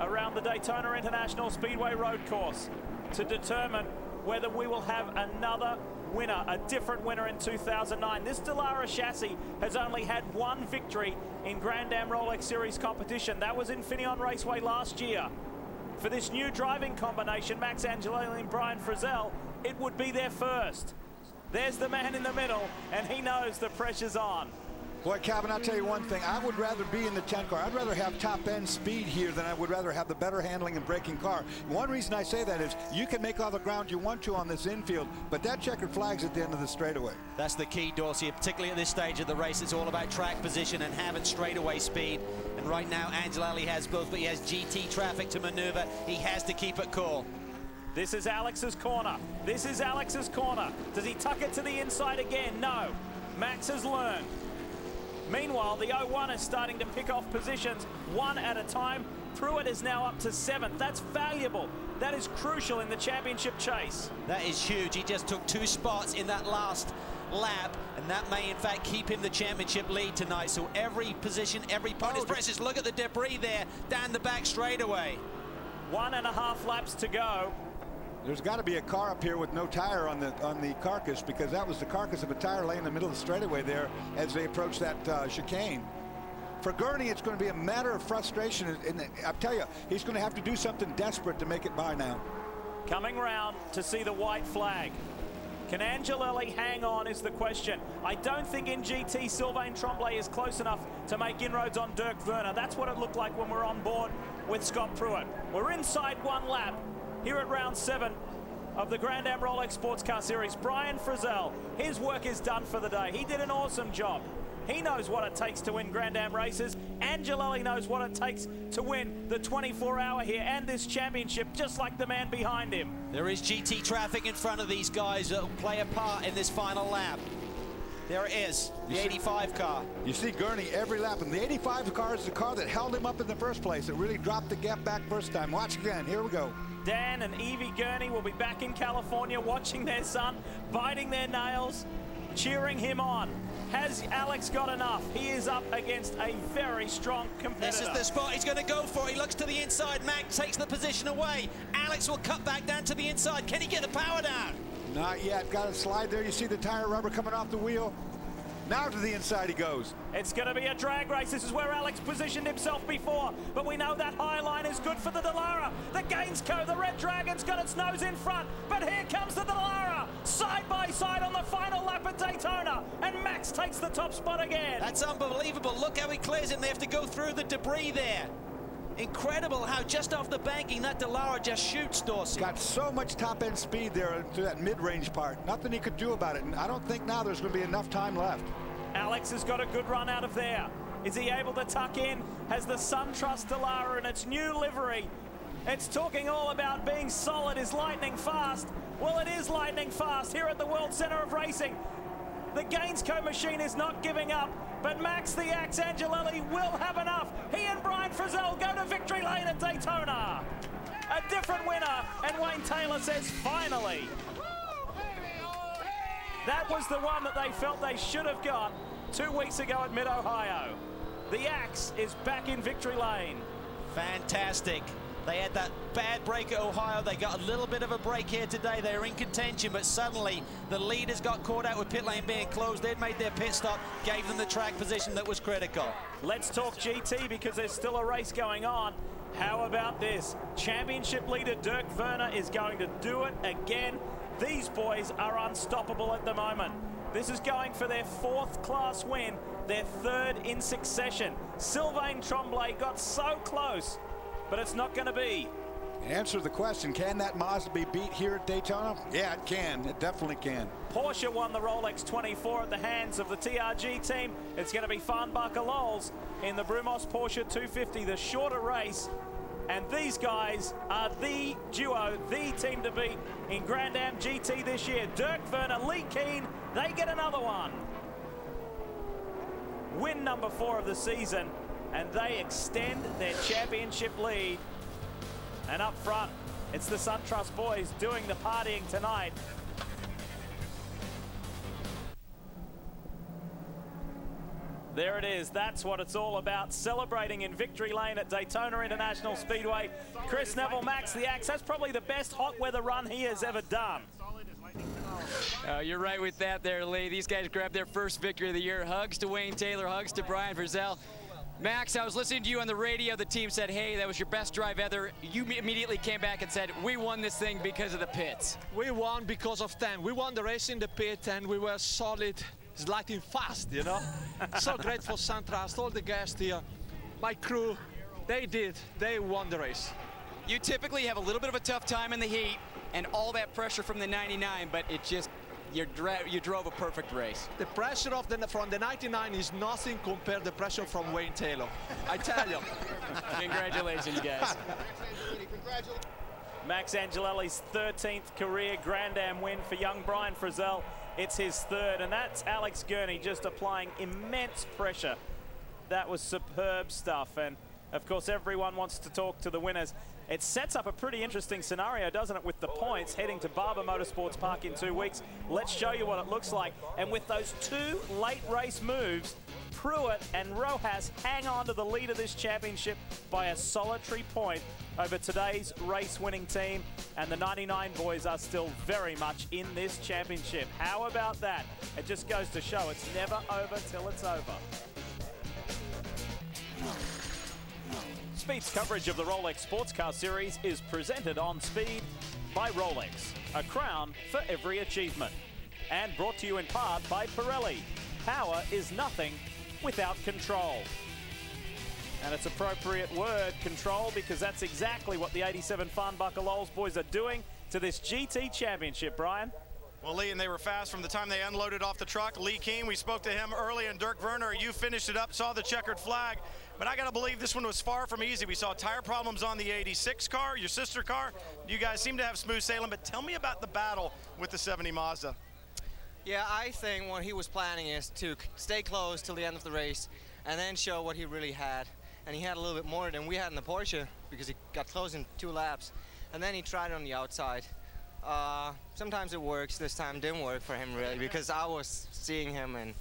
around the Daytona International Speedway road course to determine whether we will have another winner, a different winner in 2009. This Dallara chassis has only had 1 victory in Grand Am Rolex Series competition. That was in Finion Raceway last year. For this new driving combination, Max Angelelli and Brian Frizzell, it would be their first. There's the man in the middle, and he knows the pressure's on. Boy, Calvin, I'll tell you one thing. I would rather be in the 10 car. I'd rather have top-end speed here than I would rather have the better handling and braking car. One reason I say that is you can make all the ground you want to on this infield, but that checkered flag's at the end of the straightaway. That's the key, Dorsey, particularly at this stage of the race. It's all about track position and having straightaway speed. And right now, Angelelli has both, but he has GT traffic to maneuver. He has to keep it cool. This is Alex's corner. This is Alex's corner. Does he tuck it to the inside again? No. Max has learned. Meanwhile, the 01 is starting to pick off positions 1 at a time. Pruitt is now up to 7th. That's valuable. That is crucial in the championship chase. That is huge. He just took 2 spots in that last lap, and that may in fact keep him the championship lead tonight. So every position, every part is precious. Look at the debris there down the back straightaway. 1.5 laps to go. There's got to be a car up here with no tire on the carcass, because that was the carcass of a tire laying in the middle of the straightaway there as they approach that chicane. For Gurney, it's going to be a matter of frustration, and I tell you, he's going to have to do something desperate to make it by now. Coming round to see the white flag. Can Angelelli hang on is the question. I don't think in GT Sylvain Tremblay is close enough to make inroads on Dirk Werner. That's what it looked like when we're on board with Scott Pruitt. We're inside 1 lap here at round 7 of the Grand Am Rolex Sports Car Series. Brian Frizzell, his work is done for the day. He did an awesome job. He knows what it takes to win Grand Am races. Angelelli knows what it takes to win the 24-hour here and this championship, just like the man behind him. There is GT traffic in front of these guys that will play a part in this final lap. There it is, the 85 car. You see Gurney every lap, and the 85 car is the car that held him up in the first place. It really dropped the gap back first time. Watch again, here we go. Dan and Evie Gurney will be back in California watching their son, biting their nails, cheering him on. Has Alex got enough? He is up against a very strong competitor. This is the spot he's going to go for. He looks to the inside. Max takes the position away. Alex will cut back down to the inside. Can he get the power down? Not yet. Got to slide there. You see the tire rubber coming off the wheel. Now to the inside he goes. It's going to be a drag race. This is where Alex positioned himself before, but we know that high line is good for the Dallara. The Gainsco, the Red Dragon's got its nose in front, but here comes the Dallara, side by side on the final lap at Daytona, and Max takes the top spot again. That's unbelievable. Look how he clears him. They have to go through the debris there. Incredible how just off the banking that Dallara just shoots, Dorsey. Got so much top-end speed there to that mid-range part. Nothing he could do about it, and I don't think now there's going to be enough time left. Alex has got a good run out of there. Is he able to tuck in? Has the SunTrust Dallara in its new livery? It's talking all about being solid. Is lightning fast? Well, it is lightning fast here at the World Center of Racing. The Gainsco machine is not giving up, but Max the Axe Angelelli will have enough. He and Brian Frizzell go to victory lane at Daytona. A different winner, and Wayne Taylor says, finally. That was the one that they felt they should have got 2 weeks ago at Mid-Ohio. The Axe is back in victory lane. Fantastic. They had that bad break at Ohio. They got a little bit of a break here today. They were in contention, but suddenly the leaders got caught out with pit lane being closed. They'd made their pit stop, gave them the track position that was critical. Let's talk GT because there's still a race going on. How about this? Championship leader Dirk Werner is going to do it again. These boys are unstoppable at the moment. This is going for their 4th class win, their 3rd in succession. Sylvain Tremblay got so close, but it's not going to be. Answer the question, can that Mazda be beat here at Daytona? Yeah, it can. It definitely can. Porsche won the Rolex 24 at the hands of the TRG team. It's going to be Farnbacher Lols in the Brumos Porsche 250, the shorter race. And these guys are the duo, the team to beat in Grand Am GT this year. Dirk Werner, Lee Keen, they get another one. Win number 4 of the season, and they extend their championship lead. And up front, it's the SunTrust boys doing the partying tonight. There it is. That's what it's all about. Celebrating in victory lane at Daytona International Speedway. Chris Neville, Max the Axe. That's probably the best hot weather run he has ever done. You're right with that there, Lee. These guys grabbed their first victory of the year. Hugs to Wayne Taylor, hugs to Brian Frizzell. Max, I was listening to you on the radio. The team said, hey, that was your best drive ever. You immediately came back and said, we won this thing because of the pits. We won because of them. We won the race in the pit, and we were solid, sliding fast, you know. So grateful, SunTrust, all the guests here, my crew, they won the race. You typically have a little bit of a tough time in the heat and all that pressure from the 99, but it just, you drove a perfect race. The pressure from the 99 is nothing compared to the pressure from Wayne Taylor. I tell you. Congratulations, guys. Max Angelelli's 13th career Grand Am win for young Brian Frizzell. It's his third, and that's Alex Gurney just applying immense pressure. That was superb stuff, and of course everyone wants to talk to the winners. It sets up a pretty interesting scenario, doesn't it, with the points heading to Barber Motorsports Park in 2 weeks. Let's show you what it looks like. And with those 2 late race moves, Pruitt and Rojas hang on to the lead of this championship by a solitary point over today's race-winning team. And the 99 boys are still very much in this championship. How about that? It just goes to show it's never over till it's over. Speed's coverage of the Rolex Sports Car Series is presented on Speed by Rolex, a crown for every achievement. And brought to you in part by Pirelli. Power is nothing without control. And it's appropriate word, control, because that's exactly what the 87 Farnbacher Lols boys are doing to this GT championship, Brian. Well, Lee, and they were fast from the time they unloaded off the truck. Lee Keen, we spoke to him early, and Dirk Werner, you finished it up, saw the checkered flag. But I got to believe this one was far from easy. We saw tire problems on the 86 car, your sister car. You guys seem to have smooth sailing, but tell me about the battle with the 70 Mazda. Yeah, I think what he was planning is to stay close till the end of the race and then show what he really had. And he had a little bit more than we had in the Porsche because he got close in 2 laps. And then he tried it on the outside. Sometimes it works. This time didn't work for him really because I was seeing him and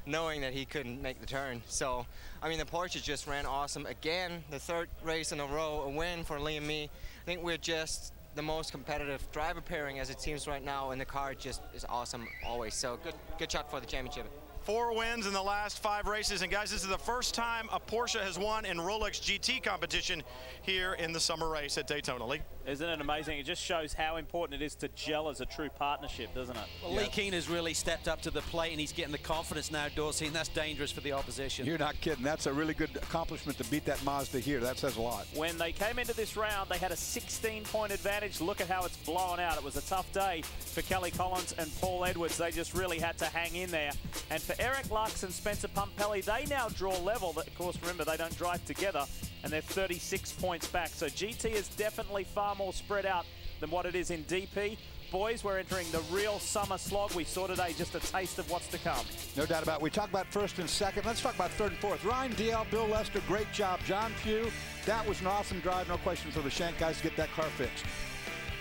knowing that he couldn't make the turn. So, I mean, the Porsche just ran awesome. Again, the 3rd race in a row, a win for Lee and me. I think we're just the most competitive driver pairing as it seems right now, and the car just is awesome always. So good shot for the championship. 4 wins in the last 5 races, and guys, this is the first time a Porsche has won in Rolex GT competition here in the summer race at Daytona. Lee? Isn't it amazing? It just shows how important it is to gel as a true partnership, doesn't it? Well, Lee Keen has really stepped up to the plate, and he's getting the confidence now, Dorsey, and that's dangerous for the opposition. You're not kidding. That's a really good accomplishment to beat that Mazda here. That says a lot. When they came into this round, they had a 16-point advantage. Look at how it's blown out. It was a tough day for Kelly Collins and Paul Edwards. They just really had to hang in there. And for Eric Lux and Spencer Pumpelly, they now draw level. Of course, remember, they don't drive together, and they're 36 points back. So GT is definitely far more spread out than what it is in DP. Boys, we're entering the real summer slog. We saw today just a taste of what's to come. No doubt about it. We talk about 1st and 2nd. Let's talk about 3rd and 4th. Ryan DL, Bill Lester, great job. John Pugh, that was an awesome drive. No question for the Shank guys to get that car fixed.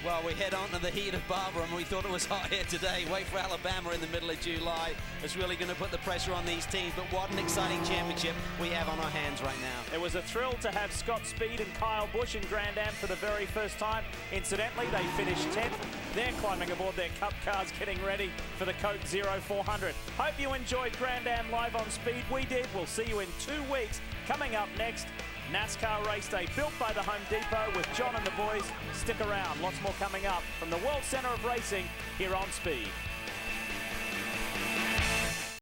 Well, we head on to the heat of Barber, and we thought it was hot here today. Wait for Alabama in the middle of July. It's really going to put the pressure on these teams, but what an exciting championship we have on our hands right now. It was a thrill to have Scott Speed and Kyle Busch in Grand Am for the very first time. Incidentally, they finished 10th. They're climbing aboard their Cup cars, getting ready for the Coke 0400. Hope you enjoyed Grand Am live on Speed. We did. We'll see you in 2 weeks. Coming up next, NASCAR Race Day, built by the Home Depot with John and the boys. Stick around, lots more coming up from the World Center of Racing here on Speed.